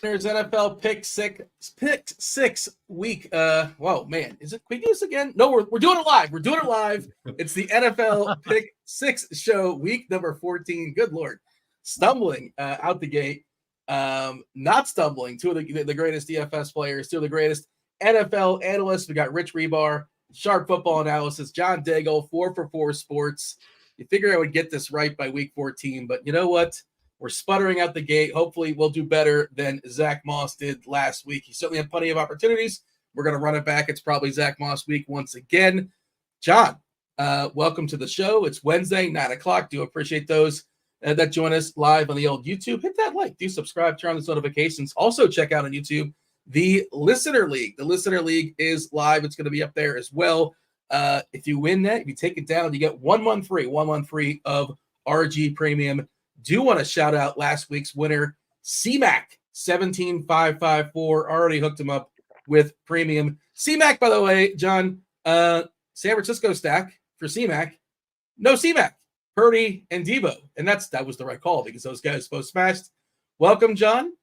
listeners, NFL Pick Six week. Whoa, man, is it? Can we do this again? No, we're doing it live. We're doing it live. It's the NFL Pick Six show, week number 14. Good Lord, stumbling out the gate. Not stumbling. Two of the greatest DFS players, two of the greatest NFL analysts. We got Rich Hribar, Sharp Football Analysis, John Daigle, 4 for 4 Sports. You figure I would get this right by week 14, but you know what? We're sputtering out the gate. Hopefully, we'll do better than Zach Moss did last week. He certainly had plenty of opportunities. We're going to run it back. It's probably Zach Moss week once again. John, welcome to the show. It's Wednesday, 9 o'clock. Do appreciate those that join us live on the old YouTube. Hit that like. Do subscribe. Turn on those notifications. Also, check out on YouTube the Listener League. The Listener League is live. It's going to be up there as well. If you win that, if you take it down, you get 1 month free of RG Premium. Do want to shout out last week's winner, CMAC 17554. Already hooked him up with premium. CMAC, by the way, John, San Francisco stack for CMAC. No CMAC, Purdy and Debo. And that was the right call because those guys both smashed. Welcome, John.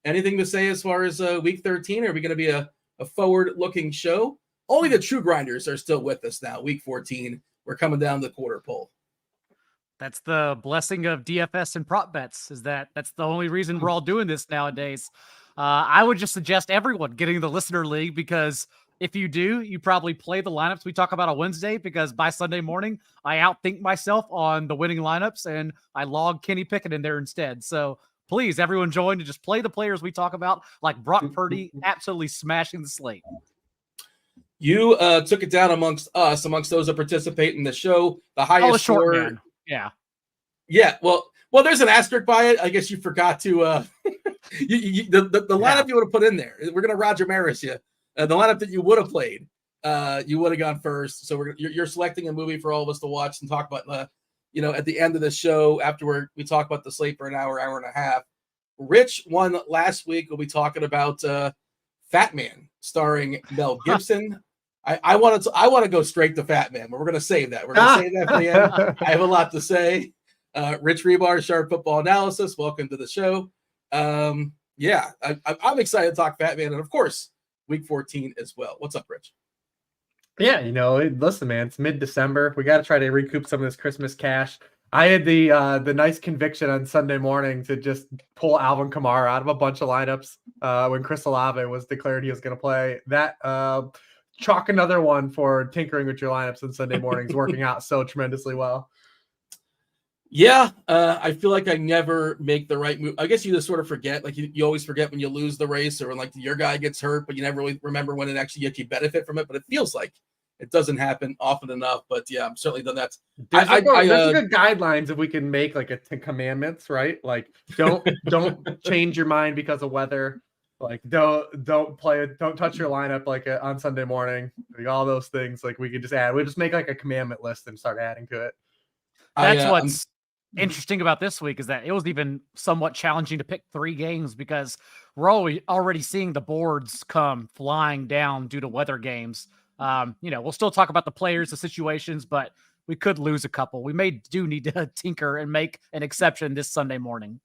Anything to say as far as week 13? Are we going to be a forward-looking show? Only the true grinders are still with us now. Week 14, we're coming down the quarter pole. That's the blessing of DFS and prop bets, is that's the only reason we're all doing this nowadays. I would just suggest everyone getting the Listener League, because if you do, you probably play the lineups we talk about on Wednesday, because by Sunday morning, I outthink myself on the winning lineups and I log Kenny Pickett in there instead. So please, everyone join to just play the players we talk about, like Brock Purdy absolutely smashing the slate. You took it down amongst those that participate in the show. The highest score. Man. Yeah. Well, there's an asterisk by it. I guess you forgot to the lineup you would have put in there. We're gonna Roger Maris you. The lineup that you would have played, you would have gone first. So you're selecting a movie for all of us to watch and talk about. At the end of the show, after we talk about the slate for an hour and a half. Rich won last week. We'll be talking about Fat Man, starring Mel Gibson. I want to go straight to Fat Man, but we're going to save that. We're going to save that for the end. I have a lot to say. Rich Hribar, Sharp Football Analysis, welcome to the show. I'm excited to talk Fat Man, and of course, week 14 as well. What's up, Rich? Yeah, listen, man, it's mid-December. We got to try to recoup some of this Christmas cash. I had the nice conviction on Sunday morning to just pull Alvin Kamara out of a bunch of lineups when Chris Olave was declared he was going to play. That chalk another one for tinkering with your lineups on Sunday mornings, working out so tremendously well. Yeah, I feel like I never make the right move. I guess you just sort of forget. Like you always forget when you lose the race or when like your guy gets hurt, but you never really remember when it actually gets you benefit from it. But it feels like it doesn't happen often enough. But yeah, I'm certainly done that. There's good guidelines if we can make like a 10 commandments, right? Like don't change your mind because of weather. Like don't touch your lineup like on Sunday morning. Like all those things. Like we could just add. We just make like a commandment list and start adding to it. That's what's interesting about this week, is that it was even somewhat challenging to pick 3 games because we're already seeing the boards come flying down due to weather games. We'll still talk about the players, the situations, but we could lose a couple. We do need to tinker and make an exception this Sunday morning.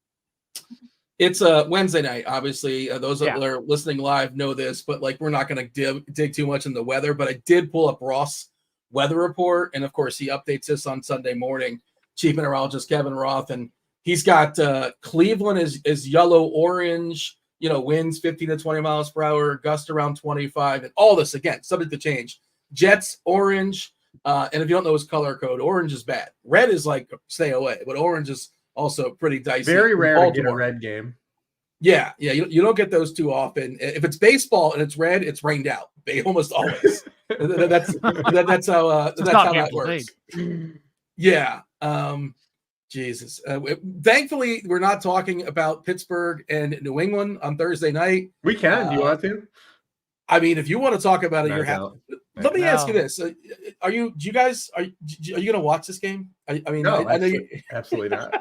It's a Wednesday night, obviously. Those that are listening live know this, but like we're not going to dig too much in the weather. But I did pull up Ross' weather report, and of course he updates this on Sunday morning. Chief meteorologist Kevin Roth, and he's got Cleveland is yellow orange. Winds 15 to 20 miles per hour, gust around 25, and all this again subject to change. Jets orange, and if you don't know his color code, orange is bad. Red is like stay away, but orange is also pretty dicey. Very rare to get a red game. Yeah, you don't get those too often. If it's baseball and it's red, it's rained out. Almost always. that's how that works. Yeah. Jesus. Thankfully, we're not talking about Pittsburgh and New England on Thursday night. We can. Do you want to? I mean, if you want to talk about it, you're happy. Let me ask you this: Are you going to watch this game? I know you absolutely not.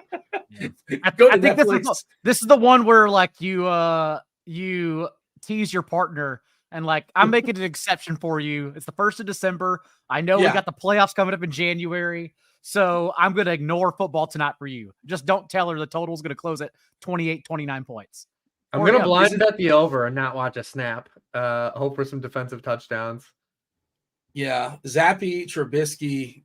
Go to I think Netflix. This is the one where like you tease your partner and like I'm making an exception for you. It's the 1st of December. I know we got the playoffs coming up in January. So I'm going to ignore football tonight for you. Just don't tell her the total is going to close at 28, 29 points. I'm Or, gonna yeah, blind bet the over and not watch a snap. Hope for some defensive touchdowns. Yeah, Zappy, Trubisky,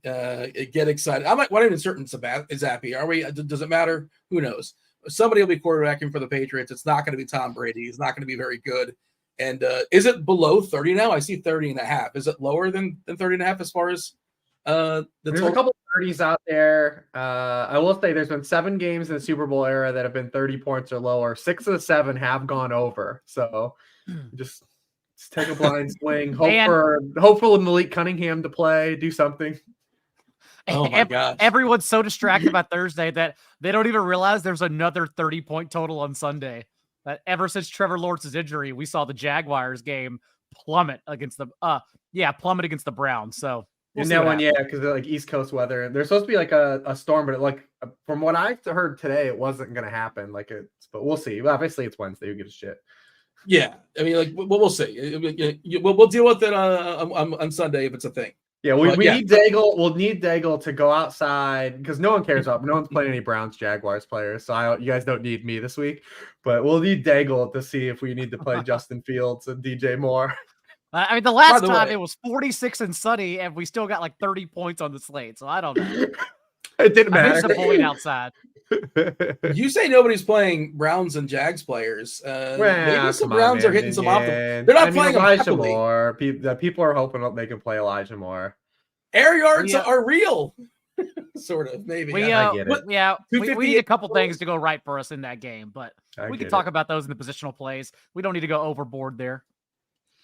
get excited. I'm like, why not even certain Zappy? Are we? Does it matter? Who knows? Somebody will be quarterbacking for the Patriots. It's not going to be Tom Brady. He's not going to be very good. And is it below 30 now? I see 30.5. Is it lower than 30.5 as far as there's a couple 30s out there. I will say there's been 7 games in the Super Bowl era that have been 30 points or lower. 6 of the 7 have gone over. So just take a blind swing. Hope for Malik Cunningham to play, do something. Oh my gosh. Everyone's so distracted by Thursday that they don't even realize there's another 30-point total on Sunday. That ever since Trevor Lawrence's injury, we saw the Jaguars game plummet against the Browns. So in that one, yeah, because like East Coast weather. There's supposed to be like a storm, but from what I heard today, it wasn't going to happen. But we'll see. Obviously, it's Wednesday. Who gives a shit? Yeah, I mean, we'll see. We'll deal with it on Sunday if it's a thing. Yeah, we need Daigle. We'll need Daigle to go outside because no one cares about. No one's playing any Browns Jaguars players, so you guys don't need me this week. But we'll need Daigle to see if we need to play Justin Fields and DJ Moore. I mean, the last time it was 46 and sunny, and we still got like 30 points on the slate. So I don't know. It didn't matter. I'm pulling outside. You say nobody's playing Browns and Jags players. Maybe some Browns are hitting some off. They're not playing Elijah Moore. People are hoping they can play Elijah Moore. Air yards are real. Sort of, maybe. We need a couple things to go right for us in that game, but we can talk about those in the positional plays. We don't need to go overboard there.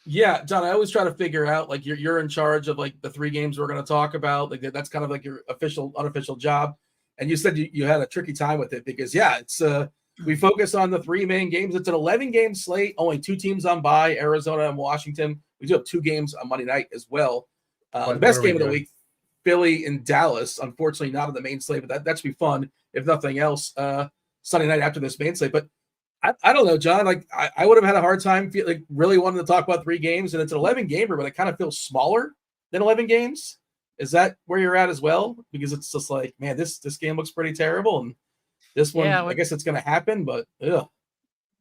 Yeah, John, I always try to figure out, like, you're in charge of, like, the 3 games we're going to talk about. Like, that's kind of like your unofficial job. And you said you had a tricky time with it because, yeah, it's we focus on the 3 main games. It's an 11-game slate, only 2 teams on bye, Arizona and Washington. We do have 2 games on Monday night as well. The best game of the week, Philly and Dallas. Unfortunately, not on the main slate, but that should be fun, if nothing else, Sunday night after this main slate. But I don't know, John. Like, I would have had a hard time really wanting to talk about 3 games, and it's an 11-gamer, but it kind of feels smaller than 11 games. Is that where you're at as well? Because it's just like, man, this game looks pretty terrible, and this one, I guess it's going to happen, but ugh.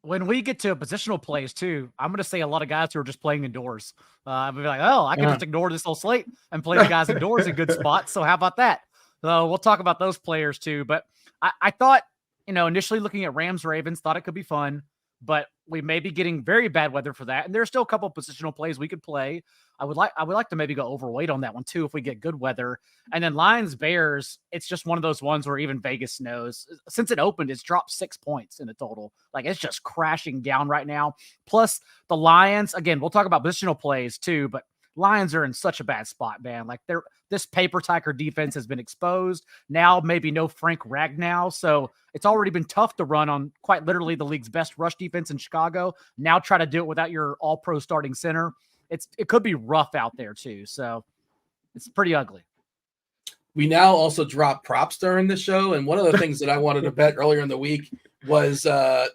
When we get to positional plays too, I'm going to say a lot of guys who are just playing indoors. I'll be like, oh, I can just ignore this whole slate and play the guys indoors in good spots. So how about that? So we'll talk about those players too. But I thought, initially looking at Rams Ravens, thought it could be fun, but we may be getting very bad weather for that. And there's still a couple of positional plays we could play. I would like to maybe go overweight on that one too if we get good weather. And then Lions Bears, it's just one of those ones where even Vegas knows. Since it opened, it's dropped 6 points in the total. Like, it's just crashing down right now. Plus the Lions, again, we'll talk about positional plays too, but Lions are in such a bad spot, man. Like, this paper tiger defense has been exposed. Now maybe no Frank Ragnow. So it's already been tough to run on quite literally the league's best rush defense in Chicago. Now try to do it without your all-pro starting center. It could be rough out there too. So it's pretty ugly. We now also drop props during the show. And one of the things that I wanted to bet earlier in the week was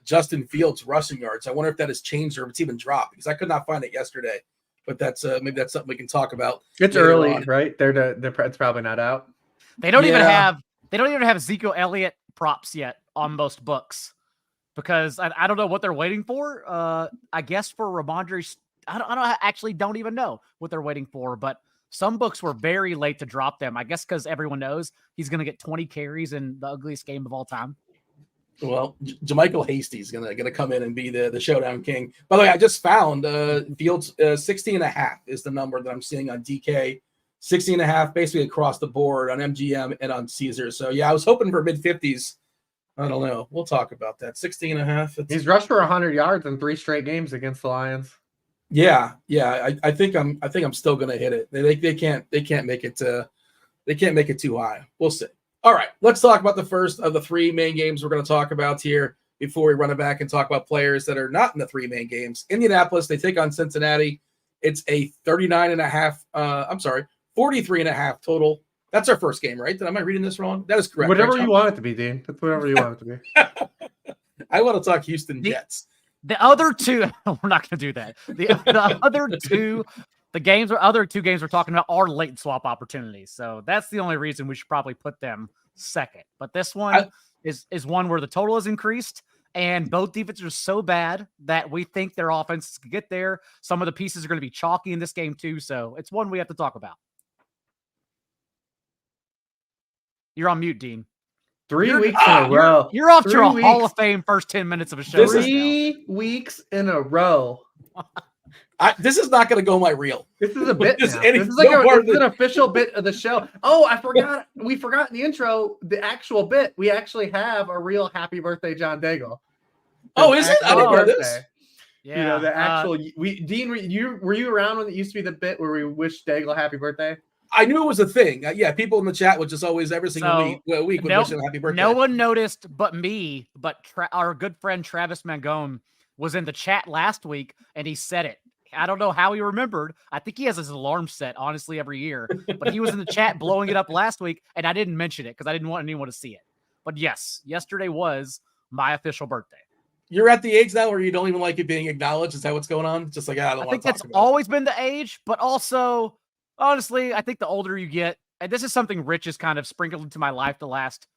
Justin Fields rushing yards. I wonder if that has changed or if it's even dropped, because I could not find it yesterday. But that's maybe that's something we can talk about. It's early, right? It's probably not out. They don't even have Ezekiel Elliott props yet on most books, because I don't know what they're waiting for. I guess for Ramondre, don't even know what they're waiting for. But some books were very late to drop them. I guess because everyone knows he's going to get 20 carries in the ugliest game of all time. Well, JaMychal Hasty's gonna come in and be the showdown king. By the way, I just found Fields 60.5 is the number that I'm seeing on DK. 60.5 basically across the board on MGM and on Caesar. So yeah, I was hoping for mid-50s. I don't know. We'll talk about that. 60.5. He's rushed for 100 yards in 3 straight games against the Lions. Yeah. I think I'm still gonna hit it. They can't make it too high. We'll see. All right, let's talk about the first of the 3 main games we're going to talk about here before we run it back and talk about players that are not in the 3 main games. Indianapolis, they take on Cincinnati. It's a 43.5 total. That's our first game, right? Am I reading this wrong? That is correct. Whatever you want it to be, Dean. That's whatever you want it to be. I want to talk Houston Jets. The other 2, we're not going to do that. The other 2. Other 2 games we're talking about are late swap opportunities. So that's the only reason we should probably put them second. But this one is one where the total is increased. And both defenses are so bad that we think their offenses can get there. Some of the pieces are going to be chalky in this game too. So it's one we have to talk about. You're on mute, Dean. 3 weeks in a row. You're off to 3 a Hall weeks. of Fame first 10 minutes of a show. 3 weeks in a row. This is not going to go my reel. This is a bit now. This This is like an an official bit of the show. Oh, I forgot. We forgot in the intro, the actual bit. We actually have a real happy birthday, John Daigle. Oh, is it? I didn't know this. Yeah. You know, the actual Dean, were you around when it used to be the bit where we wish Daigle happy birthday? I knew it was a thing. Yeah, people in the chat would just always every single week would wish him happy birthday. No one noticed but me, but our good friend Travis Mangone was in the chat last week, and he said it. I don't know how he remembered. I think he has his alarm set, honestly, every year. But he was in the chat blowing it up last week, and I didn't mention it because I didn't want anyone to see it. But yes, yesterday was my official birthday. You're at the age now where you don't even like it being acknowledged. Is that what's going on? Just like, I don't want to talk about it. I think that's always been the age, but also, honestly, I think the older you get, and this is something Rich has kind of sprinkled into my life the last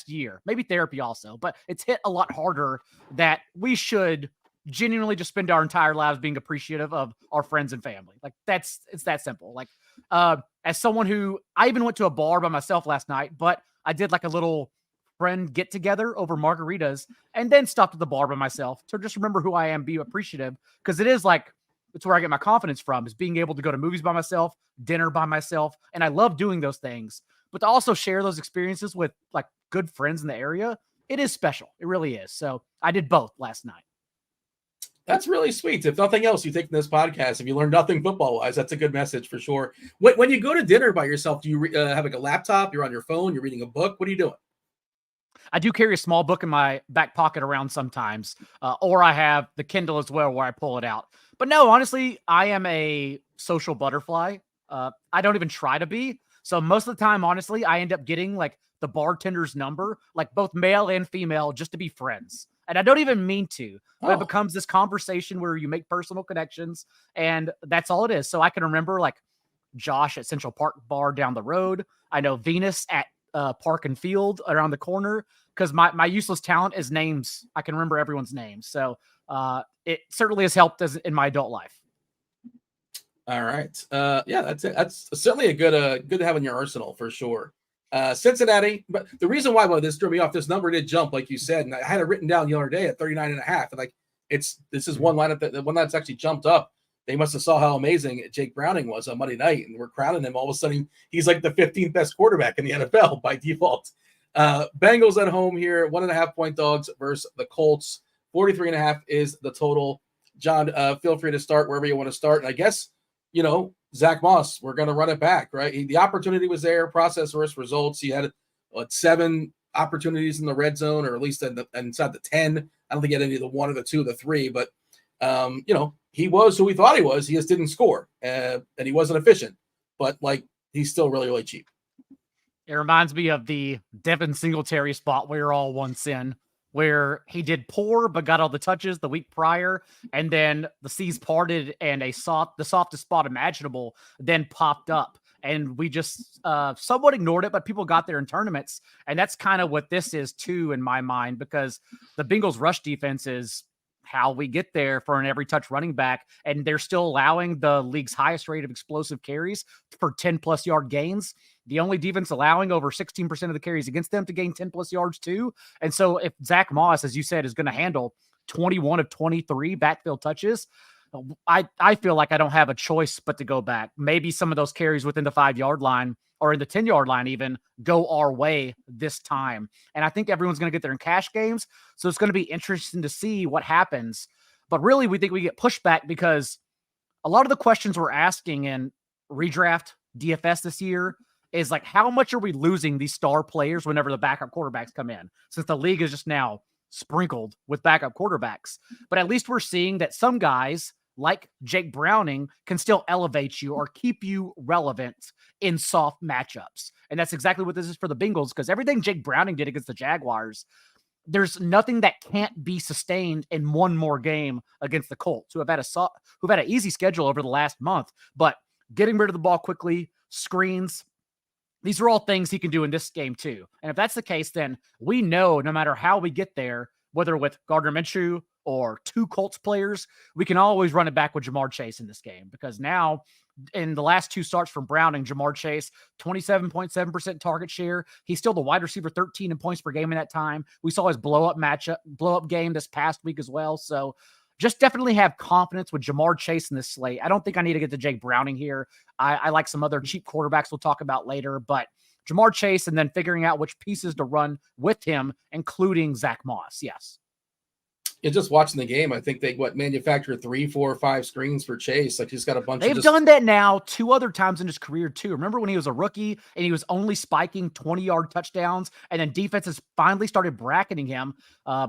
year, maybe therapy also, but it's hit a lot harder that we should genuinely just spend our entire lives being appreciative of our friends and family. Like it's that simple. Like, as someone who, I even went to a bar by myself last night, but I did like a little friend get together over margaritas and then stopped at the bar by myself to just remember who I am, be appreciative. Cause it is like, it's where I get my confidence from, is being able to go to movies by myself, dinner by myself. And I love doing those things, but to also share those experiences with like good friends in the area, it is special. It really is. So I did both last night. That's really sweet. If nothing else, you take this podcast, if you learn nothing football-wise, that's a good message for sure. When you go to dinner by yourself, do you have like a laptop? You're on your phone? You're reading a book? What are you doing? I do carry a small book in my back pocket around sometimes, or I have the Kindle as well where I pull it out. But no, honestly, I am a social butterfly. I don't even try to be. So most of the time, honestly, I end up getting like the bartender's number, like both male and female, just to be friends. And I don't even mean to, but it becomes this conversation where you make personal connections, and that's all it is. So I can remember like Josh at Central Park Bar down the road. I know Venus at Park and Field around the corner, because my useless talent is names. I can remember everyone's names. So it certainly has helped in my adult life. All right. Yeah, that's it. That's certainly a good to have in your arsenal for sure. Cincinnati, but the reason why this threw me off, this number did jump, like you said, and I had it written down the other day at 39.5. And like this is one lineup the one that's actually jumped up. They must have saw how amazing Jake Browning was on Monday night, and we're crowning him. All of a sudden, he's like the 15th best quarterback in the NFL by default. Bengals at home here, 1.5 point dogs versus the Colts. 43.5 is the total. John, feel free to start wherever you want to start. And I guess, Zach Moss, we're going to run it back, right? The opportunity was there, process versus results. He had 7 opportunities in the red zone, or at least inside the 10. I don't think he had any of the 1 or the 2 or the 3, but, he was who we thought he was. He just didn't score, and he wasn't efficient, but he's still really, really cheap. It reminds me of the Devin Singletary spot we were all once in, where he did poor but got all the touches the week prior, and then the seas parted and the softest spot imaginable then popped up, and we just somewhat ignored it, but people got there in tournaments, and that's kind of what this is too in my mind, because the Bengals rush defense is how we get there for an every touch running back, and they're still allowing the league's highest rate of explosive carries for 10+ yard gains. The only defense allowing over 16% of the carries against them to gain 10+ yards too. And so if Zach Moss, as you said, is going to handle 21 of 23 backfield touches, I feel like I don't have a choice but to go back. Maybe some of those carries within the 5-yard line or in the 10-yard line even go our way this time. And I think everyone's going to get there in cash games. So it's going to be interesting to see what happens. But really, we think we get pushback because a lot of the questions we're asking in redraft DFS this year is like, how much are we losing these star players whenever the backup quarterbacks come in? Since the league is just now sprinkled with backup quarterbacks. But at least we're seeing that some guys like Jake Browning can still elevate you or keep you relevant in soft matchups. And that's exactly what this is for the Bengals, because everything Jake Browning did against the Jaguars, there's nothing that can't be sustained in one more game against the Colts, who've had an easy schedule over the last month, but getting rid of the ball quickly, screens, these are all things he can do in this game too. And if that's the case, then we know no matter how we get there, whether with Gardner Minshew or 2 Colts players, we can always run it back with Jamar Chase in this game, because now in the last 2 starts from Browning, Jamar Chase, 27.7% target share. He's still the wide receiver 13 in points per game in that time. We saw his blow up game this past week as well. So just definitely have confidence with Jamar Chase in this slate. I don't think I need to get to Jake Browning here. I like some other cheap quarterbacks we'll talk about later, but Jamar Chase, and then figuring out which pieces to run with him, including Zach Moss. Yes. Yeah, just watching the game, I think they manufacture 3, 4, 5 screens for Chase. Like, he's got a bunch. They've done that now 2 other times in his career too. Remember when he was a rookie and he was only spiking 20-yard touchdowns, and then defenses finally started bracketing him.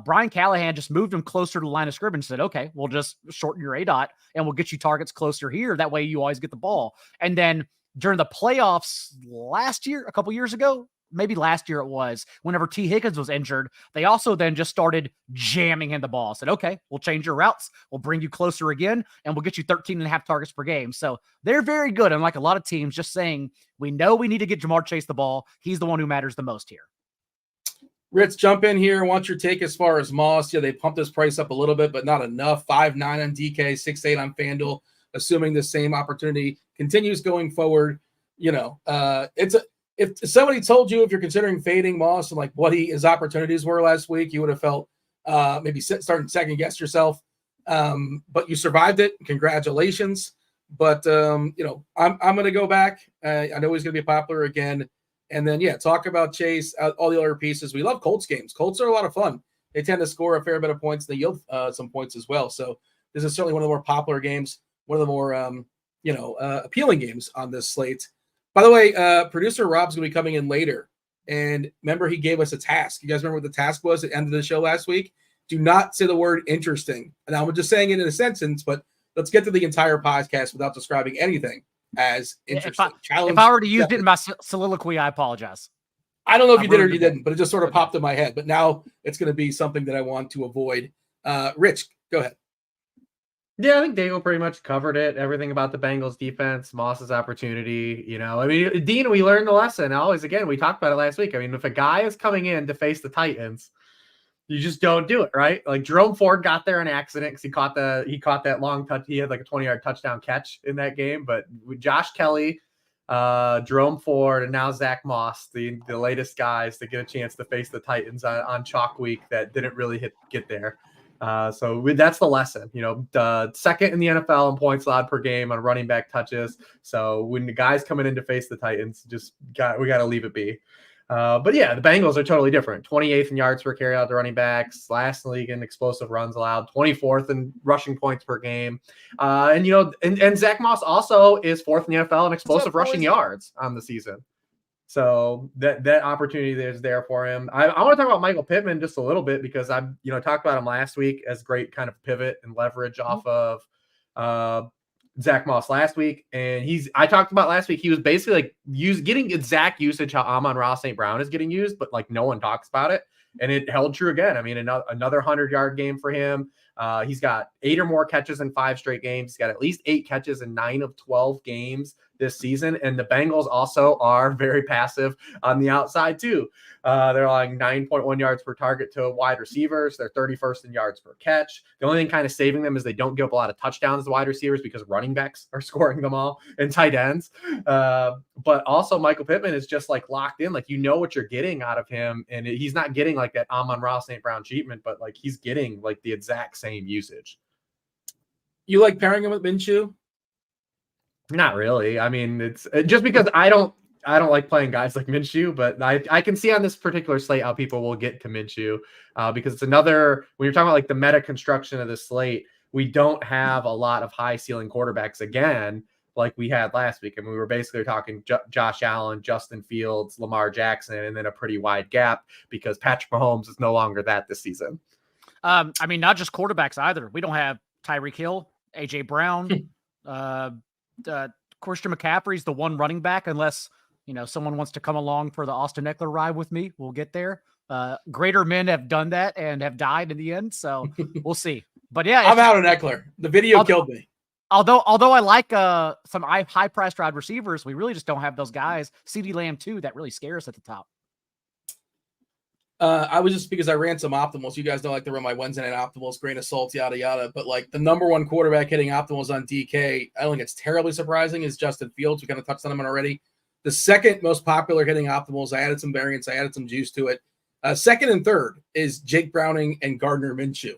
Brian Callahan just moved him closer to the line of scrimmage and said, "Okay, we'll just shorten your ADOT and we'll get you targets closer here. That way you always get the ball." And then during the playoffs last year, a couple years ago, maybe last year it was, whenever T. Higgins was injured, they also then just started jamming him the ball. Said, "Okay, we'll change your routes. We'll bring you closer again, and we'll get you 13.5 targets per game." So they're very good. And like a lot of teams, just saying, we know we need to get Jamar Chase the ball. He's the one who matters the most here. Rich, jump in here. I want your take as far as Moss. Yeah, they pumped his price up a little bit, but not enough. 5.9 on DK, 6.8 on Fanduel, assuming the same opportunity continues going forward. If somebody told you, if you're considering fading Moss and like what his opportunities were last week, you would have felt maybe starting to second guess yourself. But you survived it. Congratulations. But I'm going to go back. I know he's going to be popular again. And then, talk about Chase, all the other pieces. We love Colts games. Colts are a lot of fun. They tend to score a fair bit of points. They yield some points as well. So this is certainly one of the more popular games, one of the more appealing games on this slate. By the way, producer Rob's going to be coming in later. And remember, he gave us a task. You guys remember what the task was at the end of the show last week? Do not say the word interesting. And I'm just saying it in a sentence, but let's get to the entire podcast without describing anything as interesting. If I already used it in my soliloquy, I apologize. I don't know if you did or you didn't, but it just sort of popped in my head. But now it's going to be something that I want to avoid. Rich, go ahead. Yeah, I think Daigle pretty much covered it. Everything about the Bengals defense, Moss's opportunity. Dean, we learned the lesson. We talked about it last week. I mean, if a guy is coming in to face the Titans, you just don't do it, right? Like Jerome Ford got there in accident because he caught that long touch. He had like a 20-yard touchdown catch in that game. But with Josh Kelly, Jerome Ford, and now Zach Moss, the latest guys to get a chance to face the Titans on chalk week that didn't really get there. So that's the lesson, the second in the NFL in points allowed per game on running back touches. So when the guys coming in to face the Titans, we got to leave it be. But yeah, the Bengals are totally different. 28th in yards per carry out to running backs, last in the league in explosive runs allowed, 24th in rushing points per game. And Zach Moss also is 4th in the NFL in explosive rushing yards on the season. So that opportunity is there for him. I want to talk about Michael Pittman just a little bit because I talked about him last week as great kind of pivot and leverage off of Zach Moss last week. And I talked about last week, he was basically like getting exact usage how Amon-Ra St. Brown is getting used, but like no one talks about it. And it held true again. I mean, another 100-yard game for him. He's got 8 or more catches in 5 straight games. He's got at least 8 catches in 9 of 12 games this season. And the Bengals also are very passive on the outside too. They're like 9.1 yards per target to wide receivers. They're 31st in yards per catch. The only thing kind of saving them is they don't give up a lot of touchdowns to wide receivers because running backs are scoring them all, and tight ends. But also Michael Pittman is just like locked in. Like, what you're getting out of him. And he's not getting like that Amon-Ra St. Brown treatment, but like he's getting like the exact same usage. You like pairing him with Minshew? Not really. I mean, it's just because I don't like playing guys like Minshew, but I can see on this particular slate how people will get to Minshew because it's another, when you're talking about like the meta construction of the slate, we don't have a lot of high ceiling quarterbacks again, like we had last week. And we were basically talking Josh Allen, Justin Fields, Lamar Jackson, and then a pretty wide gap because Patrick Mahomes is no longer that this season. I mean, not just quarterbacks either. We don't have Tyreek Hill, AJ Brown, Christian McCaffrey's the one running back, unless someone wants to come along for the Austin Eckler ride with me. We'll get there. Greater men have done that and have died in the end, so we'll see. But yeah, I'm out on Eckler. The video killed me. Although I like some high-priced wide receivers, we really just don't have those guys. CeeDee Lamb too, that really scares us at the top. I was just because I ran some optimals. You guys know I like to run my Wednesday night optimals, grain of salt, yada yada. But like the number one quarterback hitting optimals on DK, I don't think it's terribly surprising, is Justin Fields. We kind of touched on him already. The second most popular hitting optimals, I added some variants, I added some juice to it. Second and third is Jake Browning and Gardner Minshew.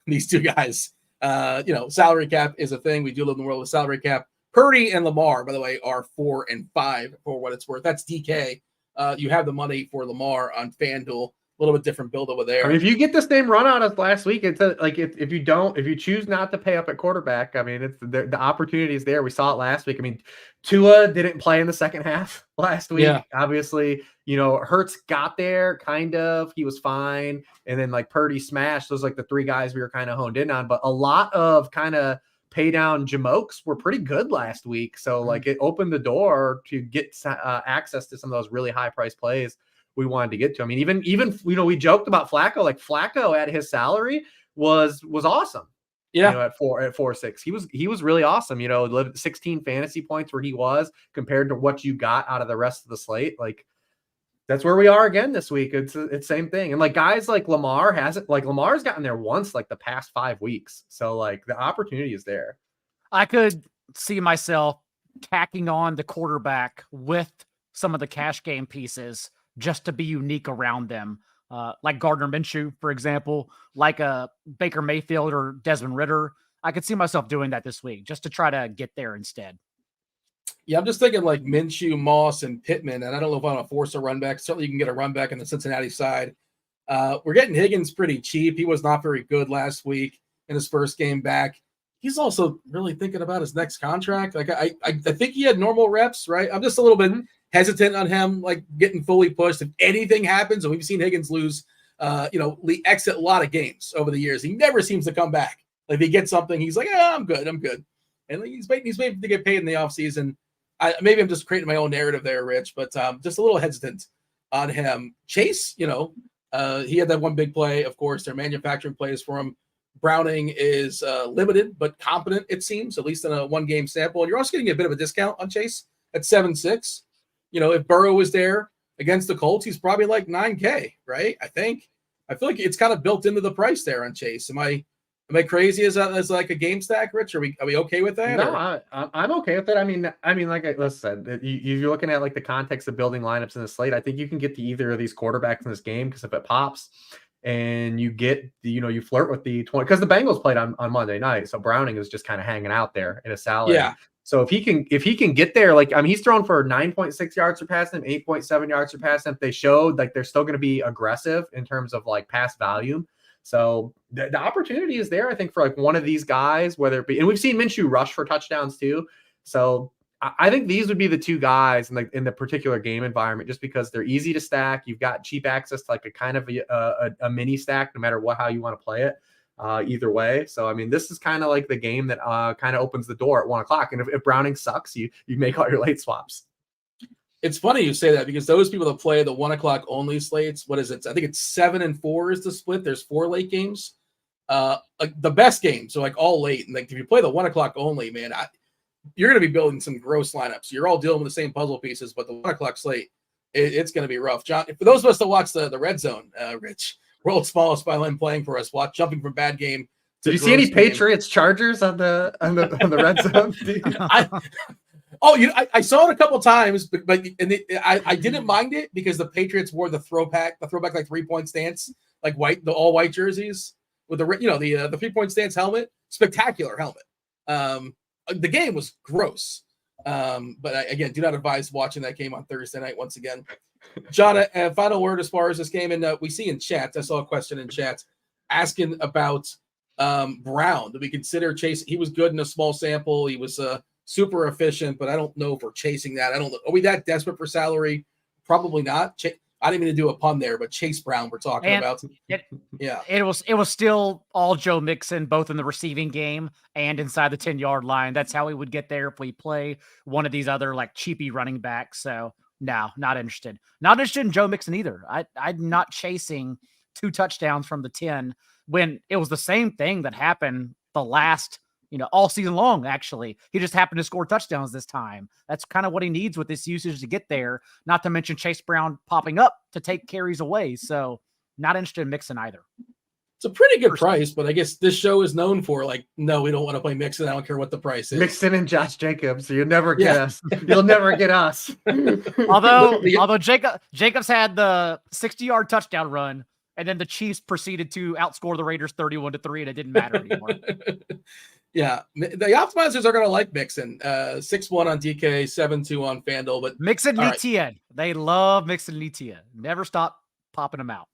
These two guys, salary cap is a thing. We do live in the world of salary cap. Purdy and Lamar, by the way, are 4 and 5 for what it's worth. That's DK. You have the money for Lamar on FanDuel. A little bit different build over there. I mean, if you get the same run on us last week, it's like if you choose not to pay up at quarterback, I mean, it's the opportunity is there. We saw it last week. I mean, Tua didn't play in the second half last week. Yeah. Obviously, Hurts got there kind of. He was fine, and then like Purdy smashed. Those like the three guys we were kind of honed in on. But a lot of kind of pay down jamokes were pretty good last week. So like it opened the door to get access to some of those really high price plays we wanted to get to. I mean, even we joked about Flacco. Like Flacco at his salary was awesome. Yeah, at 4.6, he was really awesome. 16 fantasy points where he was compared to what you got out of the rest of the slate. Like that's where we are again this week. It's same thing. And like guys like Lamar's gotten there once like the past 5 weeks. So like the opportunity is there. I could see myself tacking on the quarterback with some of the cash game pieces just to be unique around them. Like Gardner Minshew, for example, like a Baker Mayfield or Desmond Ridder. I could see myself doing that this week just to try to get there instead. Yeah, I'm just thinking like Minshew, Moss, and Pittman, and I don't know if I want to force a run back. Certainly you can get a run back on the Cincinnati side. We're getting Higgins pretty cheap. He was not very good last week in his first game back. He's also really thinking about his next contract. Like I think he had normal reps, right? I'm just a little bit hesitant on him, like getting fully pushed. If anything happens, and we've seen Higgins lose, exit a lot of games over the years. He never seems to come back. Like if he gets something, he's like, I'm good. And he's made to get paid in the offseason. Maybe I'm just creating my own narrative there, Rich, but just a little hesitant on him. Chase, he had that one big play. Of course, they're manufacturing plays for him. Browning is limited, but competent, it seems, at least in a one-game sample. And you're also getting a bit of a discount on Chase at 7.6. If Burrow was there against the Colts, he's probably like $9K, right? I feel like it's kind of built into the price there on Chase. Am I crazy as like a game stack, Rich? Are we okay with that? No, I'm okay with it. I mean, like I said, you're looking at like the context of building lineups in the slate. I think you can get to either of these quarterbacks in this game because if it pops and you get you flirt with the 20, because the Bengals played on Monday night, so Browning is just kind of hanging out there in a salary. Yeah. So if he can get there, like, I mean, he's thrown for 9.6 yards per pass and 8.7 yards per pass. If they showed like they're still going to be aggressive in terms of like pass volume. So the opportunity is there, I think, for like one of these guys, whether it be, and we've seen Minshew rush for touchdowns too. So I think these would be the two guys in the particular game environment, just because they're easy to stack. You've got cheap access to like a kind of a mini stack, no matter how you want to play it. Either way. So, I mean, this is kind of like the game that kind of opens the door at 1 o'clock. And if Browning sucks, you make all your late swaps. It's funny you say that because those people that play the 1 o'clock only slates, what is it? I think it's 7 and 4 is the split. There's 4 late games. Like the best games are like all late. And like if you play the 1 o'clock only, man, you're going to be building some gross lineups. You're all dealing with the same puzzle pieces, but the 1 o'clock slate, it's going to be rough. John, for those of us that watch the red zone, Rich, world's smallest violin playing for us, jumping from bad game. Did you see any Patriots Chargers on the red zone? I saw it a couple times, but I didn't mind it because the Patriots wore the throwback like 3-point stance, like the all white jerseys with the 3-point stance helmet, spectacular helmet. The game was gross, but again, do not advise watching that game on Thursday night once again. John, a final word as far as this game, and we see in chat. I saw a question in chat asking about Brown. Do we consider Chase? He was good in a small sample. He was super efficient, but I don't know if we're chasing that. I don't know. Are we that desperate for salary? Probably not. I didn't mean to do a pun there, but Chase Brown we're talking about. It was still all Joe Mixon, both in the receiving game and inside the 10-yard line. That's how we would get there if we play one of these other like cheapy running backs. So no, not interested. Not interested in Joe Mixon either. I'm not chasing 2 touchdowns from the 10 when it was the same thing that happened the last, all season long, actually. He just happened to score touchdowns this time. That's kind of what he needs with this usage to get there, not to mention Chase Brown popping up to take carries away. So Not interested in Mixon either. It's a pretty good price, but I guess this show is known for like, no, we don't want to play Mixon. I don't care what the price is. Mixon and Josh Jacobs. So you'll never get us. You'll never get us. Although Jacobs had the 60-yard touchdown run, and then the Chiefs proceeded to outscore the Raiders 31-3, and it didn't matter anymore. Yeah, the optimizers are going to like Mixon. 6-1 on DK, 7-2 on Fanduel, but Mixon and ETN. They love Mixon and ETN. Never stop popping them out.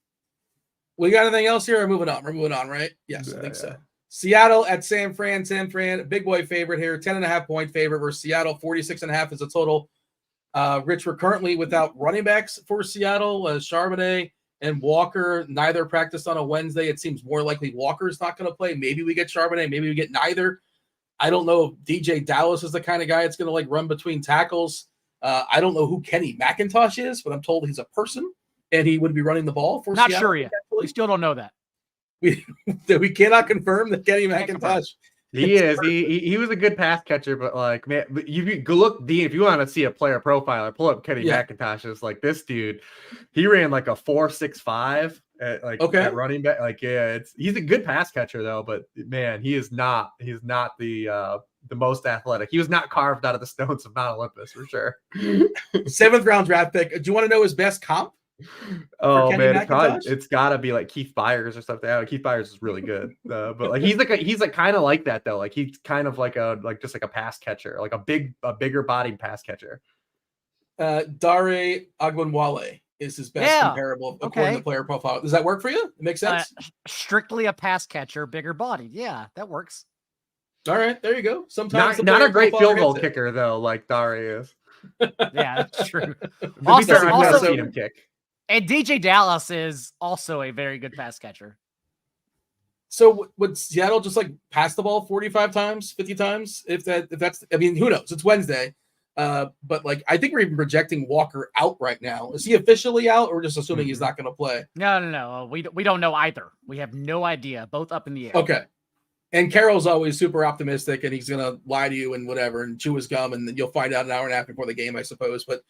We got anything else here? Or moving on? We're moving on, right? Yes, I think so. Seattle at San Fran. San Fran, big boy favorite here. 10.5-point favorite versus Seattle. 46.5 is a total. Rich, we're currently without running backs for Seattle. Charbonnet and Walker, neither practiced on a Wednesday. It seems more likely Walker's not going to play. Maybe we get Charbonnet. Maybe we get neither. I don't know if DJ Dallas is the kind of guy that's going to like run between tackles. I don't know who Kenny McIntosh is, but I'm told he's a person. And he would be running the ball for Not Seattle. sure yet. We still don't know that. We cannot confirm that Kenny McIntosh. He is. He was a good pass catcher, but like, man, you go look, Dean, if you want to see a player profiler, pull up Kenny McIntosh. It's like this dude, he ran like a 4.65 at running back. Like, yeah, he's a good pass catcher though, but man, he's not the most athletic. He was not carved out of the stones of Mount Olympus for sure. 7th round draft pick. Do you want to know his best comp? Oh man, it's gotta be like Keith Byers or something. Keith Byers is really good, but like he's kind of like that though. Like he's kind of like just like a pass catcher, like a bigger bodied pass catcher. Dare Ogunwale is his best comparable according to player profile. Does that work for you? It makes sense. Strictly a pass catcher, bigger bodied. Yeah, that works. All right, there you go. Sometimes not a great field goal kicker though, like Dare is. Yeah, that's true. Also, I've never seen him kick. And DJ Dallas is also a very good pass catcher. So would Seattle just like pass the ball 45 times, 50 times? If that's, I mean, who knows? It's Wednesday. But like, I think we're even projecting Walker out right now. Is he officially out, or we're just assuming he's not going to play? No. We don't know either. We have no idea. Both up in the air. Okay. And Carroll's always super optimistic, and he's going to lie to you and whatever, and chew his gum, and then you'll find out an hour and a half before the game, I suppose. But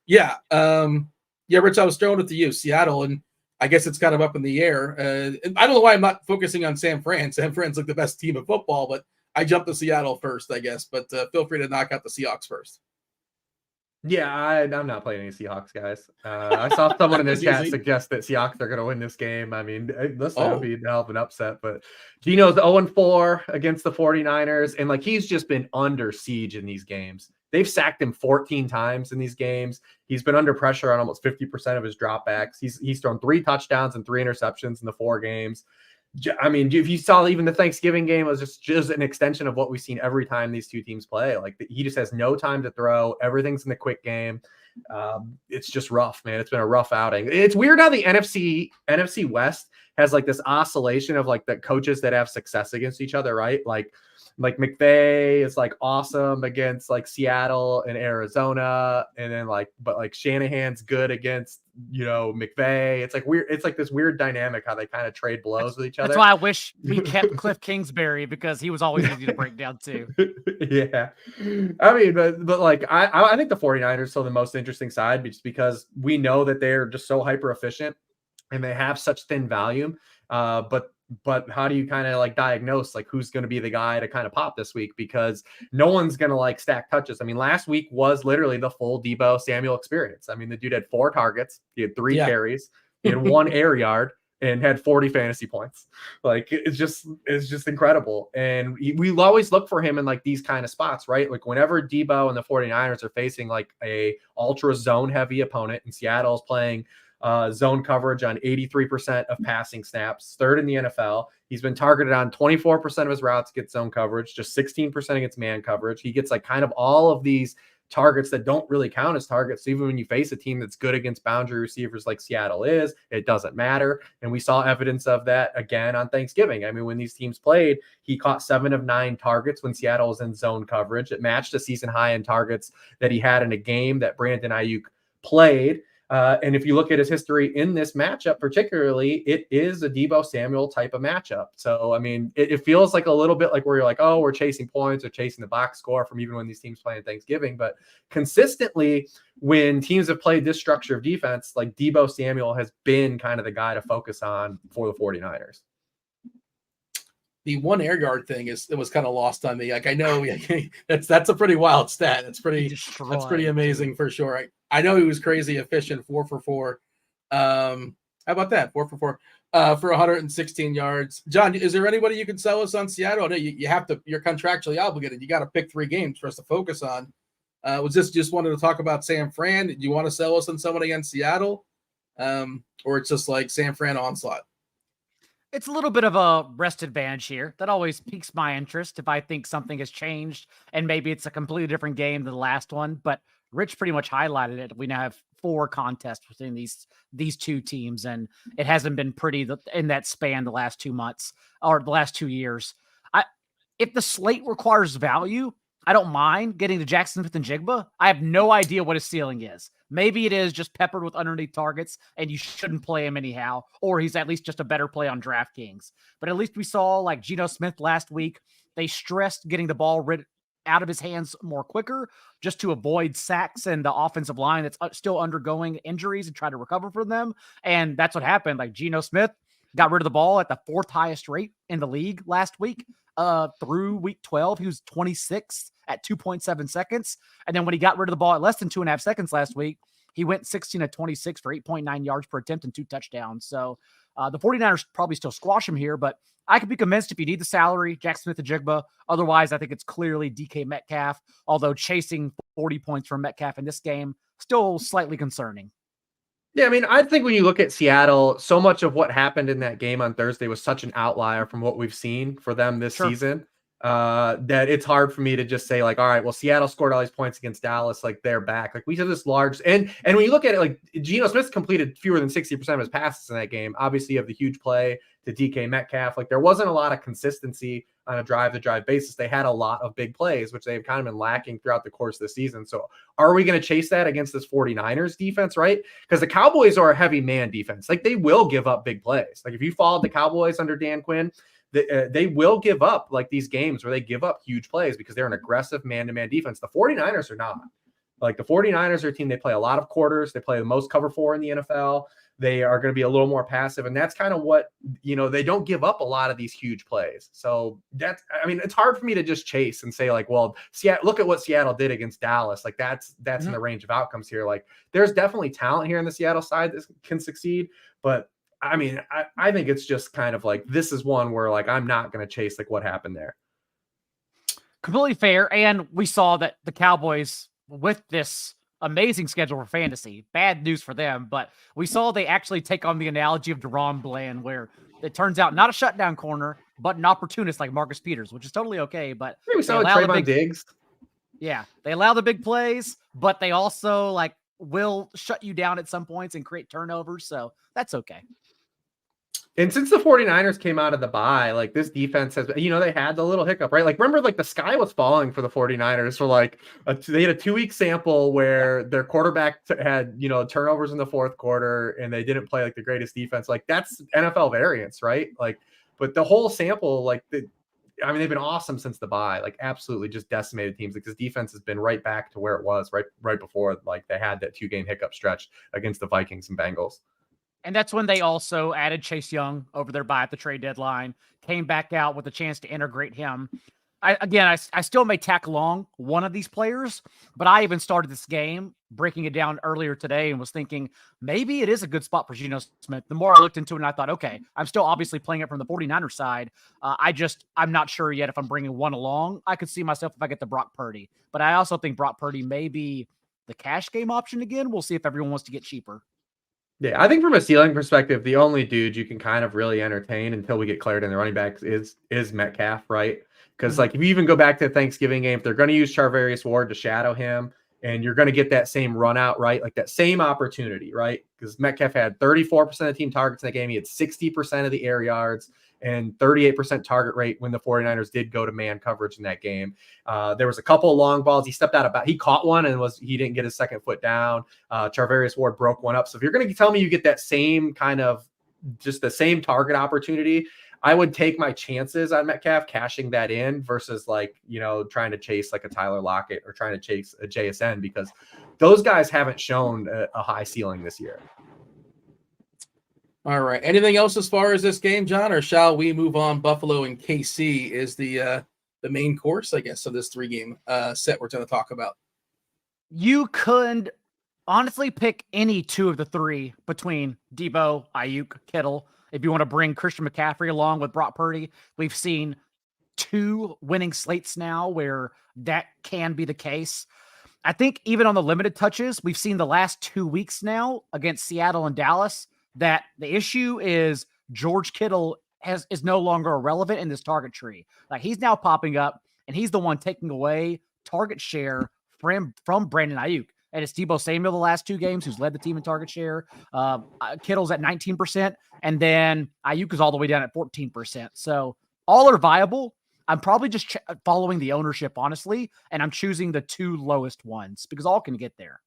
yeah, Rich, I was throwing it to you, Seattle, and I guess it's kind of up in the air. And I don't know why I'm not focusing on San Fran. San Fran's like the best team of football, but I jumped to Seattle first, I guess. But feel free to knock out the Seahawks first. Yeah, I'm not playing any Seahawks, guys. I saw someone in the chat suggest that Seahawks are going to win this game. I mean, listen, it would be a hell of an upset, but Gino's 0-4 against the 49ers, and like he's just been under siege in these games. They've sacked him 14 times in these games. He's been under pressure on almost 50% of his dropbacks. He's thrown 3 touchdowns and 3 interceptions in the 4 games. I mean, if you saw even the Thanksgiving game was just an extension of what we've seen every time these two teams play. Like he just has no time to throw. Everything's in the quick game. It's just rough, man. It's been a rough outing. It's weird how the NFC West has like this oscillation of like the coaches that have success against each other, right? Like McVay is like awesome against like Seattle and Arizona, and then but Shanahan's good against McVay. It's like weird. It's like this weird dynamic how they kind of trade blows with each other. That's why I wish we kept Cliff Kingsbury, because he was always easy to break down too. Yeah, I mean, but like I think the 49ers are still the most interesting side, just because we know that they're just so hyper efficient and they have such thin volume. But how do you kind of like diagnose like who's going to be the guy to kind of pop this week? Because no one's going to like stack touches. I mean, last week was literally the full Deebo Samuel experience. I mean, the dude had 4 targets, he had 3 carries, he had 1 air yard, and had 40 fantasy points. Like it's just incredible. And we always look for him in like these kind of spots, right? Like whenever Deebo and the 49ers are facing like a ultra zone heavy opponent, and Seattle's playing zone coverage on 83% of passing snaps, 3rd in the NFL. He's been targeted on 24% of his routes against zone coverage, just 16% against man coverage. He gets like kind of all of these targets that don't really count as targets. So even when you face a team that's good against boundary receivers like Seattle is, it doesn't matter. And we saw evidence of that again on Thanksgiving. I mean, when these teams played, he caught 7 of 9 targets when Seattle was in zone coverage. It matched the season high in targets that he had in a game that Brandon Ayuk played. And if you look at his history in this matchup, particularly, it is a Deebo Samuel type of matchup. So, I mean, it feels like a little bit like where you're like, oh, we're chasing points or chasing the box score from even when these teams play on Thanksgiving. But consistently, when teams have played this structure of defense, like Deebo Samuel has been kind of the guy to focus on for the 49ers. The 1 air yard thing it was kind of lost on me. Like I know that's a pretty wild stat. That's pretty amazing for sure. I know he was crazy efficient, 4 for 4. How about that? 4 for 4 for 116 yards. John, is there anybody you can sell us on Seattle? I know you have to. You're contractually obligated. You got to pick 3 games for us to focus on. Was this just wanted to talk about San Fran? Do you want to sell us on somebody in Seattle, or it's just like San Fran onslaught? It's a little bit of a rest advantage here. That always piques my interest if I think something has changed and maybe it's a completely different game than the last one. But Rich pretty much highlighted it. We now have 4 contests between these 2 teams, and it hasn't been pretty in that span the last 2 months or the last 2 years. If the slate requires value, I don't mind getting to Jackson Smith and Jigba. I have no idea what his ceiling is. Maybe it is just peppered with underneath targets and you shouldn't play him anyhow, or he's at least just a better play on DraftKings. But at least we saw like Geno Smith last week. They stressed getting the ball out of his hands more quicker just to avoid sacks and the offensive line that's still undergoing injuries and try to recover from them. And that's what happened. Like Geno Smith got rid of the ball at the 4th highest rate in the league last week. Through week 12, he was 26th at 2.7 seconds. And then when he got rid of the ball at less than 2.5 seconds last week, he went 16 of 26 for 8.9 yards per attempt and 2 touchdowns. So the 49ers probably still squash him here, but I could be convinced if you need the salary, Jack Smith and Jigba. Otherwise, I think it's clearly DK Metcalf, although chasing 40 points from Metcalf in this game, still slightly concerning. Yeah, I mean, I think when you look at Seattle, so much of what happened in that game on Thursday was such an outlier from what we've seen for them this season that it's hard for me to just say like, all right, well, Seattle scored all these points against Dallas, like they're back. Like we have this large and when you look at it, like Geno Smith completed fewer than 60% of his passes in that game. Obviously, you have the huge play to DK Metcalf. Like there wasn't a lot of consistency on a drive-to-drive basis. They had a lot of big plays, which they've kind of been lacking throughout the course of the season. So are we going to chase that against this 49ers defense, right? Because the Cowboys are a heavy man defense. Like they will give up big plays. Like if you followed the Cowboys under Dan Quinn, they will give up like these games where they give up huge plays because they're an aggressive man-to-man defense. The 49ers are not. Like the 49ers are a team, they play a lot of quarters. They play the most cover 4 in the NFL. They are going to be a little more passive. And that's kind of what, they don't give up a lot of these huge plays. So it's hard for me to just chase and say like, well, look at what Seattle did against Dallas. Like that's in the range of outcomes here. Like there's definitely talent here in the Seattle side that can succeed. But I mean, I think it's just kind of like, this is one where like, I'm not going to chase like what happened there. Completely fair. And we saw that the Cowboys with this amazing schedule for fantasy, bad news for them, but we saw they actually take on the analogy of Deron Bland, where it turns out not a shutdown corner, but an opportunist like Marcus Peters, which is totally okay. But we saw Trayvon Diggs. Yeah, they allow the big plays, but they also like will shut you down at some points and create turnovers. So that's okay. And since the 49ers came out of the bye, like this defense has, they had the little hiccup, right? Like remember, like the sky was falling for the 49ers for like, they had a 2-week sample where their quarterback had, turnovers in the 4th quarter and they didn't play like the greatest defense. Like that's NFL variance, right? Like, but the whole sample, like they've been awesome since the bye, like absolutely just decimated teams. Like this defense has been right back to where it was right before, like they had that 2-game hiccup stretch against the Vikings and Bengals. And that's when they also added Chase Young over their bye at the trade deadline, came back out with a chance to integrate him. I still may tack along one of these players, but I even started this game breaking it down earlier today and was thinking maybe it is a good spot for Geno Smith. The more I looked into it, and I thought, okay, I'm still obviously playing it from the 49ers side. I'm not sure yet if I'm bringing one along. I could see myself if I get the Brock Purdy, but I also think Brock Purdy may be the cash game option again. We'll see if everyone wants to get cheaper. Yeah, I think from a ceiling perspective, the only dude you can kind of really entertain until we get clarity in the running backs is Metcalf, right? Because like if you even go back to the Thanksgiving game, if they're going to use Charvarius Ward to shadow him, and you're going to get that same run out, right? Like that same opportunity, right? Because Metcalf had 34% of team targets in that game. He had 60% of the air yards. and 38% target rate when the 49ers did go to man coverage in that game. There was a couple of long balls. He stepped out about, he caught one and he didn't get his second foot down. Charvarius Ward broke one up. So if you're going to tell me you get that same kind of, just the same target opportunity, I would take my chances on Metcalf cashing that in versus like, trying to chase like a Tyler Lockett or trying to chase a JSN, because those guys haven't shown a high ceiling this year. All right. Anything else as far as this game, John, or shall we move on? Buffalo and KC is the main course, I guess, of this 3-game set we're going to talk about. You could honestly pick any two of the three between Debo, Ayuk, Kittle. If you want to bring Christian McCaffrey along with Brock Purdy, we've seen 2 winning slates now where that can be the case. I think even on the limited touches, we've seen the last 2 weeks now against Seattle and Dallas that the issue is George Kittle is no longer irrelevant in this target tree. Like, he's now popping up, and he's the one taking away target share from Brandon Ayuk. And it's Deebo Samuel the last 2 games who's led the team in target share. Kittle's at 19%, and then Ayuk is all the way down at 14%. So all are viable. I'm probably just following the ownership, honestly, and I'm choosing the 2 lowest ones because all can get there.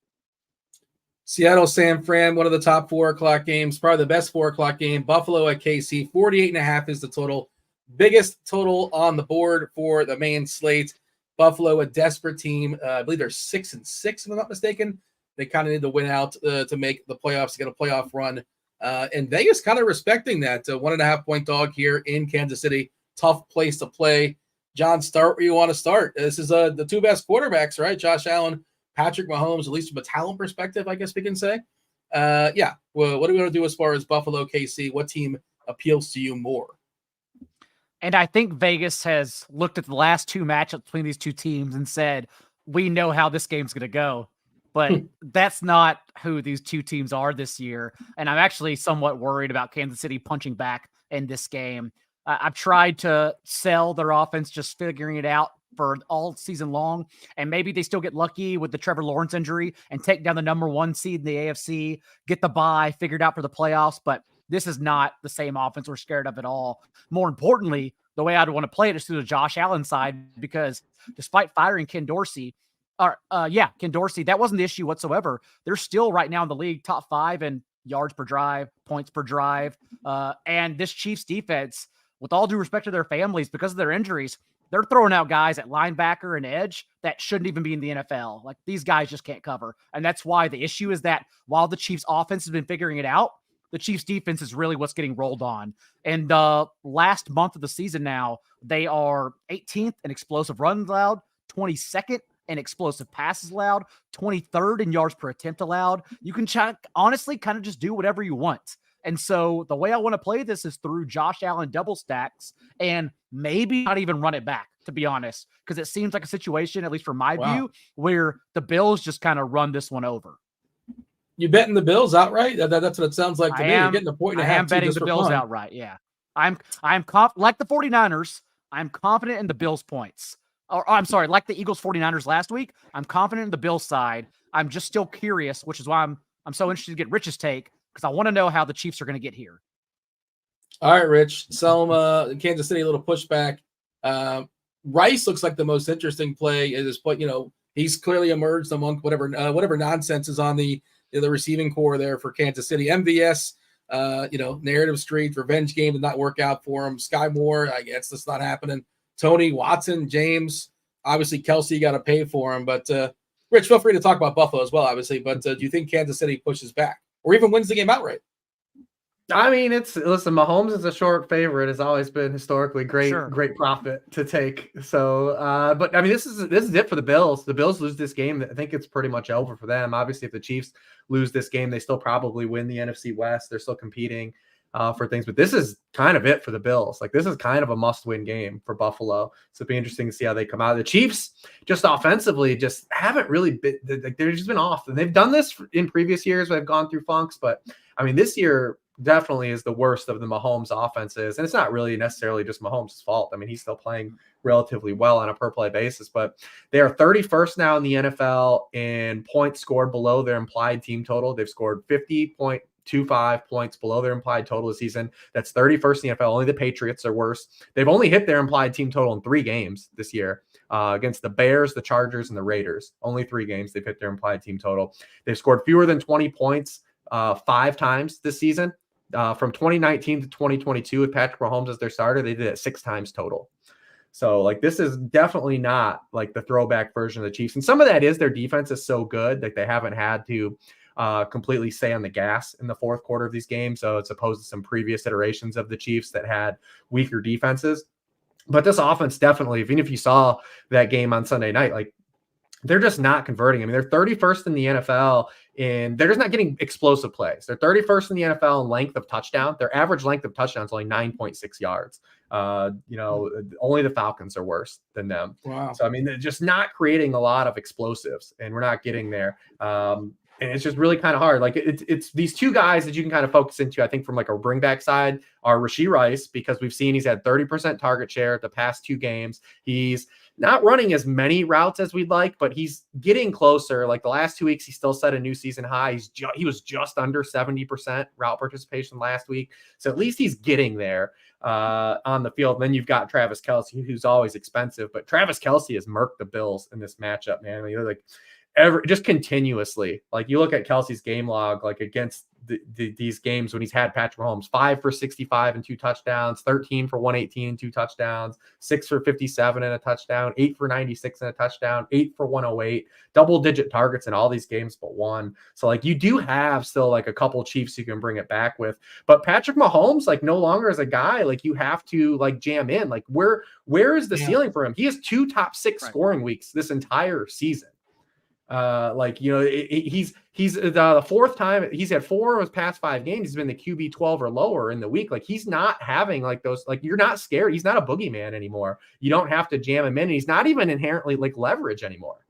Seattle, San Fran, one of the top 4 o'clock games, probably the best 4 o'clock game. Buffalo at KC, 48.5 is the total. Biggest total on the board for the main slate. Buffalo, a desperate team. I believe they're 6-6, if I'm not mistaken. They kind of need to win out to make the playoffs, to get a playoff run. And Vegas kind of respecting that 1.5-point dog here in Kansas City. Tough place to play. John, start where you want to start. This is the 2 best quarterbacks, right? Josh Allen, Patrick Mahomes, at least from a talent perspective, I guess we can say. Yeah. Well, what are we going to do as far as Buffalo, KC? What team appeals to you more? And I think Vegas has looked at the last 2 matchups between these 2 teams and said, we know how this game's going to go. But that's not who these 2 teams are this year. And I'm actually somewhat worried about Kansas City punching back in this game. I've tried to sell their offense, just figuring it out for all season long. And maybe they still get lucky with the Trevor Lawrence injury and take down the number 1 seed in the AFC, get the bye figured out for the playoffs. But this is not the same offense we're scared of at all. More importantly, the way I'd want to play it is through the Josh Allen side, because despite firing Ken Dorsey, that wasn't the issue whatsoever. They're still right now in the league top 5 in yards per drive, points per drive. And this Chiefs defense, with all due respect to their families, because of their injuries, they're throwing out guys at linebacker and edge that shouldn't even be in the NFL. Like, these guys just can't cover. And that's why the issue is that while the Chiefs offense has been figuring it out, the Chiefs defense is really what's getting rolled on. And the last month of the season now, they are 18th in explosive runs allowed, 22nd in explosive passes allowed, 23rd in yards per attempt allowed. You can honestly kind of just do whatever you want. And so the way I want to play this is through Josh Allen double stacks and maybe not even run it back, to be honest, because it seems like a situation, at least from my view, where the Bills just kind of run this one over. You betting the Bills outright? That's what it sounds like to me. You're getting a point and a half. I am betting the Bills outright. Yeah, I'm like the 49ers. I'm confident in the Bills points. Or I'm sorry, like the Eagles 49ers last week. I'm confident in the Bills side. I'm just still curious, which is why I'm so interested to get Rich's take, because I want to know how the Chiefs are going to get here. All right, Rich. Sell them Kansas City a little pushback. Rice looks like the most interesting play at this point. He's clearly emerged among whatever nonsense is on the receiving core there for Kansas City. MVS, narrative streak, revenge game did not work out for him. Sky Moore, I guess that's not happening. Tony, Watson, James, obviously Kelsey got to pay for him. But Rich, feel free to talk about Buffalo as well, obviously. But do you think Kansas City pushes back or even wins the game outright? I mean, listen, Mahomes is a short favorite. Has always been historically great profit to take. So, but I mean, this is it for the Bills. The Bills lose this game, I think it's pretty much over for them. Obviously, if the Chiefs lose this game, they still probably win the NFC West. They're still competing for things, but this is kind of it for the Bills. Like, this is kind of a must-win game for Buffalo. So it'll be interesting to see how they come out. The Chiefs, just offensively, just haven't really been. They've just been off, and they've done this in previous years. They've gone through funks, but I mean, this year definitely is the worst of the Mahomes offenses. And it's not really necessarily just Mahomes' fault. I mean, he's still playing relatively well on a per play basis, but they are 31st now in the NFL in points scored below their implied team total. They've scored 50.9 0.25 points below their implied total this season. That's 31st in the NFL. Only the Patriots are worse. They've only hit their implied team total in 3 games this year, against the Bears, the Chargers, and the Raiders. Only 3 games they've hit their implied team total. They've scored fewer than 20 points 5 times this season. From 2019 to 2022 with Patrick Mahomes as their starter, they did it 6 times total. So like, this is definitely not like the throwback version of the Chiefs. And some of that is their defense is so good. Like, they haven't had to completely stay on the gas in the fourth quarter of these games. So it's opposed to some previous iterations of the Chiefs that had weaker defenses. But this offense definitely, even if you saw that game on Sunday night, like, they're just not converting. I mean, they're 31st in the NFL, and they're just not getting explosive plays. They're 31st in the NFL in length of touchdown. Their average length of touchdown is only 9.6 yards. Only the Falcons are worse than them. Wow. So, I mean, they're just not creating a lot of explosives, and we're not getting there. And it's just really kind of hard. Like, it's these 2 guys that you can kind of focus into, I think, from like a bring back side, are Rashee Rice, because we've seen he's had 30% target share the past 2 games. He's not running as many routes as we'd like, but he's getting closer. Like, the last 2 weeks, he still set a new season high. He was just under 70% route participation last week. So at least he's getting there on the field. And then you've got Travis Kelce, who's always expensive, but Travis Kelce has murked the Bills in this matchup, man. I mean, like, just continuously. Like, you look at Kelsey's game log, like against these games when he's had Patrick Mahomes, 5 for 65 and 2 touchdowns, 13 for 118 and 2 touchdowns, 6 for 57 and a touchdown, 8 for 96 and a touchdown, 8 for 108, double-digit targets in all these games but 1. So, like, you do have still like a couple Chiefs you can bring it back with. But Patrick Mahomes, like, no longer is a guy like you have to like jam in. Like, where is the ceiling for him? He has 2 top 6 scoring weeks this entire season. He's the 4th time he's had 4 of his past 5 games. He's been the QB 12 or lower in the week. Like, he's not having like those, like, you're not scared. He's not a boogeyman anymore. You don't have to jam him in. And he's not even inherently like leverage anymore.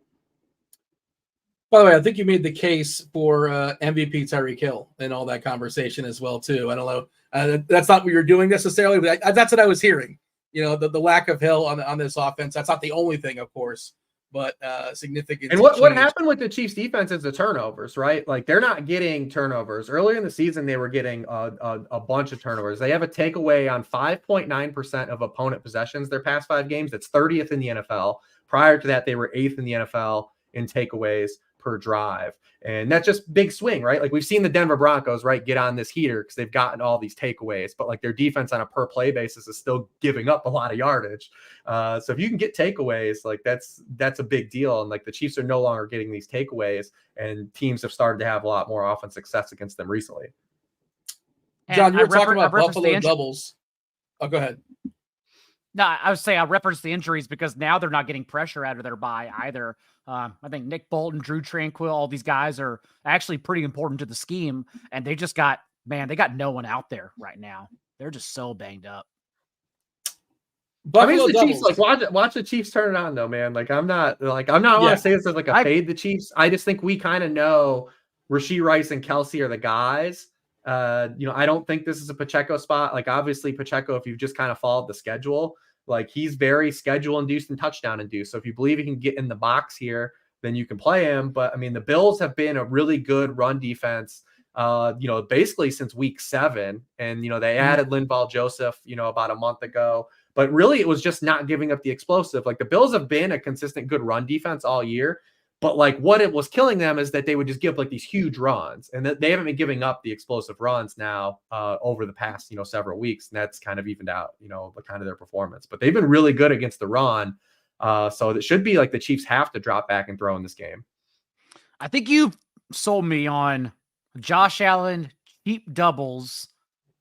By the way, I think you made the case for MVP Tyreek Hill in all that conversation as well too. I don't know. That's not what you're doing necessarily, but that's what I was hearing. You know, the lack of Hill on this offense. That's not the only thing, of course, but significant. And what happened with the Chiefs defense is the turnovers, right? Like, they're not getting turnovers. Earlier in the season, they were getting a bunch of turnovers. They have a takeaway on 5.9% of opponent possessions their past 5 games. That's 30th in the NFL. Prior to that, they were 8th in the NFL in takeaways per drive. And that's just big swing, right? Like, we've seen the Denver Broncos, right, get on this heater because they've gotten all these takeaways, but like, their defense on a per play basis is still giving up a lot of yardage. So if you can get takeaways, like, that's a big deal. And like, the Chiefs are no longer getting these takeaways, and teams have started to have a lot more offense success against them recently. John, you were talking about Buffalo doubles. Oh, go ahead. No, I would say I referenced the injuries because now they're not getting pressure out of their bye either. I think Nick Bolton, Drew Tranquill, all these guys are actually pretty important to the scheme, and they just got no one out there right now. They're just so banged up. Buffalo the Chiefs, like, watch the Chiefs turn it on though, man. Like, I'm not want to say this as like a fade the Chiefs. I just think we kind of know Rashee Rice and Kelce are the guys. I don't think this is a Pacheco spot. Like, obviously Pacheco, if you've just kind of followed the schedule, like, he's very schedule induced and touchdown induced. So if you believe he can get in the box here, then you can play him. But I mean, the Bills have been a really good run defense, basically since week 7. And, they added Linval Joseph, about a month ago, but really it was just not giving up the explosive. Like, the Bills have been a consistent good run defense all year. But like, what it was killing them is that they would just give like these huge runs, and that they haven't been giving up the explosive runs now over the past, several weeks. And that's kind of evened out, the kind of their performance, but they've been really good against the run. So it should be like the Chiefs have to drop back and throw in this game. I think you sold me on Josh Allen, cheap doubles,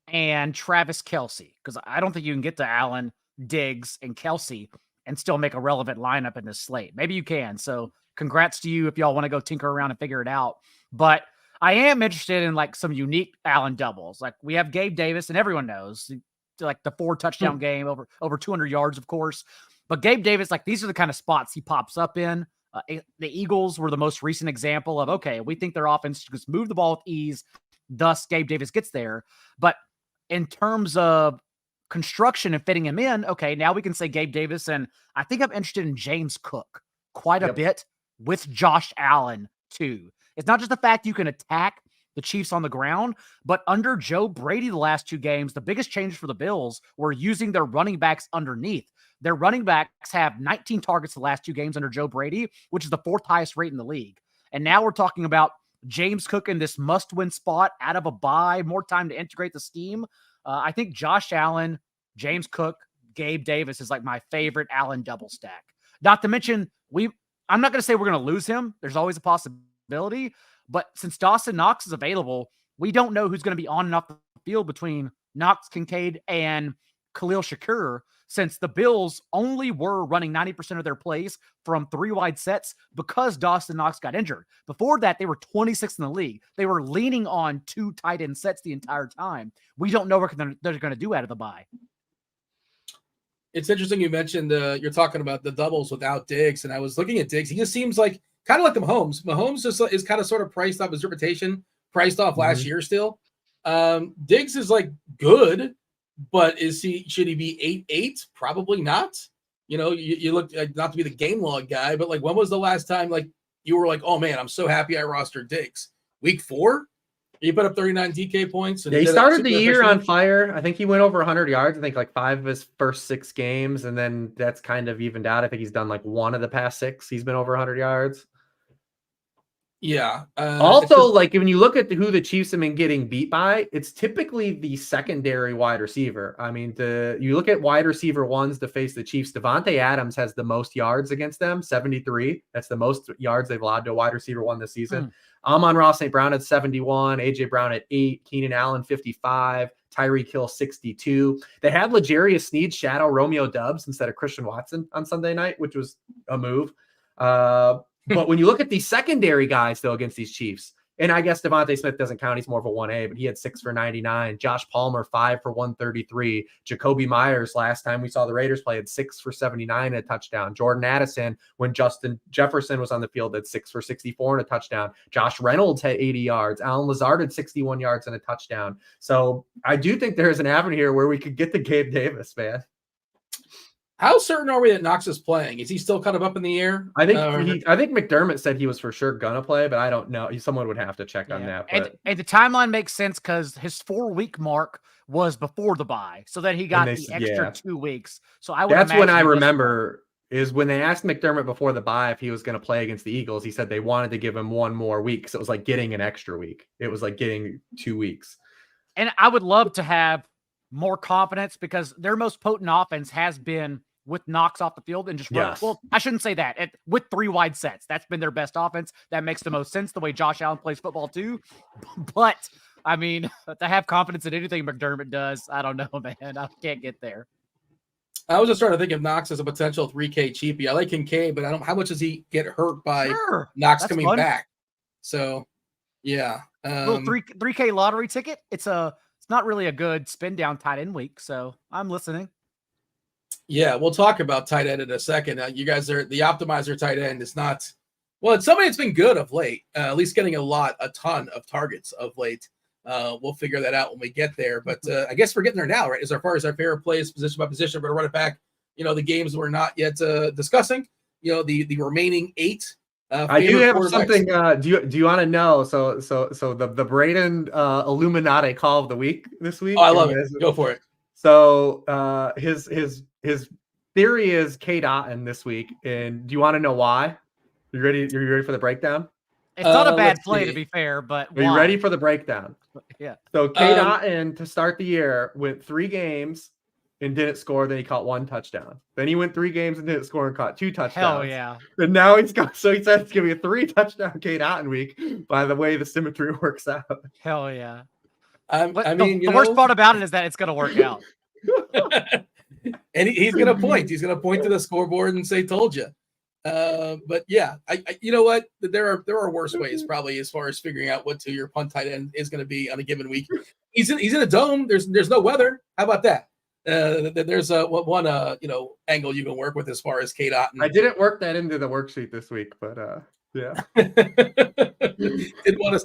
and Travis Kelce, because I don't think you can get to Allen, Diggs, and Kelce and still make a relevant lineup in this slate. Maybe you can. So congrats to you if y'all want to go tinker around and figure it out. But I am interested in like some unique Allen doubles. Like, we have Gabe Davis, and everyone knows like the 4 touchdown game over 200 yards, of course. But Gabe Davis, like, these are the kind of spots he pops up in. The Eagles were the most recent example of, okay, we think their offense just move the ball with ease. Thus, Gabe Davis gets there. But in terms of construction and fitting him in, okay, now we can say Gabe Davis. And I think I'm interested in James Cook quite a bit with Josh Allen too. It's not just the fact you can attack the Chiefs on the ground. But under Joe Brady the last 2 games, the biggest change for the Bills were using their running backs underneath. Their running backs have 19 targets the last 2 games under Joe Brady, which is the 4th highest rate in the league. And now we're talking about James Cook in this must-win spot out of a bye, more time to integrate the scheme. I think Josh Allen, James Cook, Gabe Davis is like my favorite Allen double stack. Not to mention, I'm not going to say we're going to lose him. There's always a possibility. But since Dawson Knox is available, we don't know who's going to be on and off the field between Knox, Kincaid, and Khalil Shakur, since the Bills only were running 90% of their plays from 3 wide sets because Dawson Knox got injured. Before that, they were 26th in the league. They were leaning on 2 tight end sets the entire time. We don't know what they're going to do out of the bye. It's interesting you mentioned you're talking about the doubles without Diggs, and I was looking at Diggs. He just seems like kind of like the Mahomes. Mahomes is kind of sort of priced off his reputation, priced off last year still. Diggs is like good, but should he be 8-8? Probably not. You know, you look not to be the game log guy, but like when was the last time like you were like, oh man, I'm so happy I rostered Diggs? Week 4? He put up 39 DK points. And he started the year on fire. I think he went over 100 yards. I think like 5 of his first 6 games, and then that's kind of evened out. I think he's done like 1 of the past 6. He's been over 100 yards. Yeah. Also, like when you look at who the Chiefs have been getting beat by, it's typically the secondary wide receiver. I mean, you look at wide receiver ones to face the Chiefs. Devontae Adams has the most yards against them, 73. That's the most yards they've allowed to a wide receiver one this season. Amon-Ra St. Brown at 71, AJ Brown at 8, Keenan Allen 55, Tyreek Hill 62. They had L'Jarius Sneed shadow Romeo Doubs instead of Christian Watson on Sunday night, which was a move. But when you look at the secondary guys, though, against these Chiefs, and I guess Devontae Smith doesn't count. He's more of a 1A, but he had 6 for 99. Josh Palmer, 5 for 133. Jacoby Myers, last time we saw the Raiders play, had 6 for 79 and a touchdown. Jordan Addison, when Justin Jefferson was on the field, had 6 for 64 and a touchdown. Josh Reynolds had 80 yards. Alan Lazard had 61 yards and a touchdown. So I do think there's an avenue here where we could get the Gabe Davis, man. How certain are we that Knox is playing? Is he still kind of up in the air? I think McDermott said he was for sure gonna play, but I don't know. Someone would have to check on that. But... And the timeline makes sense because his 4-week mark was before the bye, so then he got the extra 2 weeks. So that's when I remember is when they asked McDermott before the bye if he was going to play against the Eagles. He said they wanted to give him 1 more week, so it was like getting an extra week. It was like getting 2 weeks. And I would love to have more confidence because their most potent offense has been with Knox off the field and just run. Well, I shouldn't say that. With 3 wide sets, that's been their best offense. That makes the most sense the way Josh Allen plays football too. But I mean, to have confidence in anything McDermott does, I don't know, man. I can't get there. I was just trying to think of Knox as a potential 3K cheapie. I like Kincaid, but I don't. How much does he get hurt by Knox coming back? So, yeah, little 3K lottery ticket. It's not really a good spin down tight end week. So I'm listening. Yeah, we'll talk about tight end in a second. You guys are the optimizer tight end is not well. It's somebody that's been good of late, at least getting a ton of targets of late. We'll figure that out when we get there. But I guess we're getting there now, right? As far as our favorite plays, position by position, we're going to run it back. You know, the games we're not yet discussing. You know, the remaining 8. I do have something. Do you want to know? So the Braden Illuminati call of the week this week. Oh, I love it. Go for it. So his theory is K. Dotton this week, and do you want to know why? You ready? You're ready for the breakdown? It's not a bad play, to be fair, but are you ready for the breakdown? Yeah. So K. Dotton to start the year went 3 games and didn't score. Then he caught 1 touchdown. Then he went 3 games and didn't score and caught 2 touchdowns. Hell yeah! And now he's got. So he said it's gonna be a 3 touchdown K. Dotton week. By the way, the symmetry works out. Hell yeah! The worst part about it is that it's gonna work out. And he's gonna point. He's gonna point to the scoreboard and say, "Told you." But yeah, I you know what? There are worse ways probably as far as figuring out what your punt tight end is going to be on a given week. He's in a dome. There's no weather. How about that? There's one angle you can work with as far as K. Dotton. I didn't work that into the worksheet this week, but yeah.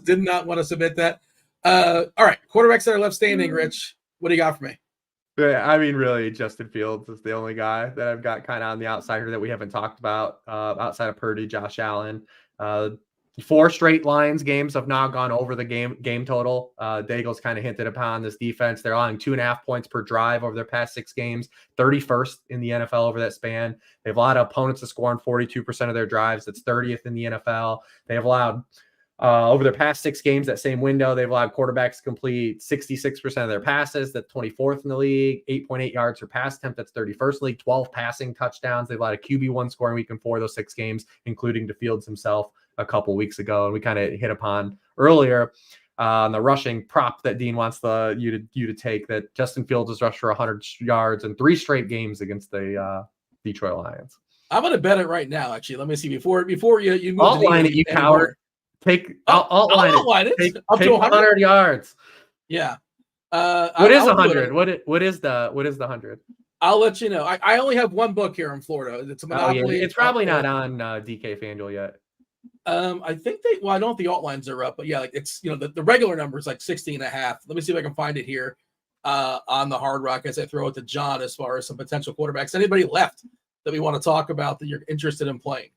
Did not want to submit that. All right, quarterbacks that are left standing. Rich, what do you got for me? Yeah, I mean, really, Justin Fields is the only guy that I've got kind of on the outside here that we haven't talked about outside of Purdy, Josh Allen. 4 straight Lions games have now gone over the game total. Daigle's kind of hinted upon this defense. They're allowing 2.5 points per drive over their past 6 games, 31st in the NFL over that span. They've allowed opponents to score on 42% of their drives. That's 30th in the NFL. They have allowed over their past 6 games, that same window, they've allowed quarterbacks to complete 66% of their passes. That's 24th in the league. 8.8 yards per pass attempt. That's 31st in the league. 12 passing touchdowns. They've allowed a QB1 scoring week in 4 of those 6 games, including to Fields himself a couple weeks ago. And we kind of hit upon earlier on the rushing prop that Dean wants you to take, that Justin Fields has rushed for 100 yards in 3 straight games against the Detroit Lions. I'm going to bet it right now, actually. Let me see. Before you move Outline it, you coward. I'll outline it. Take up to 100 yards. Yeah. What is 100? What is the 100? I'll let you know. I only have one book here in Florida. It's a Monopoly. It's probably not on DK FanDuel yet. I think I don't know if the alt lines are up, but yeah, like it's, the regular number is like 16.5. Let me see if I can find it here on the Hard Rock as I throw it to John as far as some potential quarterbacks. Anybody left that we want to talk about that you're interested in playing?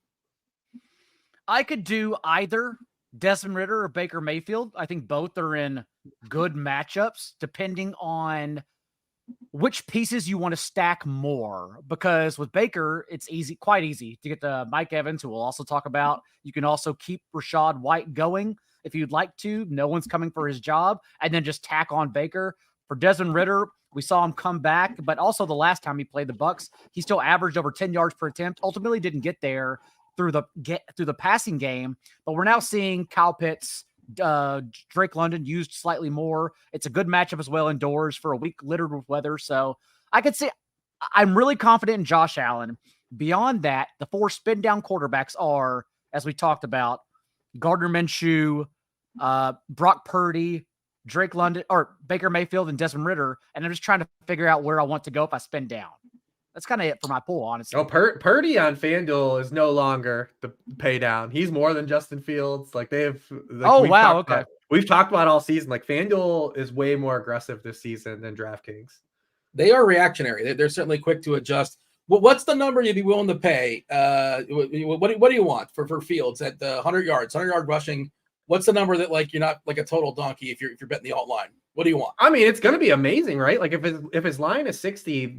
I could do either Desmond Ridder or Baker Mayfield. I think both are in good matchups, depending on which pieces you want to stack more. Because with Baker, it's quite easy to get to Mike Evans, who we'll also talk about. You can also keep Rachaad White going if you'd like to. No one's coming for his job, and then just tack on Baker. For Desmond Ridder, we saw him come back, but also the last time he played the Bucs, he still averaged over 10 yards per attempt. Ultimately, didn't get there through the passing game, but we're now seeing Kyle Pitts, Drake London used slightly more. It's a good matchup as well indoors for a week littered with weather. So I could say I'm really confident in Josh Allen. Beyond that, the 4 spin down quarterbacks are, as we talked about, Gardner Minshew, Brock Purdy, Drake London, or Baker Mayfield, and Desmond Ridder. And I'm just trying to figure out where I want to go if I spin down. That's kind of it for my pool, honestly. Oh, Purdy on FanDuel is no longer the pay down. He's more than Justin Fields. Like they've. Like wow. Okay. We've talked about all season. Like FanDuel is way more aggressive this season than DraftKings. They are reactionary. They're certainly quick to adjust. Well, what's the number you'd be willing to pay? What do you want for Fields at 100 yards, 100-yard rushing? What's the number that you're not like a total donkey if you're betting the alt line? What do you want? I mean, it's going to be amazing, right? Like if his line is 60.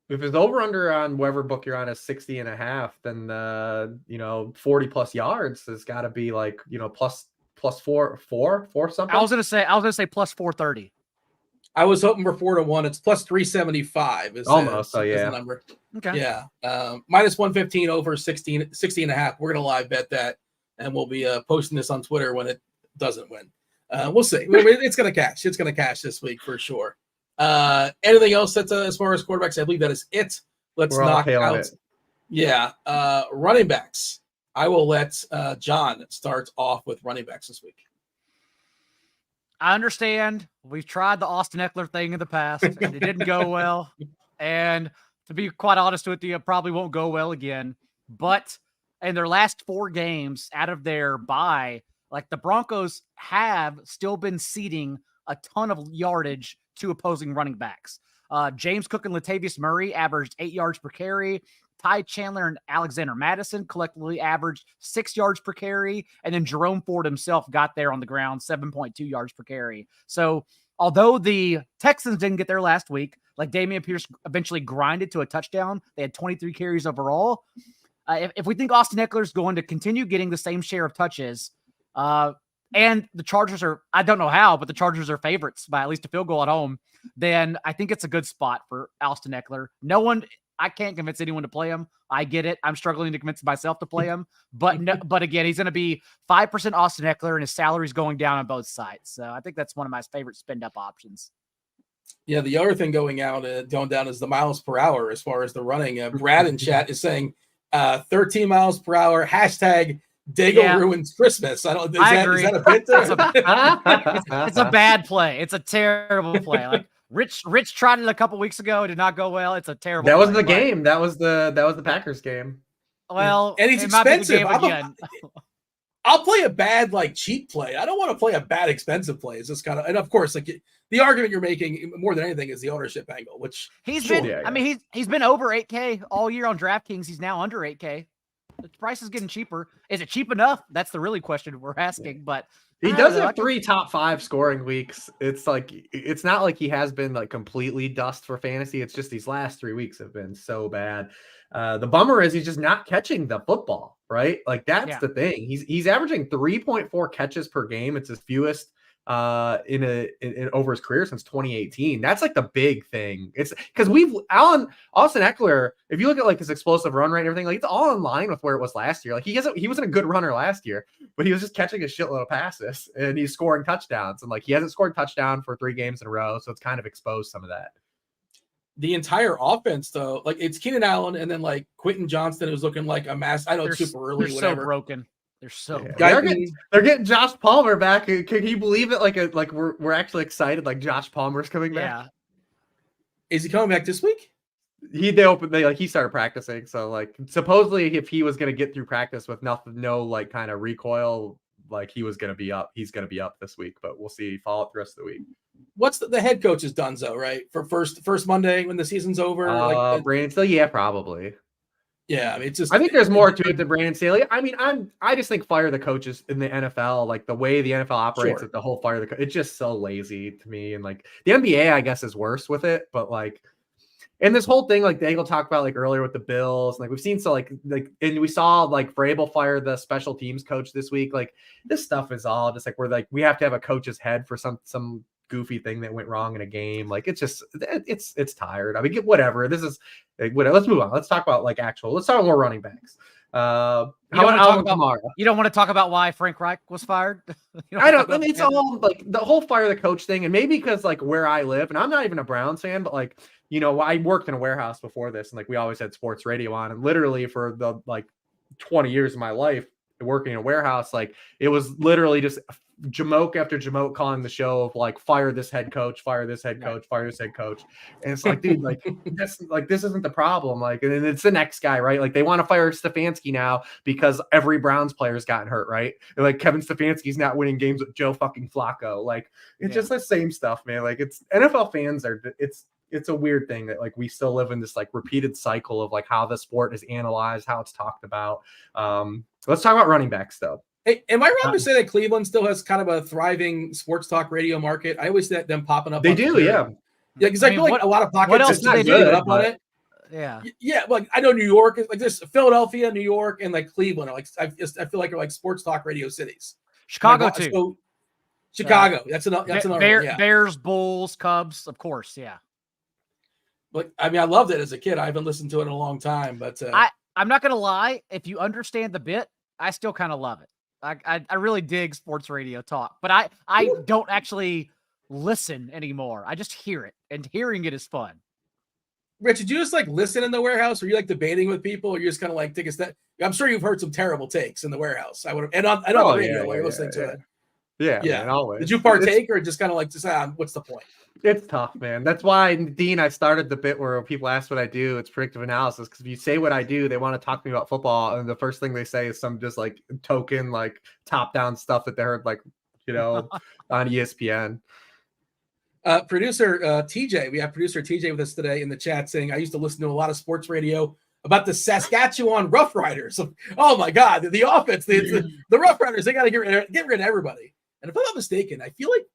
If his over-under on whatever book you're on is 60.5, then 40 plus yards has got to be plus four something. I was gonna say plus 430. I was hoping for 4 to 1. It's plus 375. Is almost. Is the number. Okay. Yeah. Minus 115 over 60.5. We're gonna live bet that, and we'll be posting this on Twitter when it doesn't win. We'll see. It's gonna cash. It's gonna cash this week for sure. Anything else that's as far as quarterbacks? I believe that is it. Let's knock out. It. Yeah. Running backs. I will let John start off with running backs this week. I understand. We've tried the Austin Eckler thing in the past, and it didn't go well. And to be quite honest with you, it probably won't go well again. But in their last 4 games out of their bye, the Broncos have still been ceding a ton of yardage to opposing running backs. James Cook and Latavius Murray averaged 8 yards per carry. Ty Chandler and Alexander Madison collectively averaged 6 yards per carry. And then Jerome Ford himself got there on the ground, 7.2 yards per carry. So although the Texans didn't get there last week, Dameon Pierce eventually grinded to a touchdown. They had 23 carries overall. If we think Austin Eckler is going to continue getting the same share of touches, and the Chargers are, I don't know how, but the Chargers are favorites by at least a field goal at home, then I think it's a good spot for Austin Eckler. I can't convince anyone to play him. I get it. I'm struggling to convince myself to play him. But again, he's going to be 5% Austin Eckler, and his salary's going down on both sides. So I think that's one of my favorite spend-up options. Yeah, the other thing going down is the miles per hour as far as the running. Brad in chat is saying 13 miles per hour, hashtag Daigle ruins Christmas. I agree. Is that a bit there? It's a bad play. It's a terrible play. Rich tried it a couple weeks ago. It did not go well. It's a terrible. That was the game. That was the Packers game. Well, and he's expensive. I'll play a bad cheap play. I don't want to play a bad expensive play. It's just and of course, the argument you're making more than anything is the ownership angle, which he's been. I mean, he's been over 8K all year on DraftKings. He's now under 8K. The price is getting cheaper. Is it cheap enough? That's the really question we're asking. But he does have 3 top 5 scoring weeks. It's like, it's not like he has been like completely dust for fantasy. It's just these last 3 weeks have been so bad. The bummer is he's just not catching the football, right? Like that's the thing. He's averaging 3.4 catches per game. It's his fewest in over his career since 2018. That's like the big thing. It's because Austin Eckler, if you look at like his explosive run rate and everything, like it's all in line with where it was last year. Like he wasn't a good runner last year, but he was just catching a shitload of passes and he's scoring touchdowns. And like he hasn't scored a touchdown for 3 games in a row, so it's kind of exposed some of that. The entire offense, though, like it's Keenan Allen and then like Quentin Johnston, who's looking like a mass. I know it's super early, they're whatever. So broken. They're so they're getting Josh Palmer back. Can you believe it? Like we're actually excited. Like Josh Palmer's coming back. Yeah. Is he coming back this week? He started practicing. So like supposedly if he was gonna get through practice with no like kind of recoil, like he was gonna be up. He's gonna be up this week, but we'll see. Follow up the rest of the week. What's the head coach is Dunzo, right? For first Monday when the season's over. Brandon Staley, yeah, probably. Yeah, I mean, it's just. I think there's more to it than Brandon Staley. I mean, I just think fire the coaches in the NFL, like the way the NFL operates, with the whole fire the coach. It's just so lazy to me, and like the NBA, I guess, is worse with it. But like, and this whole thing, like Daigle talked about like earlier with the Bills, like we've seen and we saw like Vrabel fire the special teams coach this week. Like this stuff is all just like we have to have a coach's head for some goofy thing that went wrong in a game. Like it's just it's tired. I mean, whatever. This is like, whatever. Let's move on. Let's talk about let's talk about more running backs. How about Alvin Kamara? You don't want to talk about why Frank Reich was fired? I mean, it's all like the whole fire the coach thing, and maybe because like where I live, and I'm not even a Browns fan, but like, you know, I worked in a warehouse before this, and like we always had sports radio on, and literally for the like 20 years of my life working in a warehouse, like it was literally just Jamoke after Jamoke calling the show of like fire this head coach, fire this head coach, fire this head coach. And it's like, dude, like this isn't the problem. Like, and it's the next guy, right? Like they want to fire Stefanski now because every Browns player's gotten hurt, right? And like Kevin Stefanski's not winning games with Joe fucking Flacco. Like it's just the same stuff, man. Like it's NFL fans it's a weird thing that like we still live in this like repeated cycle of like how the sport is analyzed, how it's talked about. Let's talk about running backs though. Hey, am I wrong to say that Cleveland still has kind of a thriving sports talk radio market? I always see them popping up. They do, yeah. Yeah, because I feel like a lot of pockets. What else do they do up on it? Yeah, yeah. Like I know New York is like this, Philadelphia, New York, and like Cleveland are like I feel like are like sports talk radio cities. Chicago too. So, Chicago. That's another. Yeah. Bears, Bulls, Cubs, of course. Yeah. But I mean, I loved it as a kid. I haven't listened to it in a long time, but I'm not gonna lie. If you understand the bit, I still kind of love it. I really dig sports radio talk, but I don't actually listen anymore. I just hear it, and hearing it is fun. Rich, did you just like listen in the warehouse? Or you like debating with people, or you just kind of like take a step? I'm sure you've heard some terrible takes in the warehouse. I would have, and on the radio while you're listening to it. Yeah. Man, always. Did you partake, or just kind of like what's the point? It's tough, man. That's why, Dean, I started the bit where people ask what I do. It's predictive analysis, because if you say what I do, they want to talk to me about football, and the first thing they say is some just like token, like top-down stuff that they heard, like, you know, on ESPN. Producer TJ, we have producer TJ with us today in the chat saying, I used to listen to a lot of sports radio about the Saskatchewan Rough Riders. Oh my God, the offense, the Rough Riders, they got to get rid of everybody. And if I'm not mistaken, I feel like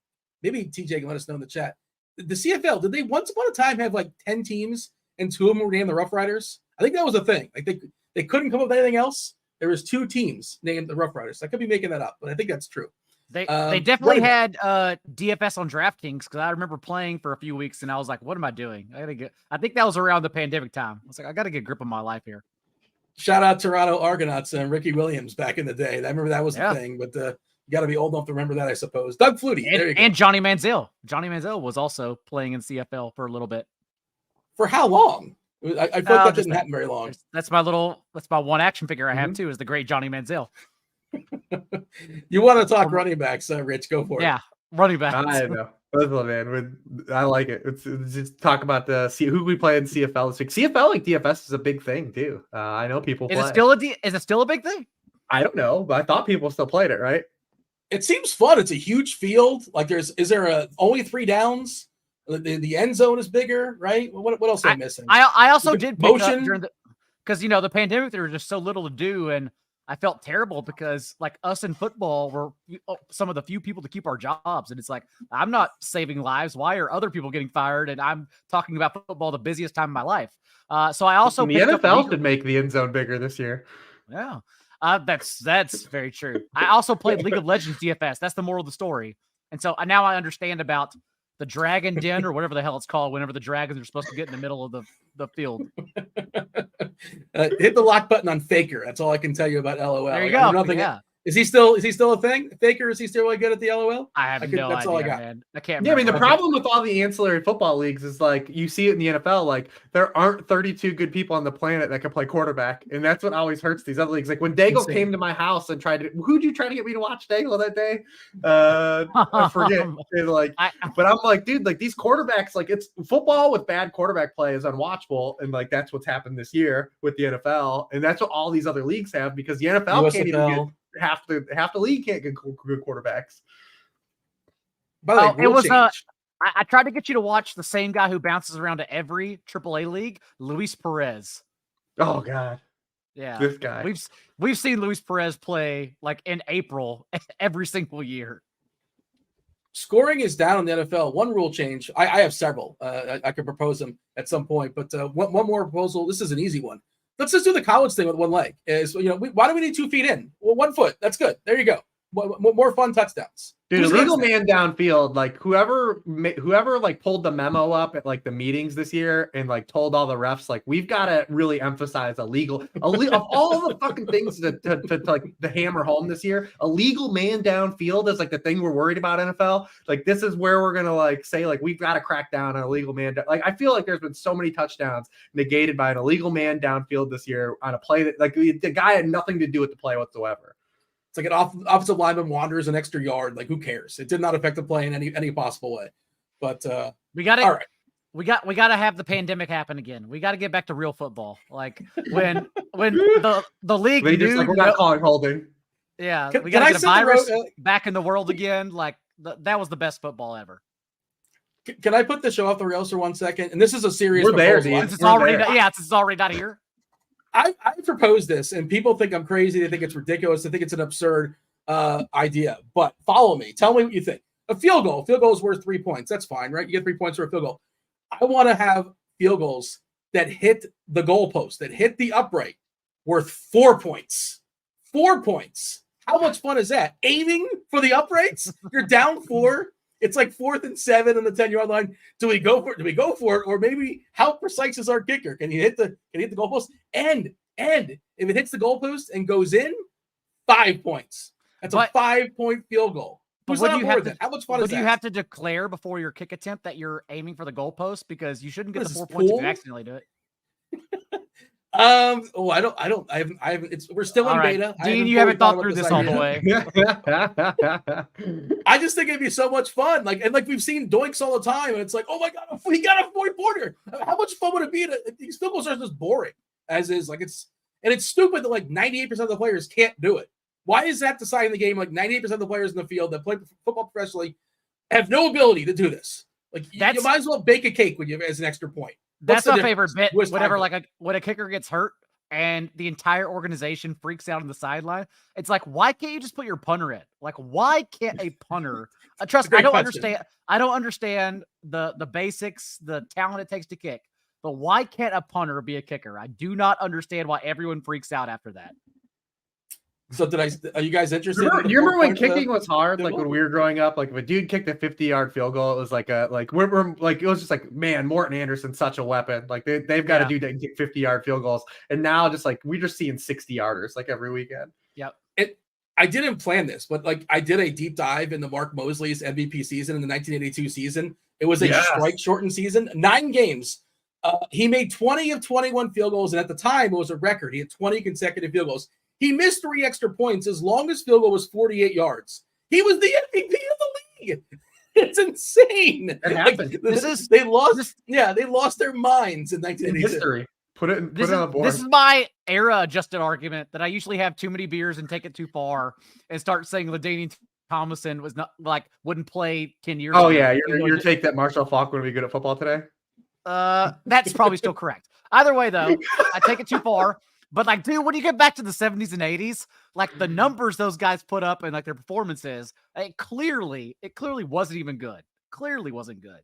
maybe TJ can let us know in the chat. The CFL, did they once upon a time have like 10 teams and 2 of them were named the Rough Riders? I think that was a thing. Like they couldn't come up with anything else. There was 2 teams named the Rough Riders. I could be making that up, but I think that's true. They definitely had DFS on DraftKings, because I remember playing for a few weeks and I was like, what am I doing? I think that was around the pandemic time. I was like, I got to get a grip on my life here. Shout out Toronto Argonauts and Ricky Williams back in the day. I remember that was the thing, but you got to be old enough to remember that, I suppose. Doug Flutie. There you go. And Johnny Manziel. Johnny Manziel was also playing in CFL for a little bit. For how long? I feel like that didn't happen very long. That's my one action figure I have too, is the great Johnny Manziel. You want to talk running backs, Rich? Go for it. Yeah, running backs. I know. Listen, man, I like it. It's just talk about who we play in CFL this week. CFL, like DFS, is a big thing too. I know people play. Is it still a big thing? I don't know, but I thought people still played it, right? It seems fun. It's a huge field. Like is there only 3 downs? The end zone is bigger, right? What else am I missing? I also did pick up because the pandemic, there was just so little to do, and I felt terrible because like us in football were some of the few people to keep our jobs. And it's like, I'm not saving lives. Why are other people getting fired? And I'm talking about football, the busiest time of my life. So I also the picked NFL should make the end zone bigger this year. Yeah, that's very true. I also played League of Legends DFS. That's the moral of the story. And so now I understand about the Dragon Den or whatever the hell it's called whenever the dragons are supposed to get in the middle of the field. Hit the lock button on Faker. That's all I can tell you about LOL. There you go. Yeah. Is he still a thing? Faker, is he still really good at the LOL? I have no that's idea, all I got. man. I can't. Yeah, I mean, the remember. problem with all the ancillary football leagues is like you see it in the NFL. Like there aren't 32 good people on the planet that can play quarterback, and that's what always hurts these other leagues. Like when Daigle came to my house and who'd you try to get me to watch Daigle that day? I forget. But I'm like, dude, like these quarterbacks, like it's football with bad quarterback play is unwatchable, and like that's what's happened this year with the NFL, and that's what all these other leagues have because the NFL can't even get. Half the league can't get good quarterbacks. By the way, it was I tried to get you to watch the same guy who bounces around to every AAA league, Luis Perez. Oh God, yeah, this guy. We've seen Luis Perez play like in April every single year. Scoring is down in the NFL. One rule change. I have several. I could propose them at some point, but one more proposal. This is an easy one. Let's just do the college thing with one leg. Why do we need 2 feet in? Well, 1 foot. That's good. There you go. More fun touchdowns. Dude, illegal man downfield, like whoever like pulled the memo up at like the meetings this year and like told all the refs, like we've got to really emphasize of all the fucking things to like the hammer home this year. Illegal man downfield is like the thing we're worried about NFL. Like this is where we're gonna like say like we've got to crack down on illegal man. Like I feel like there's been so many touchdowns negated by an illegal man downfield this year on a play that like the guy had nothing to do with the play whatsoever. It's like an offensive lineman wanders an extra yard. Like, who cares? It did not affect the play in any possible way. But we got all right. We got to have the pandemic happen again. We got to get back to real football. Like when the league they just like we're not calling holding. Yeah, we got to get a virus back in the world again. Like that was the best football ever. Can I put the show off the rails for 1 second? And this is a serious. We're there, dude. It's already not here. I proposed this, and people think I'm crazy. They think it's ridiculous. They think it's an absurd idea. But follow me. Tell me what you think. A field goal. Field goal is worth 3 points. That's fine, right? You get 3 points for a field goal. I want to have field goals that hit the goalpost, that hit the upright, worth 4 points. 4 points. How much fun is that? Aiming for the uprights? You're down 4. It's like 4th and 7 on the 10-yard line. Do we go for it? Or maybe how precise is our kicker? Can he hit the goalpost? And if it hits the goalpost and goes in, 5 points. That's a 5-point field goal. But what do you have to, how much fun is that? Do you have to declare before your kick attempt that you're aiming for the goalpost? Because you shouldn't get the 4 points if you accidentally do it. I haven't. We're still in beta. Dean, you haven't thought through this all the way. I just think it'd be so much fun. Like we've seen doinks all the time, and it's like, oh my god, he got a 4-pointer. How much fun would it be? These field goals are just boring as is. Like it's stupid that like 98% of the players can't do it. Why is that deciding the game? Like 98% of the players in the field that play football professionally have no ability to do this. Like you might as well bake a cake when you as an extra point. That's my favorite bit. Whenever when a kicker gets hurt and the entire organization freaks out on the sideline, it's like, why can't you just put your punter in? Like, why can't a punter? Trust me, I don't understand. I don't understand the basics, the talent it takes to kick. But why can't a punter be a kicker? I do not understand why everyone freaks out after that. So are you guys interested? You remember when kicking was hard? Like when we were growing up, like if a dude kicked a 50-yard field goal, it was like we're like, it was just like, man, Morton Anderson's such a weapon. Like they've got a dude that can kick 50-yard field goals. And now just like, we're just seeing 60-yarders like every weekend. Yep. I didn't plan this, but like I did a deep dive into Mark Mosley's MVP season in the 1982 season. It was a strike shortened season, 9 games. He made 20 of 21 field goals. And at the time it was a record. He had 20 consecutive field goals. He missed 3 extra points. His longest field goal was 48 yards. He was the MVP of the league. It's insane. It happened. They lost their minds in 1982. History. Put it on the board. This is my era adjusted argument that I usually have too many beers and take it too far and start saying LaDainian Tomlinson was not wouldn't play 10 years ago. Oh yeah, your take that Marshall Faulk wouldn't be good at football today. That's probably still correct. Either way, though, I take it too far. But like, dude, when you get back to the 70s and 80s, like the numbers those guys put up and like their performances, it clearly wasn't even good. Clearly wasn't good.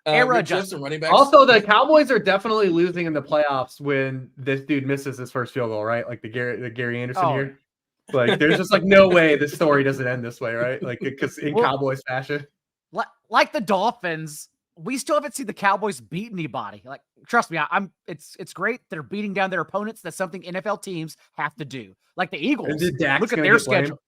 Era Rich adjustment. and running backs. Also, the Cowboys are definitely losing in the playoffs when this dude misses his first field goal, right? Like the Gary Anderson here. Like, there's just like no way the story doesn't end this way, right? Like, because in Cowboys fashion. Like the Dolphins, we still haven't seen the Cowboys beat anybody. Like, trust me, it's great. They're beating down their opponents. That's something NFL teams have to do. Like the Eagles, look at their schedule.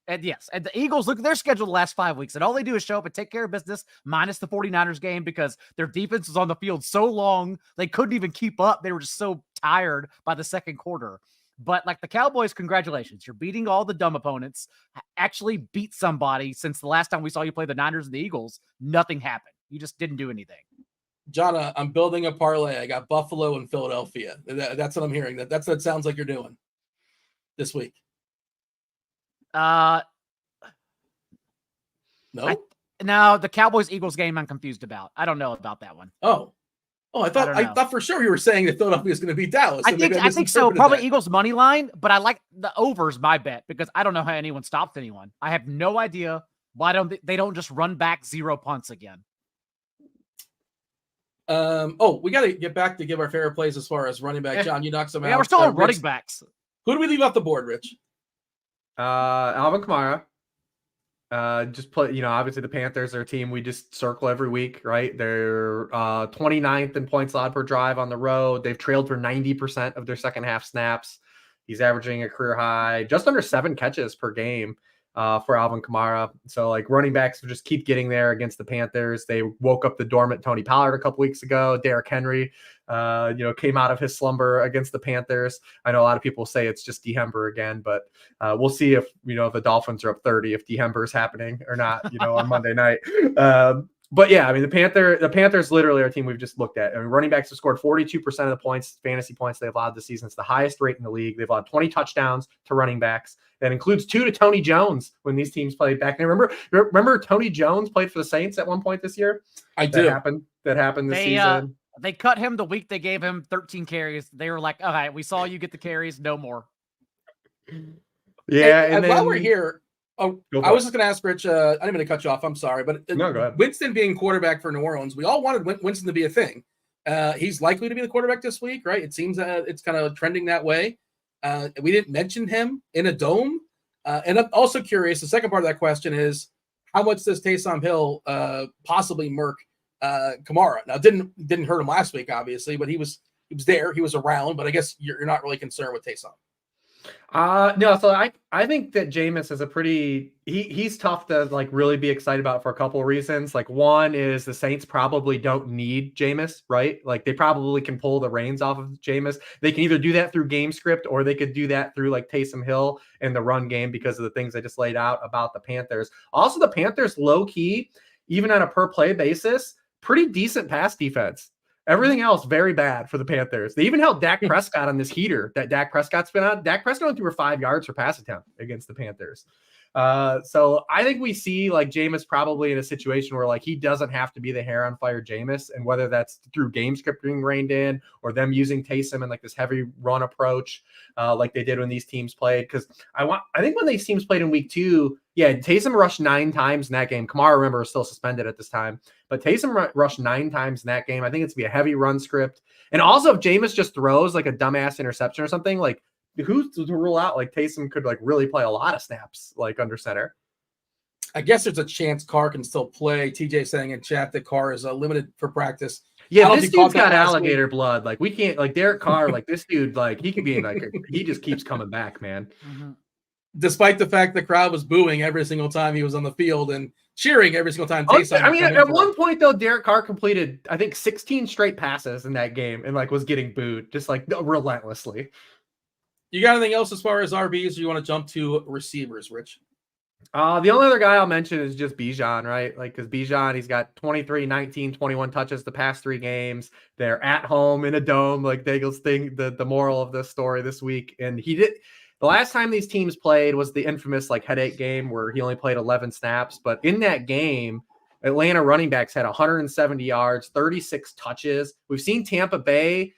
And yes, and the Eagles, look at their schedule the last 5 weeks, and all they do is show up and take care of business, minus the 49ers game, because their defense was on the field so long, they couldn't even keep up. They were just so tired by the second quarter. But like the Cowboys, congratulations. You're beating all the dumb opponents. Actually beat somebody since the last time we saw you play the Niners and the Eagles. Nothing happened. You just didn't do anything. John, I'm building a parlay. I got Buffalo and Philadelphia. That's what I'm hearing. That's what it sounds like you're doing this week. No, the Cowboys-Eagles game I'm confused about. I don't know about that one. I thought for sure you were saying that Philadelphia is going to beat Dallas. I think so. Probably that. Eagles money line, but I like the overs, my bet, because I don't know how anyone stops anyone. I have no idea why they don't just run back 0 punts again. We got to get back to give our favorite plays as far as running back. John, you knocked some out. Yeah, we're still on running backs. Who do we leave off the board, Rich? Alvin Kamara. Just put, obviously the Panthers are a team we just circle every week, right? They're 29th in points allowed per drive on the road. They've trailed for 90% of their second half snaps. He's averaging a career high, just under 7 catches per game for Alvin Kamara. So like running backs just keep getting there against the Panthers. They woke up the dormant Tony Pollard a couple weeks ago. Derrick Henry, came out of his slumber against the Panthers. I know a lot of people say it's just Dehember again, but we'll see if the Dolphins are up 30, if Dehember is happening or not, on Monday night. But yeah, I mean, the Panthers literally are a team we've just looked at. I mean, running backs have scored 42% of the points, fantasy points they've allowed this season. It's the highest rate in the league. They've allowed 20 touchdowns to running backs. That includes 2 to Tony Jones when these teams played back. And remember Tony Jones played for the Saints at one point this year? That happened this season. They cut him the week they gave him 13 carries. They were like, okay, we saw you get the carries, no more. Yeah. And while we're here, I was just going to ask Rich, I didn't mean to cut you off. I'm sorry. But no, go ahead. Winston being quarterback for New Orleans, we all wanted Winston to be a thing. He's likely to be the quarterback this week, right? It seems it's kind of trending that way. We didn't mention him in a dome. And I'm also curious, the second part of that question is, how much does Taysom Hill possibly murk Kamara? Now, didn't hurt him last week, obviously, but he was there. He was around, but I guess you're not really concerned with Taysom. No, so I think that Jameis is he's tough to like really be excited about for a couple of reasons. Like one is the Saints probably don't need Jameis, right? Like they probably can pull the reins off of Jameis. They can either do that through game script or they could do that through like Taysom Hill in the run game because of the things I just laid out about the Panthers. Also, the Panthers low key, even on a per play basis, pretty decent pass defense. Everything else, very bad for the Panthers. They even held Dak Prescott on this heater that Dak Prescott's been on. Dak Prescott went through 5 yards for pass attempt against the Panthers. So I think we see like Jameis probably in a situation where like he doesn't have to be the hair on fire Jameis, and whether that's through game script being reined in or them using Taysom in like this heavy run approach like they did when these teams played. Because I think when these teams played in week 2, yeah, Taysom rushed 9 times in that game. Kamara, remember, is still suspended at this time. But Taysom rushed 9 times in that game. I think it's going to be a heavy run script. And also, if Jameis just throws like a dumbass interception or something, like who's to rule out like Taysom could like really play a lot of snaps like under center? I guess there's a chance Carr can still play. TJ saying in chat that Carr is limited for practice. Yeah, this dude's got alligator blood. Like we can't, like Derek Carr, like this dude, like he could be in like he just keeps coming back, man. Mm-hmm. Despite the fact the crowd was booing every single time he was on the field and cheering every single time. I mean, at one point though, Derek Carr completed, I think, 16 straight passes in that game and like was getting booed just like relentlessly. You got anything else as far as RBs, or you want to jump to receivers, Rich? The only other guy I'll mention is just Bijan, right? Like, because Bijan, he's got 23, 19, 21 touches the past 3 games. They're at home in a dome, like Daigle's thing, the moral of this story this week. And the last time these teams played was the infamous like headache game where he only played 11 snaps. But in that game, Atlanta running backs had 170 yards, 36 touches. We've seen Tampa Bay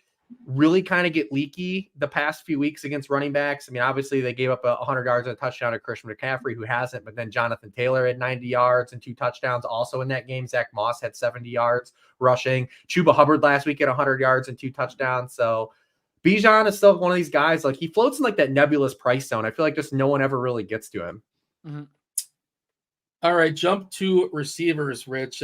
really kind of get leaky the past few weeks against running backs. I mean, obviously they gave up 100 yards and a touchdown to Christian McCaffrey, who hasn't, but then Jonathan Taylor had 90 yards and 2 touchdowns also in that game. Zach Moss had 70 yards rushing. Chuba Hubbard last week had 100 yards and 2 touchdowns. So Bijan is still one of these guys, like he floats in like that nebulous price zone. I feel like just no one ever really gets to him. Mm-hmm. All right, jump to receivers, Rich.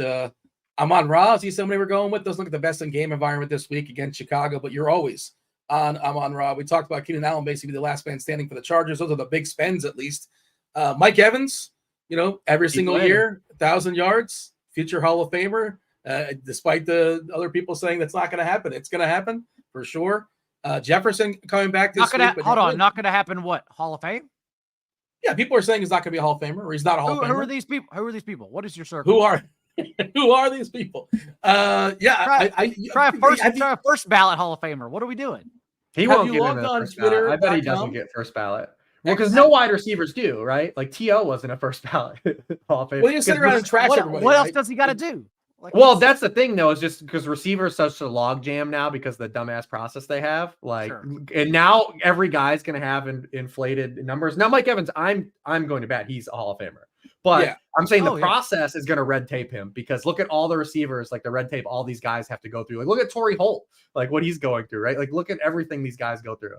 Amon-Ra, is he somebody we're going with? Doesn't look at the best in game environment this week against Chicago, but you're always on Amon-Ra. We talked about Keenan Allen basically the last man standing for the Chargers. Those are the big spends, at least. Mike Evans, every single year, 1,000 yards, future Hall of Famer. Despite the other people saying that's not going to happen, it's going to happen for sure. Jefferson coming back this week. Not going to happen. What, Hall of Fame? Yeah, people are saying he's not going to be a Hall of Famer, or he's not a Hall of Famer. Who are these people? Who are these people? What is your circle? Who are these people? Try a first ballot Hall of Famer. What are we doing? He won't get in the first ballot. I bet he doesn't get first ballot. Well, because no wide receivers do, right? Like T.O. wasn't a first ballot Hall of Famer. Well, you sit around and trash everybody. What else does he got to do? Well, that's the thing, though, is just because receivers such a log jam now because of the dumbass process they have. And now every guy's going to have inflated numbers. Now, Mike Evans, I'm going to bet he's a Hall of Famer. But I'm saying the process is going to red tape him because look at all the receivers, like the red tape all these guys have to go through. Like, look at Torrey Holt, like what he's going through, right? Like, look at everything these guys go through.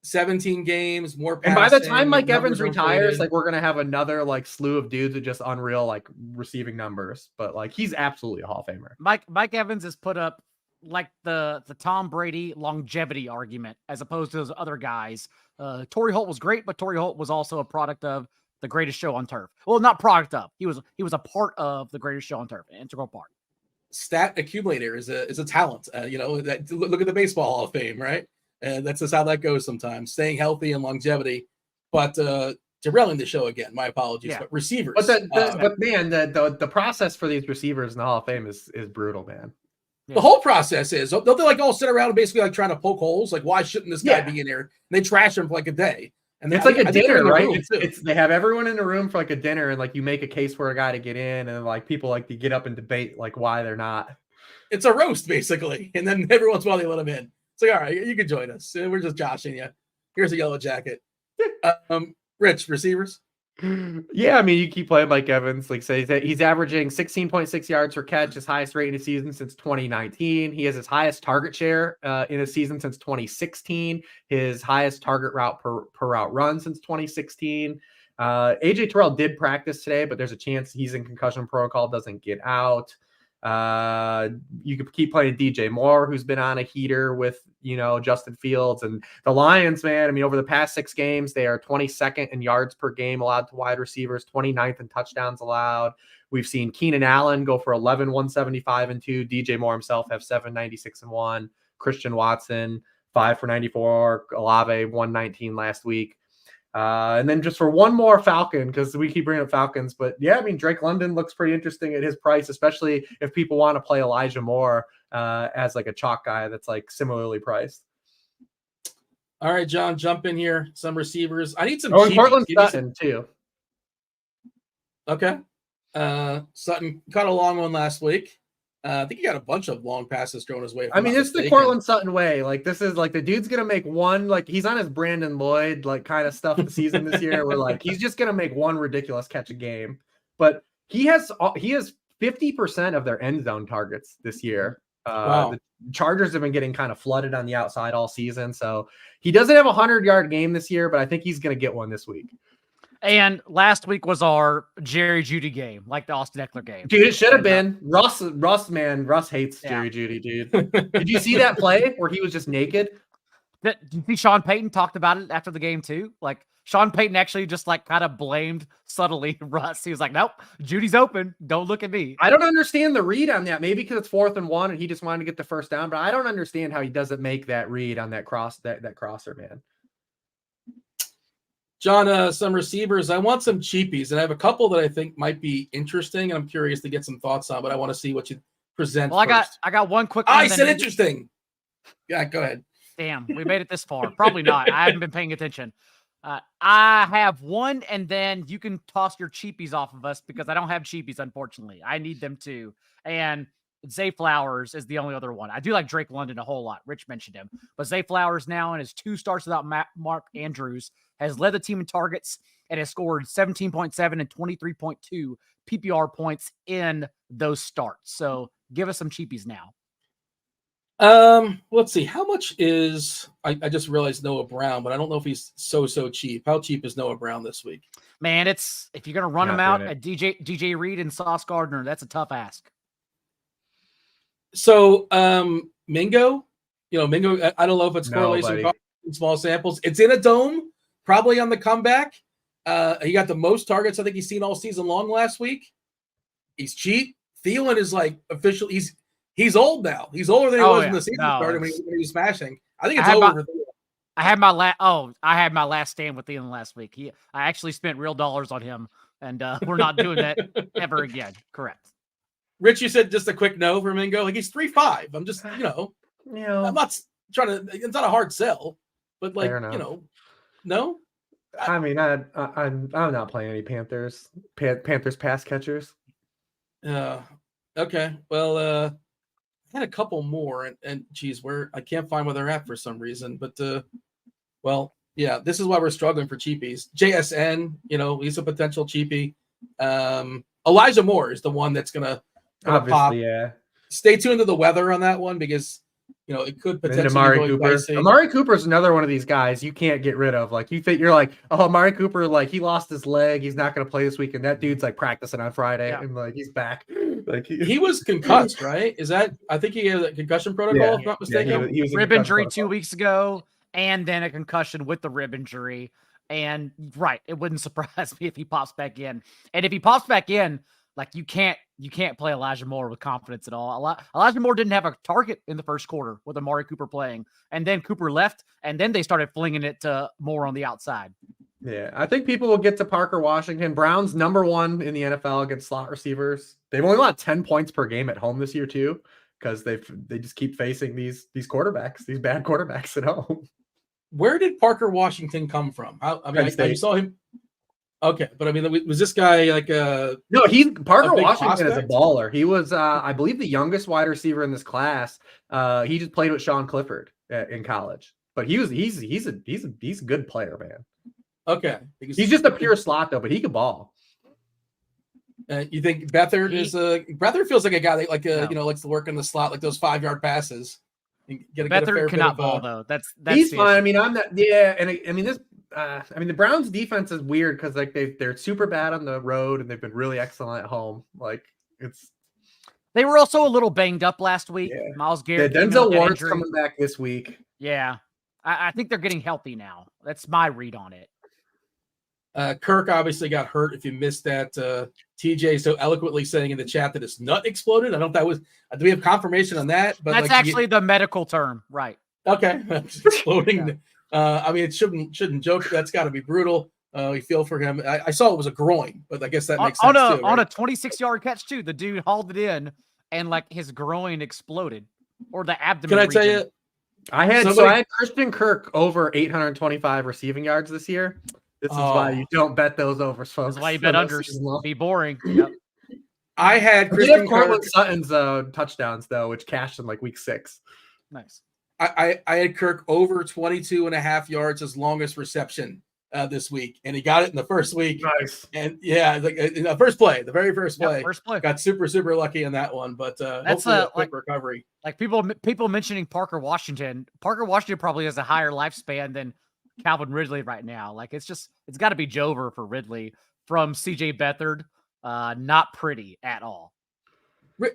17 games, more passing. And by the time Mike Evans retires, like we're gonna have another like slew of dudes with just unreal like receiving numbers. But like he's absolutely a Hall of Famer. Mike Evans has put up like the Tom Brady longevity argument as opposed to those other guys. Torrey Holt was great, but Torrey Holt was also a product of the greatest show on turf. Well, not product of. He was a part of the greatest show on turf, an integral part. Stat accumulator is a talent. That look at the Baseball Hall of Fame, right? And that's just how that goes sometimes. Staying healthy and longevity, but derailing the show again. My apologies. Yeah. But receivers. But man, the process for these receivers in the Hall of Fame is brutal, man. Yeah. The whole process is they'll like all sit around and basically like trying to poke holes. Like, why shouldn't this guy be in here? And they trash him for like a day. And it's like a dinner, right? It's they have everyone in the room for like a dinner, and like you make a case for a guy to get in, and like people like to get up and debate like why they're not. It's a roast basically, and then every once in a while they let him in. It's like, all right, you can join us. We're just joshing you. Here's a yellow jacket. Rich, receivers. Yeah, I mean, you keep playing Mike Evans. Like, say he's averaging 16.6 yards per catch, his highest rate in a season since 2019. He has his highest target share in a season since 2016. His highest target route per route run since 2016. AJ Terrell did practice today, but there's a chance he's in concussion protocol, doesn't get out. You could keep playing DJ Moore, who's been on a heater with Justin Fields. And the Lions, man, I mean, over the past 6 games, they are 22nd in yards per game allowed to wide receivers, 29th in touchdowns allowed. We've seen Keenan Allen go for 11, 175 and 2. DJ Moore himself have 7, 96 and 1. Christian Watson 5 for 94. Olave 119 last week. And then just for one more Falcon, because we keep bringing up Falcons, but yeah, I mean, Drake London looks pretty interesting at his price, especially if people want to play Elijah Moore as like a chalk guy that's like similarly priced. All right, John, jump in here. Some receivers. I need some. Oh, and Cortland Sutton too. Okay. Sutton caught a long one last week. I think he got a bunch of long passes thrown his way. I mean, it's the Cortland Sutton way. Like, this is like the dude's going to make one, like he's on his Brandon Lloyd, like kind of stuff the season this year where like, he's just going to make one ridiculous catch a game, but he has 50% of their end zone targets this year. Wow. The Chargers have been getting kind of flooded on the outside all season. So he doesn't have a 100-yard game this year, but I think he's going to get one this week. And last week was our Jerry Jeudy game, like the Austin Eckler game. Dude, it should have been. Russ hates Jerry Jeudy, dude. Did you see that play where he was just naked? Did you see Sean Payton talked about it after the game too? Like Sean Payton actually just like kind of blamed subtly Russ. He was like, nope, Judy's open. Don't look at me. I don't understand the read on that. Maybe because it's 4th and 1 and he just wanted to get the first down, but I don't understand how he doesn't make that read on that crosser, man. John, some receivers. I want some cheapies, and I have a couple that I think might be interesting, and I'm curious to get some thoughts on, but I want to see what you present. Well, first. I got one quick. I said interesting. Yeah, go ahead. Damn, we made it this far. Probably not. I haven't been paying attention. I have one, and then you can toss your cheapies off of us because I don't have cheapies, unfortunately. I need them too. And Zay Flowers is the only other one. I do like Drake London a whole lot. Rich mentioned him. But Zay Flowers now in his 2 starts without Mark Andrews has led the team in targets and has scored 17.7 and 23.2 PPR points in those starts. So give us some cheapies now. Let's see. How much is I just realized Noah Brown, but I don't know if he's so cheap. How cheap is Noah Brown this week? Man, it's if you're gonna run him out at DJ Reed and Sauce Gardner, that's a tough ask. So Mingo, Mingo, I don't know if it's correlation in small samples. It's in a dome, probably on the comeback. He got the most targets I think he's seen all season long last week. He's cheap. Thielen is like official. He's old now. He's older than he was when the season started when he was smashing. I think it's over. I had my last stand with Thielen last week. I actually spent real dollars on him, and we're not doing that ever again. Correct. Rich, you said just a quick no for Mingo. Like he's 3.5. I'm just, I'm not trying to. It's not a hard sell, but like no. I mean, I'm not playing any Panthers pass catchers. Okay. Well, I had a couple more, and geez, I can't find where they're at for some reason. But this is why we're struggling for cheapies. JSN, he's a potential cheapie. Elijah Moore is the one that's gonna pop. Yeah. Stay tuned to the weather on that one because it could potentially Amari Cooper. Dicey. Amari Cooper is another one of these guys you can't get rid of. Like you think you're like, oh, Amari Cooper, like he lost his leg, he's not going to play this week, and that dude's like practicing on Friday, and like he's back. Like he was concussed, right? Is that? I think he had a concussion protocol, if I'm not mistaken. He was rib injury 2 weeks ago, and then a concussion with the rib injury. And it wouldn't surprise me if he pops back in. And if he pops back in, like you can't play Elijah Moore with confidence at all. Elijah Moore didn't have a target in the first quarter with Amari Cooper playing, and then Cooper left, and then they started flinging it to Moore on the outside. Yeah, I think people will get to Parker Washington. Brown's number 1 in the NFL against slot receivers. They've only got 10 points per game at home this year too, because they just keep facing these quarterbacks, these bad quarterbacks at home. Where did Parker Washington come from? I saw him. Okay, but I mean, was this guy like a? No, Parker Washington is a baller. He was, I believe, the youngest wide receiver in this class. He just played with Sean Clifford in college, but he's a good player, man. Okay, he's just a pure slot though, but he can ball. You think Beathard is Beathard feels like a guy that likes to work in the slot, like those 5-yard passes. Beathard cannot ball though. That's he's fine. I mean, I'm not. Yeah, and I mean this. The Browns defense is weird because like they're super bad on the road and they've been really excellent at home. Like they were also a little banged up last week. Yeah. Myles Garrett. Denzel Ward's coming back this week. Yeah, I think they're getting healthy now. That's my read on it. Kirk obviously got hurt. If you missed that, TJ so eloquently saying in the chat that his nut exploded. I don't know if that was. Do we have confirmation on that? But that's actually the medical term, right? Okay, exploding. Yeah. It shouldn't joke. That's got to be brutal. We feel for him. I saw it was a groin, but I guess that makes sense too. Right? On a 26-yard catch too, the dude hauled it in, and like his groin exploded, or the abdomen. Can I tell you? I had Christian Kirk over 825 receiving yards this year. This is why you don't bet those overs, folks. This is why you bet unders. Be boring. Yep. I had Christian Kirk. Sutton's touchdowns though, which cashed in like week 6. Nice. I had Kirk over 22.5 yards as longest reception this week, and he got it in the first week. Nice. And yeah, like in the first play, the very first play, first play. Got super lucky in that one. But that's a quick recovery. Like people mentioning Parker Washington. Parker Washington probably has a higher lifespan than Calvin Ridley right now. Like it's got to be Jover for Ridley from CJ Beathard. Not pretty at all.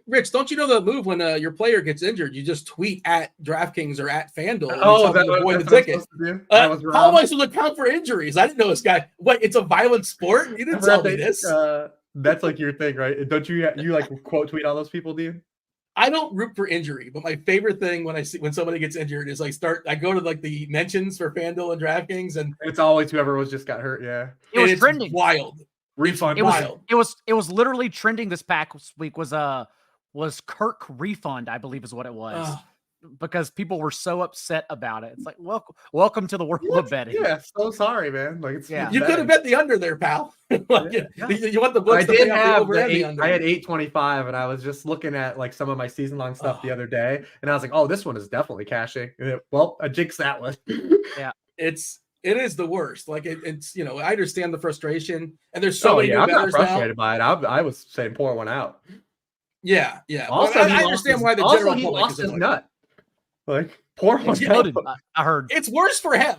Rich, don't you know the move when your player gets injured? You just tweet at DraftKings or at Fanduel. Avoid the ticket. How am I supposed to account for injuries? I didn't know this guy. What? It's a violent sport. You didn't tell me this. That's like your thing, right? Don't you like quote tweet all those people, do you? I don't root for injury, but my favorite thing when somebody gets injured is I go to like the mentions for FanDuel and DraftKings, and it's always whoever was just got hurt. Yeah, it was trending. Wild. Refund. It was literally trending this past week. Was Kirk refund? I believe is what it was. because people were so upset about it. It's like, welcome to the world of betting. Yeah, so sorry, man. Like it's Yeah. You could have bet the under there, pal. Like, Yeah. you want the books I to did pay out the have over the and the 8, under. I had 825, and I was just looking at like some of my season long stuff the other day, and I was like, oh, this one is definitely cashing. Well, I jinxed that one. Yeah. It is the worst. Like it's I understand the frustration, and there's so many new I'm not bettors frustrated now. by it. I was saying pour one out. Yeah. Also, Well, I understand why the general he public lost is his annoyed. nut. Like pour one Exploded, out. I heard. It's worse for him.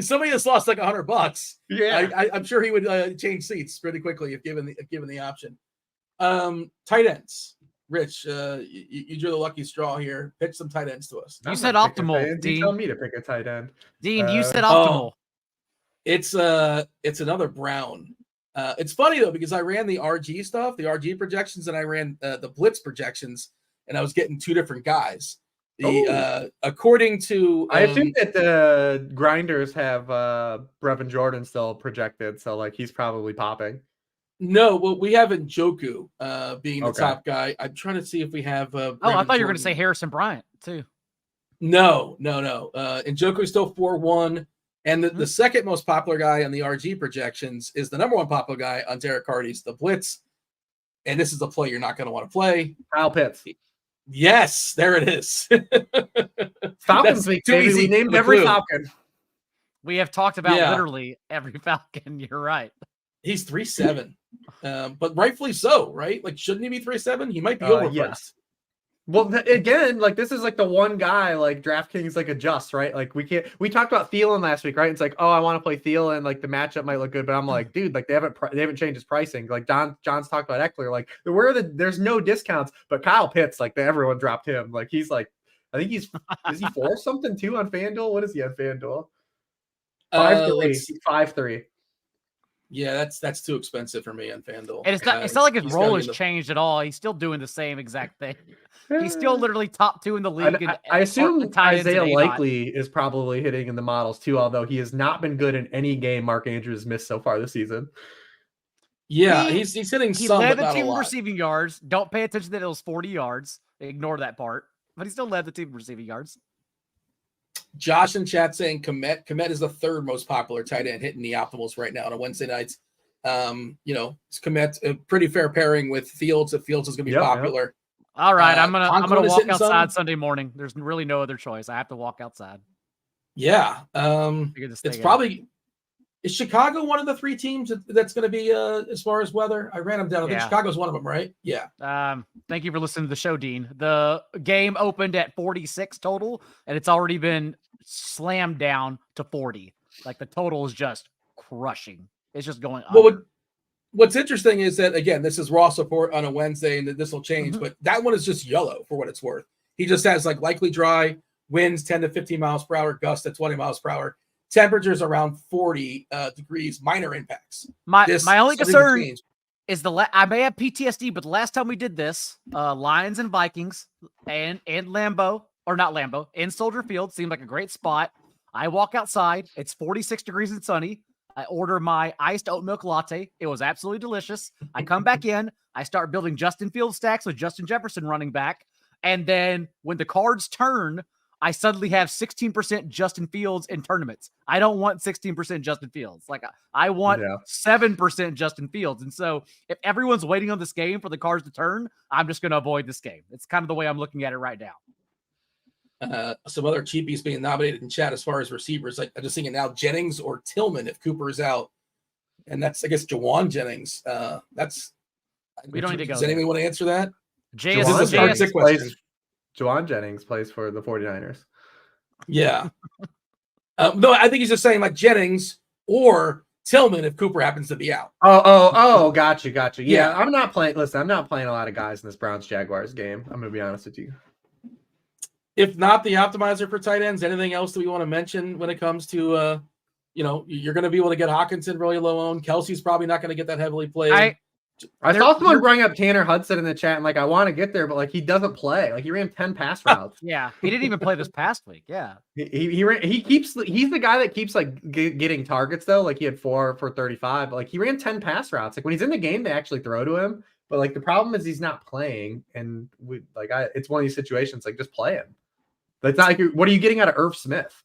Somebody that's lost like $100. Yeah, I'm sure he would change seats pretty quickly if given the option. Tight ends. Rich, you drew the lucky straw here. Pitch some tight ends to us. You said optimal, Dean. You tell me to pick a tight end. Dean, you said optimal. It's another Brown. It's funny though because I ran the RG stuff, the RG projections, and I ran the Blitz projections, and I was getting two different guys. According to I assume that the grinders have Brevin Jordan still projected, so like he's probably popping. No, well, we have Njoku being the top guy. I'm trying to see if we have. I thought you were going to say Harrison Bryant too. No. Njoku is still 4-1, and the second most popular guy on the RG projections is the number one popular guy on Derek Hardy's the Blitz, and this is the play you're not going to want to play. Kyle Pitts. Yes, there it is. Falcons week, baby. We named every Falcon. We have talked about literally every Falcon. You're right. He's 3-7, but rightfully so, right? Like, shouldn't he be 3-7? He might be overpriced. Yeah. Well, again, like this is like the one guy like DraftKings like adjusts, right? Like we talked about Thielen last week, right? It's like, oh, I want to play Thielen, like the matchup might look good, but I'm like, dude, like they haven't changed his pricing. Like John's talked about Eckler, like there's no discounts, but Kyle Pitts, like everyone dropped him. Like he's like, I think is he 4 something too on FanDuel? What is he on FanDuel? 5-3. 5-3. Yeah, that's too expensive for me on FanDuel. And it's not like his role has changed at all. He's still doing the same exact thing. He's still literally top 2 in the league. I assume Isaiah Likely is probably hitting in the models too, although he has not been good in any game Mark Andrews has missed so far this season. Yeah, he's hitting some, led but not the team a lot. Receiving yards. Don't pay attention that it was 40 yards. Ignore that part. But he still led the team receiving yards. Josh in chat saying Komet. Komet is the third most popular tight end hitting the optimals right now on a Wednesday nights. It's Komet a pretty fair pairing with Fields. If Fields is going to be popular. All right, I'm gonna walk outside some. Sunday morning. There's really no other choice. I have to walk outside. Yeah, it's probably is Chicago one of the 3 teams that's going to be as far as weather. I ran them down. I think Chicago's one of them, right? Yeah. Thank you for listening to the show, Dean. The game opened at 46 total, and it's already been slammed down to 40. Like the total is just crushing. It's just going up. Well, what's interesting is that, again, this is raw support on a Wednesday, and this will change, but that one is just yellow for what it's worth. He just has like likely dry, winds 10 to 15 miles per hour, gusts at 20 miles per hour, temperatures around 40 degrees, minor impacts. My only concern is I may have PTSD, but the last time we did this, Lions and Vikings and Lambeau, or not Lambeau, in Soldier Field seemed like a great spot. I walk outside. It's 46 degrees and sunny. I order my iced oat milk latte. It was absolutely delicious. I come back in. I start building Justin Fields stacks with Justin Jefferson running back. And then when the cards turn, I suddenly have 16% Justin Fields in tournaments. I don't want 16% Justin Fields. Like I want 7% Justin Fields. And so if everyone's waiting on this game for the cards to turn, I'm just going to avoid this game. It's kind of the way I'm looking at it right now. Some other cheapies being nominated in chat as far as receivers. I'm just thinking now Jennings or Tillman if Cooper is out. And that's, I guess, Jawan Jennings. We don't need to go. Does anyone want to answer that? Jawan Jennings plays for the 49ers. Yeah. No, I think he's just saying like Jennings or Tillman if Cooper happens to be out. Oh, got you. Yeah, I'm not playing. Listen, I'm not playing a lot of guys in this Browns-Jaguars game. I'm going to be honest with you. If not the optimizer for tight ends, anything else that we want to mention when it comes to, you're going to be able to get Hawkinson really low owned. Kelsey's probably not going to get that heavily played. I saw someone bring up Tanner Hudson in the chat, and like I want to get there, but like he doesn't play. Like he ran 10 pass routes. Yeah, he didn't even play this past week. Yeah, he's the guy that keeps like getting targets though. Like he had 4 for 35. But, like he ran 10 pass routes. Like when he's in the game, they actually throw to him. But like the problem is he's not playing, and it's one of these situations like just play him. That's not like what are you getting out of Irv Smith?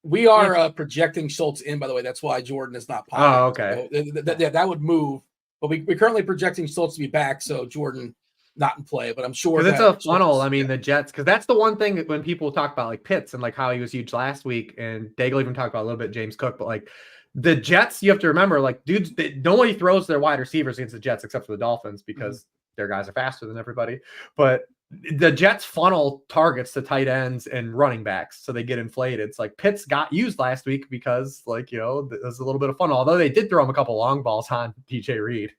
We are projecting Schultz in, by the way. That's why Jordan is not popping. Oh, okay. So that would move. But we're currently projecting Schultz to be back, so Jordan not in play. But I'm sure because it's a funnel. Schultz, I mean, the Jets, because that's the one thing that when people talk about like Pitts and like how he was huge last week, and Daigle even talked about a little bit James Cook, but like the Jets, you have to remember, like dudes, nobody throws their wide receivers against the Jets except for the Dolphins because their guys are faster than everybody. But the Jets funnel targets to tight ends and running backs, so they get inflated. It's like Pitts got used last week because, like, you know, there's a little bit of fun. Although they did throw him a couple long balls on DJ Reed.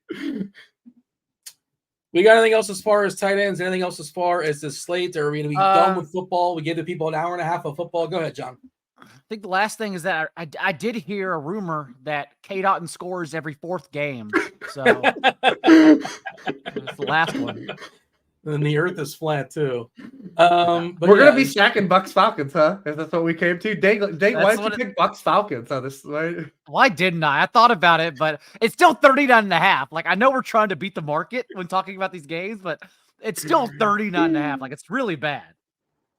We got anything else as far as tight ends? Anything else as far as the slate? Are we going to be done with football? We gave the people an hour and a half of football. Go ahead, John. I think the last thing is that I did hear a rumor that K. Dotton scores every fourth game. So that's the last one. And the earth is flat too. But we're gonna be stacking Bucks Falcons, huh? If that's what we came to. Daigle, why did you pick Bucks Falcons on this? Why didn't I? I thought about it, but it's still 39.5. Like, I know we're trying to beat the market when talking about these games, but it's still 39.5. Like, it's really bad.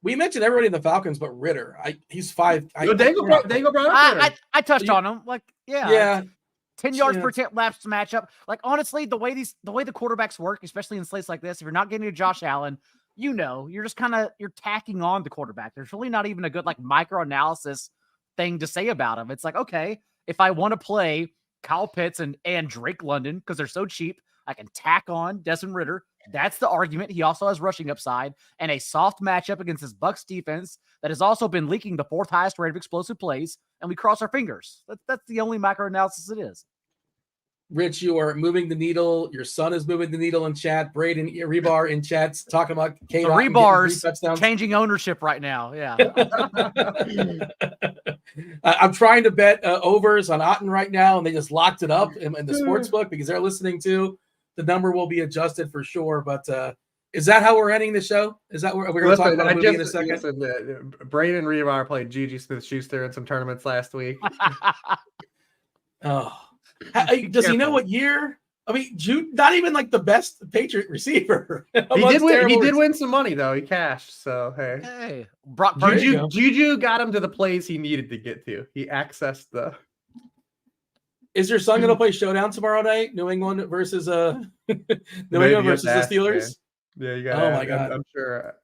We mentioned everybody in the Falcons, but Ritter. He's 5. Daigle brought up I touched on him. Like, yeah. 10 yards per lapse matchup. Like, honestly, the way the quarterbacks work, especially in slates like this, if you're not getting to Josh Allen, you know, you're just you're tacking on the quarterback. There's really not even a good like micro analysis thing to say about him. It's like, okay, if I want to play Kyle Pitts and Drake London because they're so cheap, I can tack on Desmond Ritter. That's the argument. He also has rushing upside and a soft matchup against this Bucs defense that has also been leaking the 4th highest rate of explosive plays, and we cross our fingers. That's the only micro analysis it is. Rich, you are moving the needle. Your son is moving the needle in chat. Braden Hribar in chats talking about K-Dot. The Hribar's changing ownership right now. Yeah. I'm trying to bet overs on Otten right now, and they just locked it up in the sports book because they're listening to. The number will be adjusted for sure, but is that how we're ending the show? Is that what we're going to talk about a movie in a second? Listen, Braden Hribar played Gigi Smith-Schuster in some tournaments last week. Does he know what year? I mean, Jude, not even like the best Patriot receiver. He did win some money though. He cashed. So hey, Brock Juju got him to the plays he needed to get to. He accessed the. Is your son going to play Showdown tomorrow night? New England versus the Steelers? Man. Yeah, you got. Oh my God, I'm sure.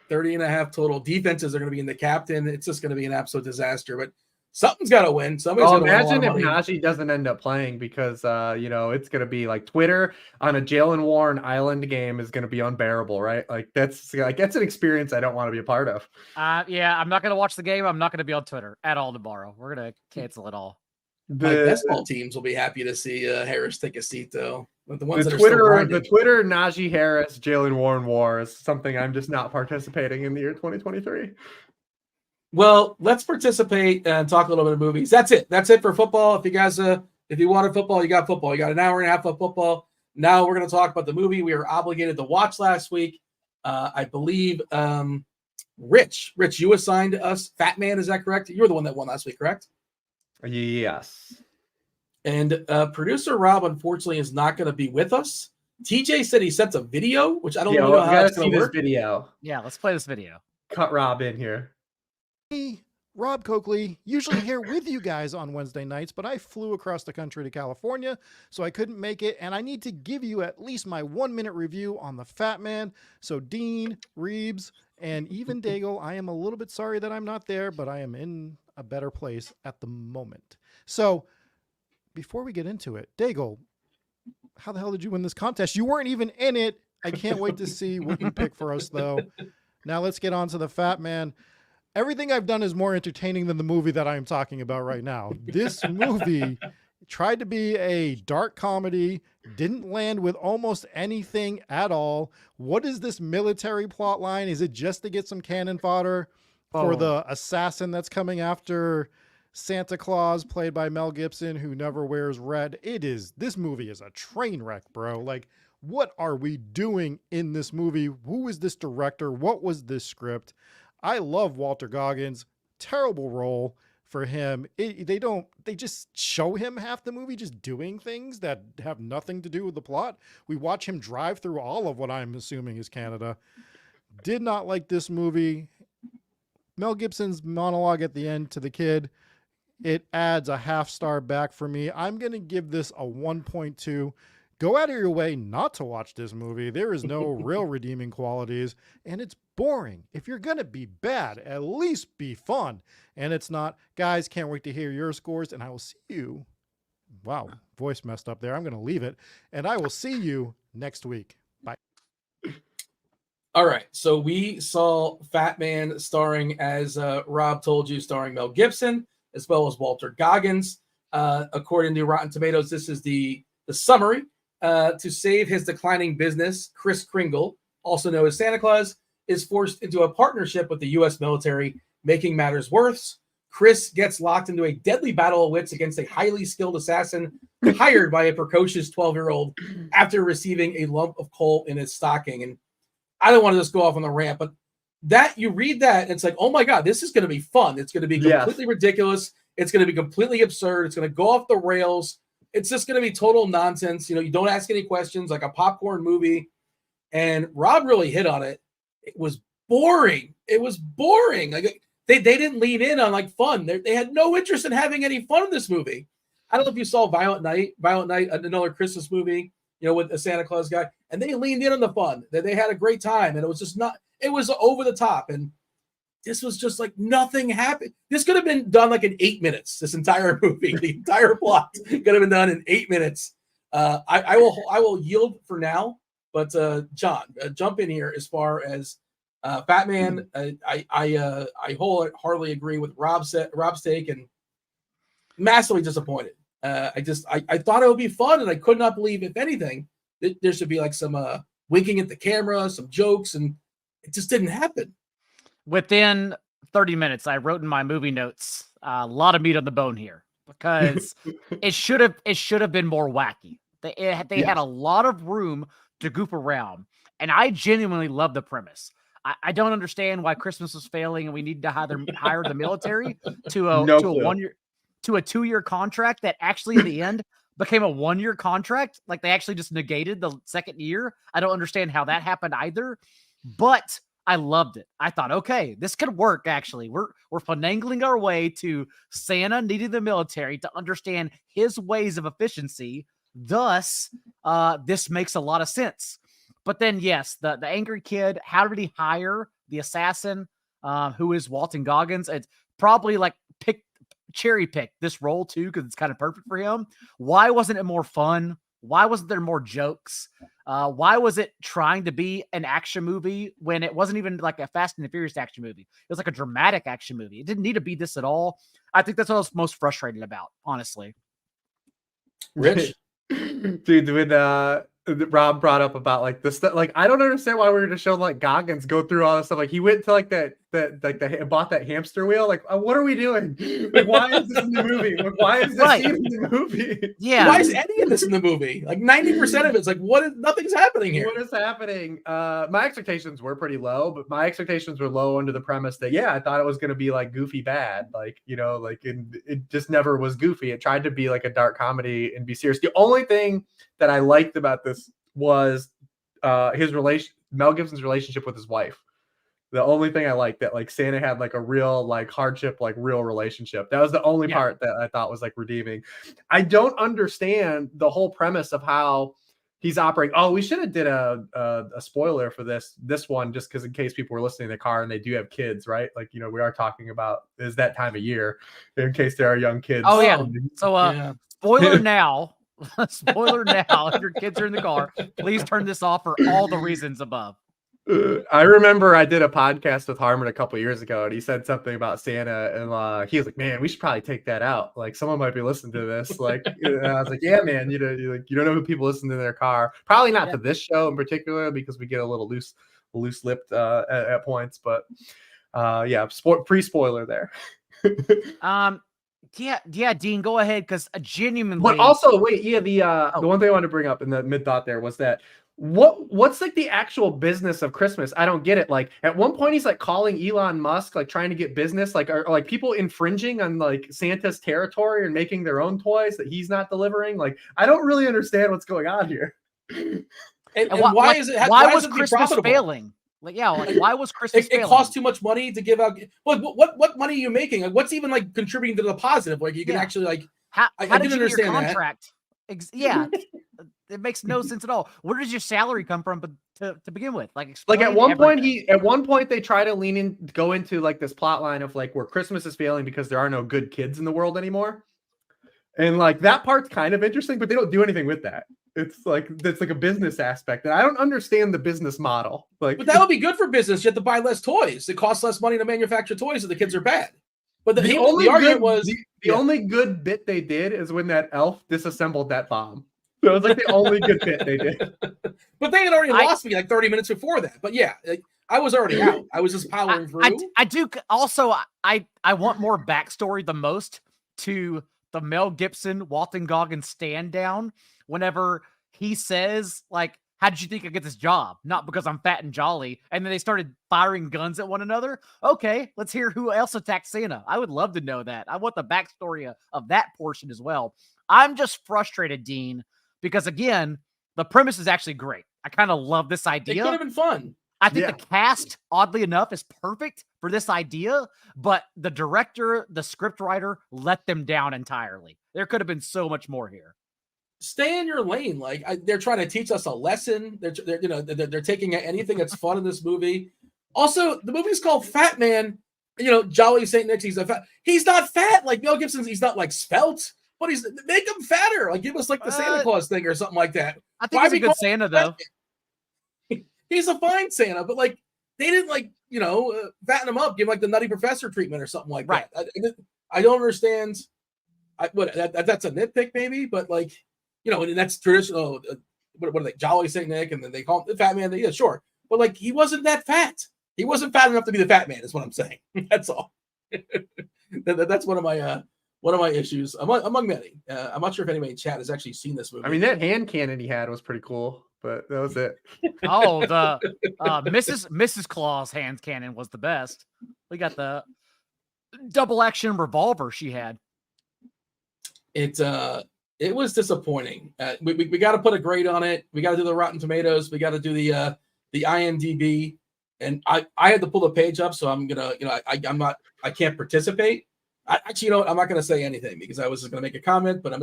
30.5 total. Defenses are going to be in the captain. It's just going to be an absolute disaster. But something's got to win. Imagine if Najee doesn't end up playing because it's going to be like Twitter on a Jalen Warren Island game is going to be unbearable, right? Like that's an experience I don't want to be a part of. Yeah, I'm not going to watch the game. I'm not going to be on Twitter at all tomorrow. We're going to cancel it all. The baseball teams will be happy to see Harris take a seat, though. But the Twitter Najee Harris Jalen Warren war is something I'm just not participating in the year 2023. Well, let's participate and talk a little bit of movies. That's it. That's it for football. If you guys, if you wanted football, you got football. You got an hour and a half of football. Now we're going to talk about the movie we were obligated to watch last week. I believe, Rich, you assigned us Fat Man. Is that correct? You were the one that won last week, correct? Yes. And producer Rob, unfortunately, is not going to be with us. TJ said he sent a video, which I don't know how it's going to work. Video. Yeah, let's play this video. Cut Rob in here. Hey, Rob Coakley, usually here with you guys on Wednesday nights, but I flew across the country to California, so I couldn't make it, and I need to give you at least my 1-minute review on the Fat Man. So Dean, Reebs, and even Daigle, I am a little bit sorry that I'm not there, but I am in a better place at the moment. So before we get into it, Daigle, how the hell did you win this contest? You weren't even in it. I can't wait to see what you pick for us, though. Now let's get on to the Fat Man. Everything I've done is more entertaining than the movie that I'm talking about right now. This movie tried to be a dark comedy, didn't land with almost anything at all. What is this military plot line? Is it just to get some cannon fodder for the assassin that's coming after Santa Claus, played by Mel Gibson, who never wears red? This movie is a train wreck, bro. Like, what are we doing in this movie? Who is this director? What was this script? I love Walter Goggins. Terrible role. for him. They just show him half the movie just doing things that have nothing to do with the plot. We watch him drive through all of what I'm assuming is Canada. Did not like this movie. Mel Gibson's monologue at the end to the kid, it adds a half star back for me. I'm going to give this a 1.2. Go out of your way not to watch this movie. There is no real redeeming qualities, and it's boring. If you're going to be bad, at least be fun. And it's not. Guys, can't wait to hear your scores, and I will see you. Wow, voice messed up there. I'm going to leave it, and I will see you next week. Bye. All right, so we saw Fat Man starring, as Rob told you, starring Mel Gibson, as well as Walter Goggins. According to Rotten Tomatoes, this is the summary. To save his declining business, Kris Kringle, also known as Santa Claus, is forced into a partnership with the U.S. military. Making matters worse, Chris gets locked into a deadly battle of wits against a highly skilled assassin hired by a precocious 12-year-old after receiving a lump of coal in his stocking. And I don't want to just go off on the rant, but that you read that, and it's like, oh my God, this is going to be fun. It's going to be completely ridiculous. It's going to be completely absurd. It's going to go off the rails. It's just going to be total nonsense. You don't ask any questions, like a popcorn movie. And Rob really hit on it. It was boring. Like they didn't lean in on like fun. They had no interest in having any fun in this movie. I don't know if you saw Violent Night, another Christmas movie, with a Santa Claus guy, and they leaned in on the fun. They had a great time, and it was just it was over the top. And this was just like nothing happened. This could have been done like in 8 minutes. This entire movie, the entire plot could have been done in 8 minutes. I will yield for now, but John, jump in here as far as Fat Man. I wholeheartedly agree with Rob's take, and massively disappointed. I thought it would be fun, and I could not believe, if anything, that there should be like some winking at the camera, some jokes, and it just didn't happen. Within 30 minutes, I wrote in my movie notes a lot of meat on the bone here, because it should have been more wacky. They had a lot of room to goof around, and I genuinely love the premise. I don't understand why Christmas was failing and we need to hire the military to a 2-year contract that actually in the end became a 1-year contract. Like they actually just negated the second year. I don't understand how that happened either, but I loved it. I thought, okay, this could work. Actually, we're finagling our way to Santa needing the military to understand his ways of efficiency. Thus, this makes a lot of sense. But then, yes, the angry kid. How did he hire the assassin, who is Walton Goggins? It's probably like cherry pick this role too, because it's kind of perfect for him. Why wasn't it more fun? Why wasn't there more jokes? Why was it trying to be an action movie when it wasn't even like a Fast and the Furious action movie? It was like a dramatic action movie. It didn't need to be this at all. I think that's what I was most frustrated about, honestly. Rich? Dude, when Rob brought up about like this stuff, like I don't understand why we were just showing like Goggins go through all this stuff. Like he went to like bought that hamster wheel. Like, what are we doing? Like, why is this in the movie? Like, why is this even in the movie? Yeah. Why is any of this in the movie? Like 90% of it's like, nothing's happening here. What is happening? My expectations were pretty low, but my expectations were low under the premise that, I thought it was going to be like goofy bad. Like, it just never was goofy. It tried to be like a dark comedy and be serious. The only thing that I liked about this was Mel Gibson's relationship with his wife. The only thing I liked, that like Santa had like a real like hardship, like real relationship. That was the only part that I thought was like redeeming. I don't understand the whole premise of how he's operating. Oh, we should have did a spoiler for this one, just because in case people were listening in the car and they do have kids, right? Like, we are talking about is that time of year in case there are young kids. Oh yeah. So spoiler now. Spoiler now. If your kids are in the car, please turn this off for all the reasons above. I remember I did a podcast with Harmon a couple years ago, and he said something about Santa, and he was like, "Man, we should probably take that out. Like, someone might be listening to this." Like, and I was like, "Yeah, man. You don't know who people listen to in their car. Probably not to this show in particular, because we get a little loose-lipped at points. But pre-spoiler there." Yeah, Dean, go ahead, because genuinely. But also, wait, the one thing I wanted to bring up in the mid thought there was that what's like the actual business of Christmas? I don't get it. Like at one point he's like calling Elon Musk, like trying to get business, like are like people infringing on like Santa's territory and making their own toys that he's not delivering. Like I don't really understand what's going on here. And why is it? Why is was it Christmas profitable? failing? Like why was Christmas It failing? costs too much money to give out. What money are you making? Like, what's even like contributing to the positive? Like you can actually like. How I did didn't you get your understand that. contract? It makes no sense at all. Where does your salary come from to begin with? Like at one everything. point they try to go into like this plot line of like where Christmas is failing because there are no good kids in the world anymore. And like that part's kind of interesting, but they don't do anything with that. It's like that's like a business aspect, and I don't understand the business model. Like, but that would be good for business. You have to buy less toys. It costs less money to manufacture toys, and the kids are bad. But the only good bit they did is when that elf disassembled that bomb. So it was like the only good bit they did. But they had already lost me like 30 minutes before that. But yeah, like, I was already out. I was just powering through. I do also. I want more backstory the most to the Mel Gibson Walton Goggins stand down whenever he says like, how did you think I get this job? Not because I'm fat and jolly. And then they started firing guns at one another. Okay, let's hear who else attacked Santa. I would love to know that. I want the backstory of that portion as well. I'm just frustrated, Dean, because again, the premise is actually great. I kind of love this idea. It could have been fun. I think the cast, oddly enough, is perfect for this idea, but the director, the script writer, let them down entirely. There could have been so much more here. Stay in your lane. Like they're trying to teach us a lesson. They're taking anything that's fun in this movie. Also, the movie's called Fat Man. Jolly St. Nick's. He's not fat like Mel Gibson's. He's not like svelte, but make him fatter. Like give us like the Santa Claus thing or something like that. I think he's a good Santa though. He's a fine Santa, but like they didn't like fatten him up, give him like the Nutty Professor treatment or something like that. I don't understand. That's a nitpick maybe, but like. And that's traditional. What are they? Jolly St. Nick, and then they call him the Fat Man. Yeah, sure, but like he wasn't that fat. He wasn't fat enough to be the Fat Man. Is what I'm saying. That's all. That's one of my issues among many. I'm not sure if anybody in chat has actually seen this movie. I mean, that hand cannon he had was pretty cool, but that was it. Oh, the Mrs. Claus hand cannon was the best. We got the double action revolver she had. It was disappointing. We got to put a grade on it. We got to do the Rotten Tomatoes. We got to do the IMDb. And I had to pull the page up, so I'm gonna, I can't participate. I'm not gonna say anything because I was just gonna make a comment, but I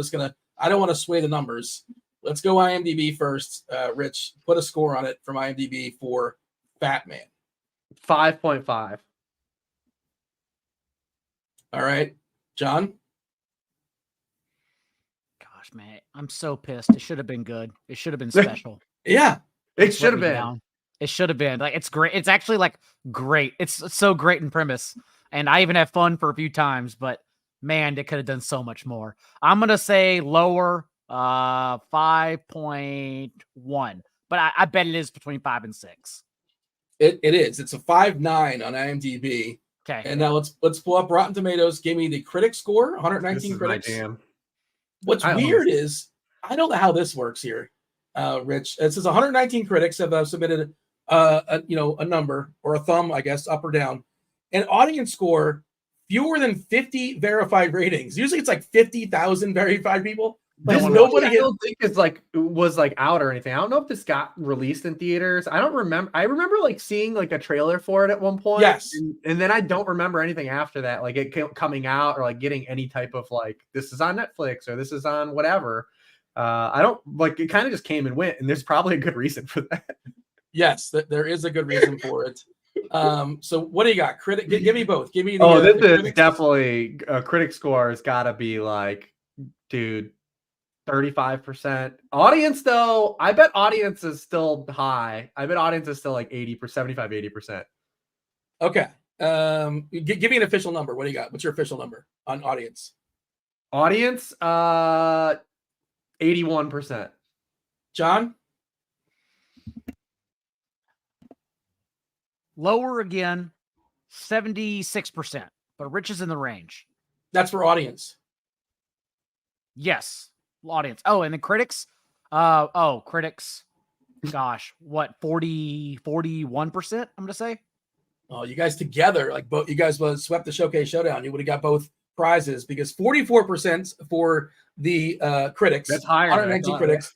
don't want to sway the numbers. Let's go IMDb first. Rich, put a score on it from IMDb for Fat Man. 5.5. All right, John. Man, I'm so pissed. It should have been good. It should have been special. Yeah, it should have been. Down. It should have been. Like it's great. It's actually like great. It's so great in premise, and I even had fun for a few times. But man, they could have done so much more. I'm gonna say lower, 5.1. But I bet it is between 5 and 6. It is. It's a 5.9 on IMDb. Okay. And now let's pull up Rotten Tomatoes. Give me the critic score. 119 critics. What's weird is I don't know how this works here, Rich. It says 119 critics have submitted a number or a thumb, I guess, up or down, and audience score fewer than 50 verified ratings. Usually it's like 50,000 verified people. I don't think was out or anything. I don't know if this got released in theaters. I don't remember. I remember like seeing like a trailer for it at one point. Yes. And then I don't remember anything after that, like it coming out or like getting any type of like, this is on Netflix or this is on whatever. I don't like, it kind of just came and went, and there's probably a good reason for that. Yes, there is a good reason for it. So what do you got? Critic, give me both. Give me the this is definitely a critic score has got to be like, dude, 35%. Audience though, I bet audience is still high. I bet audience is still like 80%, 75, 80%. Okay. Give me an official number. What do you got? What's your official number on audience? Audience, 81%. John? Lower again, 76%. But Rich is in the range. That's for audience. Yes. Audience. Oh, and the critics. Critics. gosh, what, 41%, I'm going to say? Oh, you guys together, like both, you guys swept the Showcase Showdown. You would have got both prizes because 44% for the critics. That's higher. 119 critics.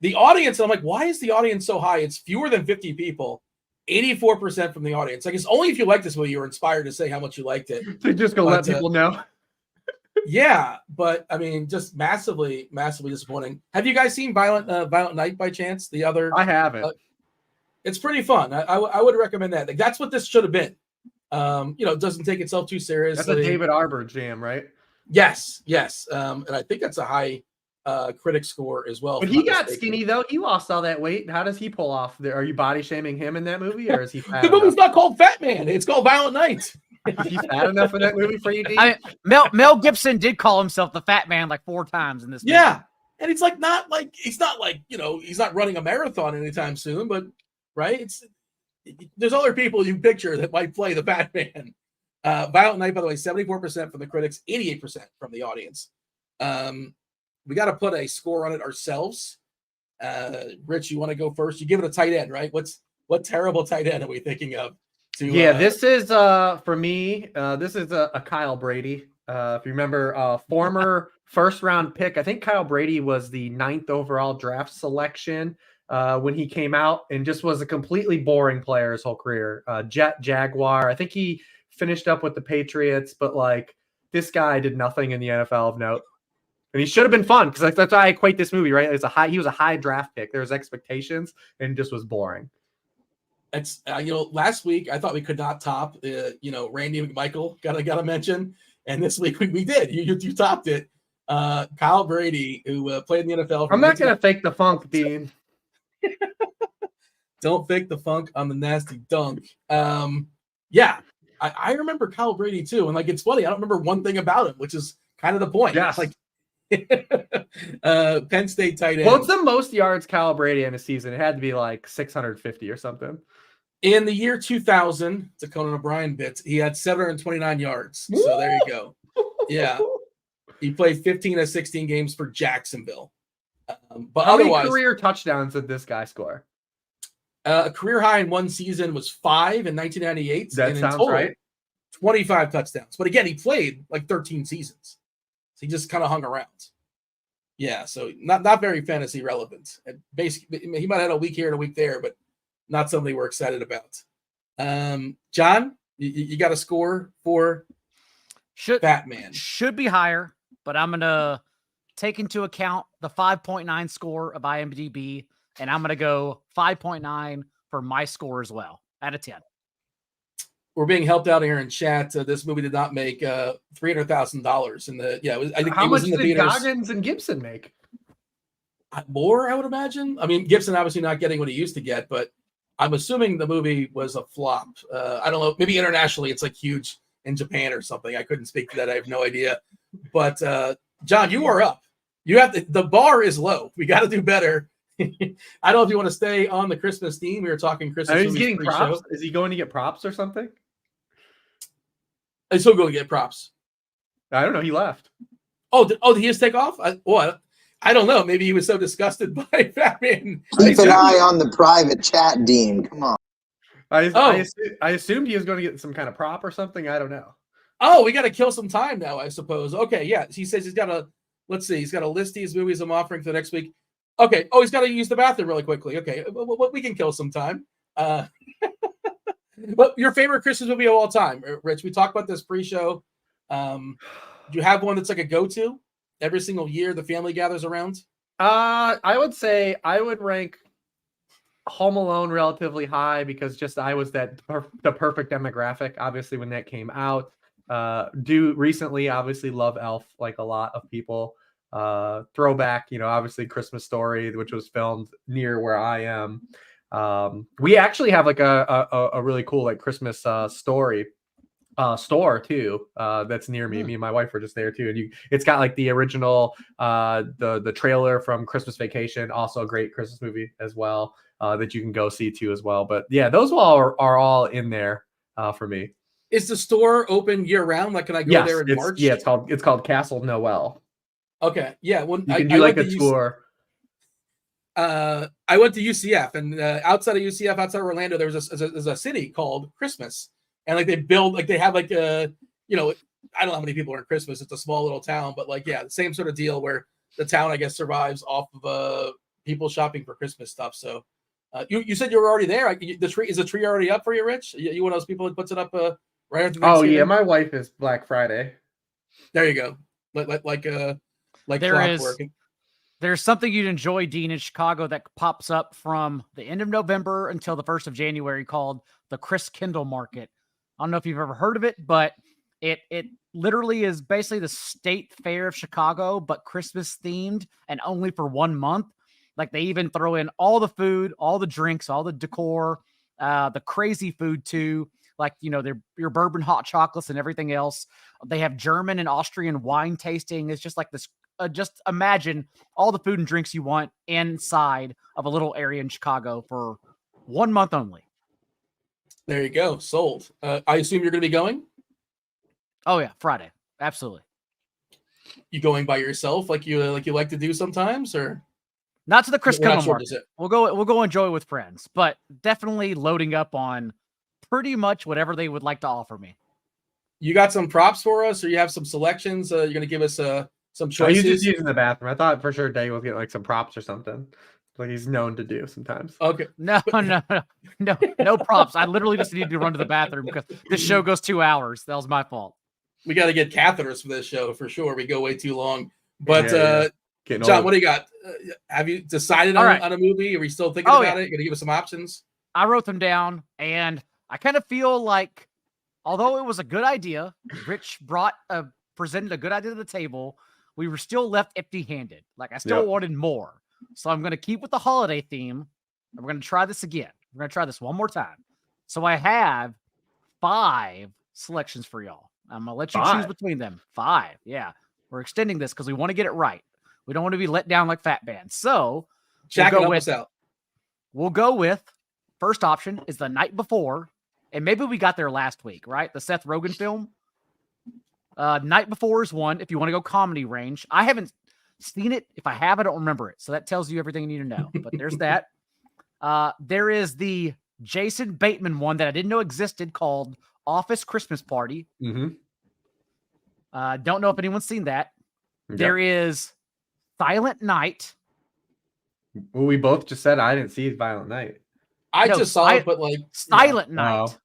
The audience, I'm like, why is the audience so high? It's fewer than 50 people. 84% from the audience. Like, it's only if you like this movie you're inspired to say how much you liked it. They just go let people know. Yeah, but I mean, just massively disappointing. Have you guys seen Violent Night by chance? The other, I haven't. It's pretty fun. I would recommend that. Like, that's what this should have been. It doesn't take itself too seriously. That's a David Arbor jam, right? Yes. And I think that's a high critic score as well. But he got skinny though. He lost all that weight. How does he pull off? Are you body shaming him in that movie, or is he fat? The movie's not called Fat Man. It's called Violent Night. Is he fat enough for that movie for you, D? Mel Gibson did call himself the Fat Man like 4 times in this movie. Yeah, and he's not like he's not running a marathon anytime soon. But right, there's other people you picture that might play the Fat Man. Violent Night, by the way, 74% from the critics, 88% from the audience. We got to put a score on it ourselves. Rich, you want to go first? You give it a tight end, right? What terrible tight end are we thinking of? This is for me. This is a Kyle Brady. If you remember, former first round pick. I think Kyle Brady was the 9th overall draft selection when he came out, and just was a completely boring player his whole career. Jaguar. I think he finished up with the Patriots, but like this guy did nothing in the NFL of note. And he should have been fun because that's why I equate this movie, right? He was a high draft pick. There was expectations, and just was boring. It's last week I thought we could not top Randy McMichael. Gotta mention, and this week we did. You topped it. Kyle Brady, who played in the NFL. I'm not gonna fake the funk, Dean. Don't fake the funk on the nasty dunk. Yeah, I remember Kyle Brady too, and like it's funny. I don't remember one thing about him, which is kind of the point. Yes. Like Penn State tight end. What's the most yards Kyle Brady in a season? It had to be like 650 or something. In the year 2000, it's a Conan O'Brien bit, he had 729 yards. So there you go. Yeah. He played 15 of 16 games for Jacksonville. But how otherwise, many career touchdowns did this guy score? A career high in one season was 5 in 1998. That sounds total, right. 25 touchdowns. But again, he played like 13 seasons. So he just kind of hung around. Yeah, so not very fantasy relevant. And basically, he might have had a week here and a week there, but not something we're excited about. John, you got a score for Batman? Should be higher, but I'm going to take into account the 5.9 score of IMDb, and I'm going to go 5.9 for my score as well, out of 10. We're being helped out here in chat. This movie did not make $300,000 in the. Yeah, I think how it was much in the did theaters. Goggins and Gibson make? More, I would imagine. I mean, Gibson obviously not getting what he used to get, but I'm assuming the movie was a flop. I don't know. Maybe internationally it's like huge in Japan or something. I couldn't speak to that. I have no idea. But John, you are up. You have the bar is low. We got to do better. I don't know if you want to stay on the Christmas theme. We were talking Christmas. He's getting props. Is he going to get props or something? He's still going to get props. I don't know. He left. Oh, did he just take off? I don't know. Maybe he was so disgusted by Batman. Keep an eye on the private chat, Dean. Come on. I assumed he was going to get some kind of prop or something. I don't know. Oh, we got to kill some time now, I suppose. Okay, yeah. He says he's got to, let's see, he's got to list these movies I'm offering for the next week. Okay. Oh, he's got to use the bathroom really quickly. Okay. We can kill some time. But your favorite Christmas movie of all time, Rich? We talked about this pre-show. Do you have one that's like a go-to every single year the family gathers around? I would say I would rank Home Alone relatively high because just I was the perfect demographic. Obviously, when that came out, recently obviously love Elf like a lot of people. Throwback, obviously Christmas Story, which was filmed near where I am. We actually have like a really cool like Christmas story store too that's near me. Me and my wife were just there too, and it's got like the original the trailer from Christmas Vacation, also a great Christmas movie as well that you can go see too as well. But yeah, those are all in there for me. Is the store open year round? Like, can I go there in March? Yeah, it's called Castle Noel. Okay, yeah. When you can do like a tour. I went to UCF, and outside of UCF, outside of Orlando, there's a city called Christmas, and like they have like I don't know how many people are in Christmas. It's a small little town, but like the same sort of deal where the town I guess survives off of people shopping for Christmas stuff. So you said you were already there. Is the tree already up for you, Rich? You one of those people that puts it up right after Thanksgiving? Oh yeah, my wife is Black Friday. There you go. Like clockwork. There's something you'd enjoy, Dean, in Chicago that pops up from the end of November until the 1st of January called the Chris Kindle Market. I don't know if you've ever heard of it, but it literally is basically the state fair of Chicago, but Christmas themed and only for 1 month. Like they even throw in all the food, all the drinks, all the decor, the crazy food too. Like, your bourbon hot chocolates and everything else. They have German and Austrian wine tasting. It's just like this. Just imagine all the food and drinks you want inside of a little area in Chicago for 1 month only. There you go. Sold. I assume you're going to be going? Oh yeah, Friday. Absolutely. You going by yourself like you like to do sometimes, or not to the Chris Kindle sure Market? We'll go enjoy it with friends, but definitely loading up on pretty much whatever they would like to offer me. You got some props for us, or you have some selections? You're going to give us some choices. He's just using the bathroom. I thought for sure Daigle was getting like some props or something, like he's known to do sometimes. Okay. No props. I literally just needed to run to the bathroom because this show goes 2 hours. That was my fault. We got to get catheters for this show for sure. We go way too long. But John, old. what do you got? Have you decided on a movie? Are we still thinking about it? You're going to give us some options? I wrote them down, and I kind of feel like, although it was a good idea, Rich presented a good idea to the table, we were still left empty-handed. Like I still wanted more. So I'm going to keep with the holiday theme, and we're going to try this again. We're going to try this one more time. So I have 5 selections for y'all. I'm going to let you choose between them. 5. Yeah. We're extending this because we want to get it right. We don't want to be let down like Fat Band. So we'll go with first option is The Night Before. And maybe we got there last week, right? The Seth Rogen film. Night Before is one if you want to go comedy range. I haven't seen it. If I have, I don't remember it. So that tells you everything you need to know. But there's that. There is the Jason Bateman one that I didn't know existed called Office Christmas Party. Mm-hmm. Don't know if anyone's seen that. Yep. There is Silent Night. Well, we both just said I didn't see Violent Night. I just saw it, but like Silent Night.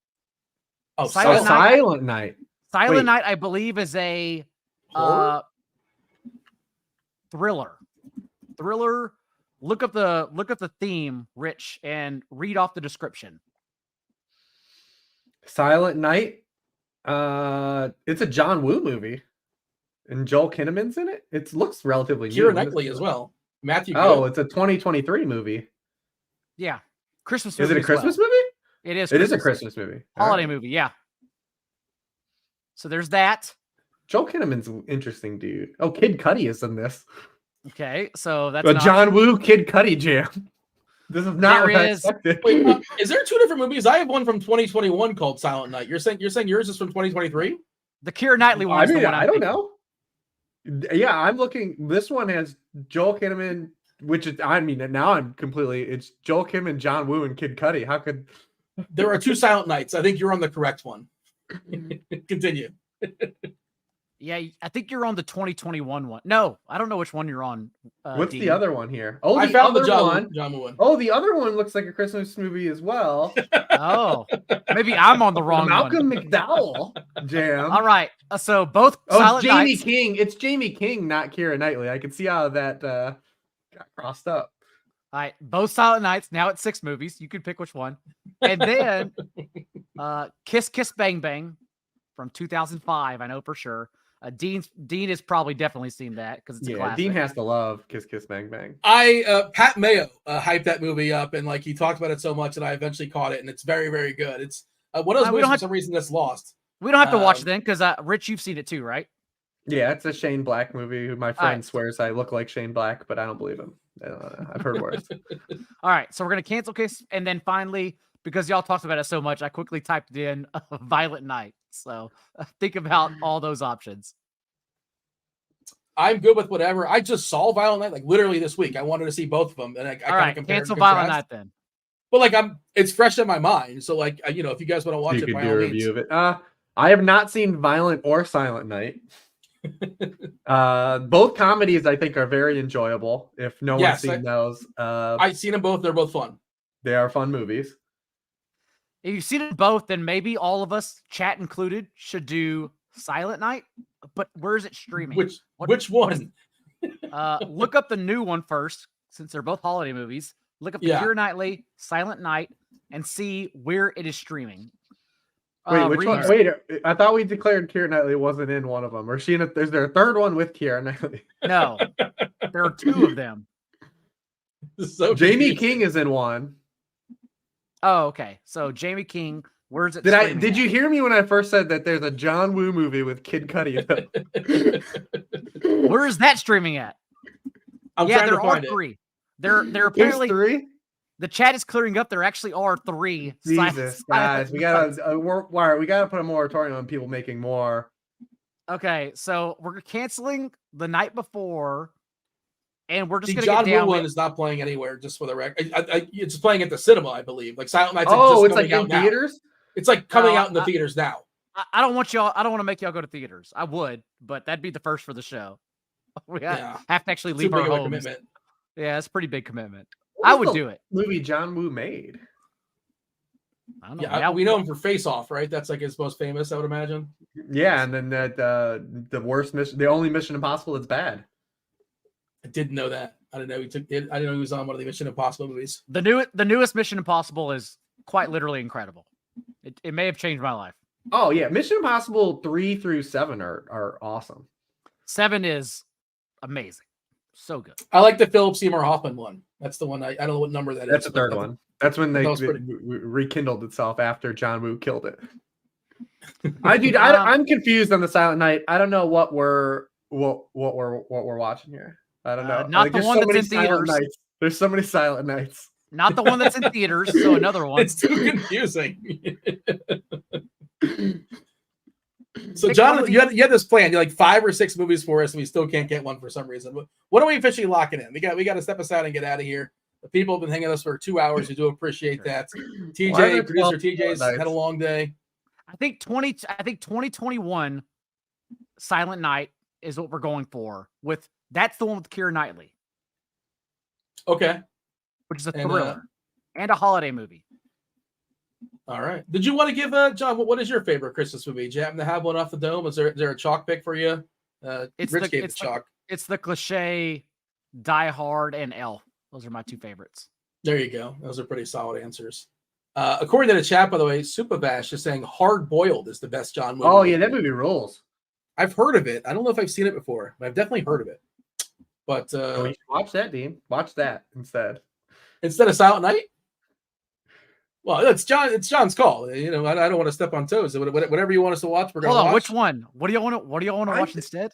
Oh, Silent Night. Silent Night, I believe, is a thriller. Look up the theme, Rich, and read off the description. Silent Night. It's a John Woo movie, and Joel Kinnaman's in it. It looks relatively new. Keira Knightley as well. Matthew. It's a 2023 movie. Yeah, Christmas. Is it a Christmas movie? It is. It is a Christmas movie. Holiday movie. Yeah. So there's that. Joel Kinnaman's an interesting dude. Oh, Kid Cudi is in this. Okay, so that's a John Woo Kid Cudi jam. This is not what I expected. Wait, is there 2 different movies? I have one from 2021 called Silent Night. You're saying yours is from 2023? The Keira Knightley one. I don't know. Yeah, I'm looking. This one has Joel Kinnaman, which is, now I'm completely. It's Joel Kim and John Woo and Kid Cudi. How could there are 2 Silent Nights? I think you're on the correct one. Continue. Yeah, I think you're on the 2021 one. No, I don't know which one you're on. What's Dean. the other one here? Oh, I found the John Woo one. Oh, the other one looks like a Christmas movie as well. Oh, maybe I'm on the wrong Malcolm one. McDowell jam. All right, so both Silent Jamie Nights. King. It's Jamie King, not Keira Knightley. I can see how that got crossed up. All right, both Silent Nights. Now it's 6 movies. You can pick which one. And then Kiss Kiss Bang Bang from 2005. I know for sure. Dean has probably definitely seen that because it's a classic. Dean has to love Kiss Kiss Bang Bang. Pat Mayo hyped that movie up, and like he talked about it so much, and I eventually caught it, and it's very, very good. It's one of those movies for some reason that's lost. We don't have to watch it then because Rich, you've seen it too, right? Yeah, it's a Shane Black movie. My friend swears I look like Shane Black, but I don't believe him. I've heard worse. All right, so we're gonna cancel Kiss, and then finally, because y'all talked about it so much, I quickly typed in Violent Night. So think about all those options. I'm good with whatever. I just saw Violent Night like literally this week. I wanted to see both of them, and I All right, compare cancel Violent Night then. But like it's fresh in my mind. So like if you guys want to watch You it, could by do all a means. review of it. I have not seen Violent or Silent Night. Both comedies I think are very enjoyable. If no one's seen those, I've seen them both. They're both fun. They are fun movies. If you've seen it both, then maybe all of us, chat included, should do Silent Night. But where is it streaming? Which one? Look up the new one first, since they're both holiday movies. Look up the Keira Knightley Silent Night and see where it is streaming. Wait, which one? Wait, I thght we declared Keira Knightley wasn't in one of them. Or is there a third one with Keira Knightley? No, there are two of them. So Jamie King is in one. Oh, okay. So Jamie King, where's it? Did you hear me when I first said that there's a John Woo movie with Kid Cudi? Where is that streaming at? I'm trying to find three. There apparently three. The chat is clearing up. There actually are three. Jesus, guys, we gotta put a moratorium on people making more. Okay, so we're canceling the night before, and we're just the gonna John get down. Woo one is not playing anywhere. Just for the record, it's playing at the cinema, I believe. Like Silent Night's it's like in theaters. It's like coming out in the theaters now. I don't want y'all. I don't want to make y'all go to theaters. I would, but that'd be the first for the show. We have to actually leave our homes. Commitment. Yeah, it's a pretty big commitment. I would do it. Movie John Woo made. I don't know. Yeah, we know him for Face Off, right? That's like his most famous, I would imagine. Yeah, and then the worst mission, the only Mission Impossible that's bad. I didn't know that. I didn't know he took it. I didn't know he was on one of the Mission Impossible movies. The newest Mission Impossible is quite literally incredible. It may have changed my life. Oh yeah, Mission Impossible 3 through 7 are awesome. 7 is amazing. So good. I like the Philip Seymour Hoffman one. That's the one. I don't know what number that is. That's the third one. That's when they rekindled itself after John Woo killed it. I'm confused on the Silent Night. I don't know what we're watching here. I don't know. Not the one that's in theaters. There's so many Silent Nights. Not the one that's in theaters. So another one. It's too confusing. So John, you had this plan. You're like 5 or 6 movies for us, and we still can't get one for some reason. What are we officially locking in? We got to step aside and get out of here. The people have been hanging with us for 2 hours. We do appreciate that. TJ, producer TJ's had a long day. I think 2021 Silent Night is what we're going for. That's the one with Keira Knightley. Okay. Which is a thriller and a holiday movie. All right. Did you want to give John? What is your favorite Christmas movie? Did you happen to have one off the dome? Is there a chalk pick for you? Rich gave the chalk. It's the cliche, Die Hard and Elf. Those are my 2 favorites. There you go. Those are pretty solid answers. According to the chat, by the way, Supavash is saying Hard Boiled is the best John movie. Oh yeah, that movie rules. I've heard of it. I don't know if I've seen it before, but I've definitely heard of it. But you should watch that, Dean. Watch that instead of Silent Night. Well, it's John's call. I don't want to step on toes. Whatever you want us to watch, we're going to watch. Which one? What do y'all want to watch instead?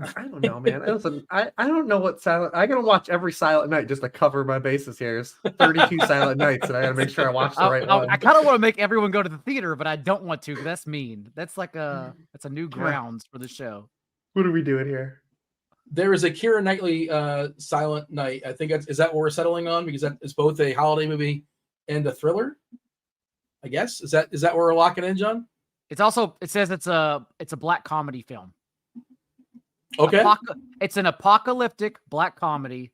I don't know, man. Listen, I don't know what Silent. I gotta watch every Silent Night just to cover my bases here. There's 32 Silent Nights, and I gotta make sure I watch the right one. I kind of want to make everyone go to the theater, but I don't want to because that's mean. That's like a new grounds for the show. What are we doing here? There is a Keira Knightley Silent Night. I think is that what we're settling on, because that is both a holiday movie and a thriller. I guess is that where we're locking in, John? It says it's a black comedy film. Okay. It's an apocalyptic black comedy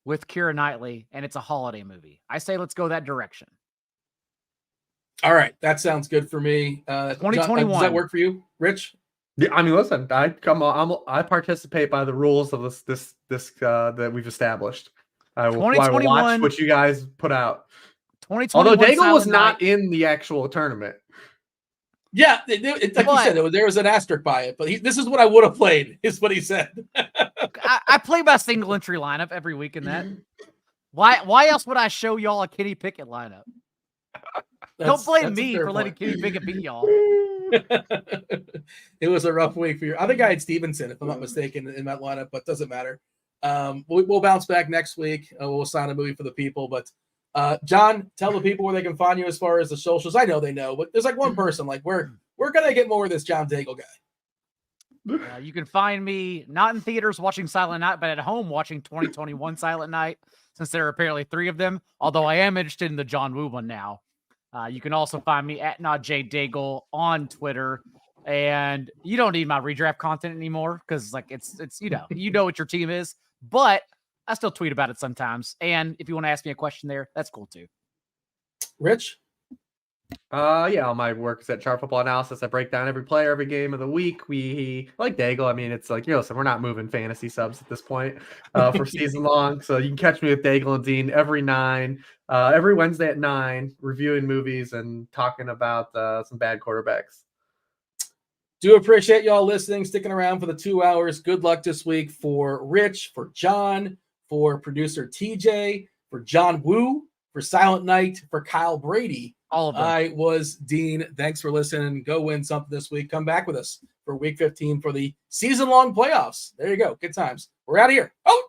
with Keira Knightley, and it's a holiday movie. I say let's go that direction. All right, that sounds good for me. 2021. John, does that work for you, Rich? Yeah, I mean, listen, I participate by the rules of this that we've established. I will watch what you guys put out. 2021. Although Daigle was not in the actual tournament. Yeah, like you said, there was an asterisk by it, but this is what I would have played, is what he said. I play my single entry lineup every week in that. Why else would I show y'all a Kenny Pickett lineup? Don't blame me for letting Kenny Pickett beat y'all. It was a rough week for you. I think I had Stevenson, if I'm not mistaken, in that lineup, but doesn't matter. We'll bounce back next week. We'll sign a movie for the people, but John, tell the people where they can find you as far as the socials. I know they know, but there's like one person. Like we're gonna get more of this John Daigle guy. You can find me not in theaters watching Silent Night, but at home watching 2021 Silent Night, since there are apparently 3 of them, although I am interested in the John Woo one now. You can also find me at NotJDaigle on Twitter. And you don't need my redraft content anymore because like it's you know what your team is, but I still tweet about it sometimes. And if you want to ask me a question there, that's cool too. Rich? Yeah, all my work is at Chart Football Analysis. I break down every player, every game of the week. We like Daigle. I mean, it's like, so we're not moving fantasy subs at this point for season long. So you can catch me with Daigle and Dean every Wednesday at 9, reviewing movies and talking about some bad quarterbacks. Do appreciate y'all listening, sticking around for the 2 hours. Good luck this week for Rich, for John, for producer TJ, for John Woo, for Silent Night, for Kyle Brady. All of them. I was Dean. Thanks for listening. Go win something this week. Come back with us for week 15 for the season-long playoffs. There you go. Good times. We're out of here. Oh!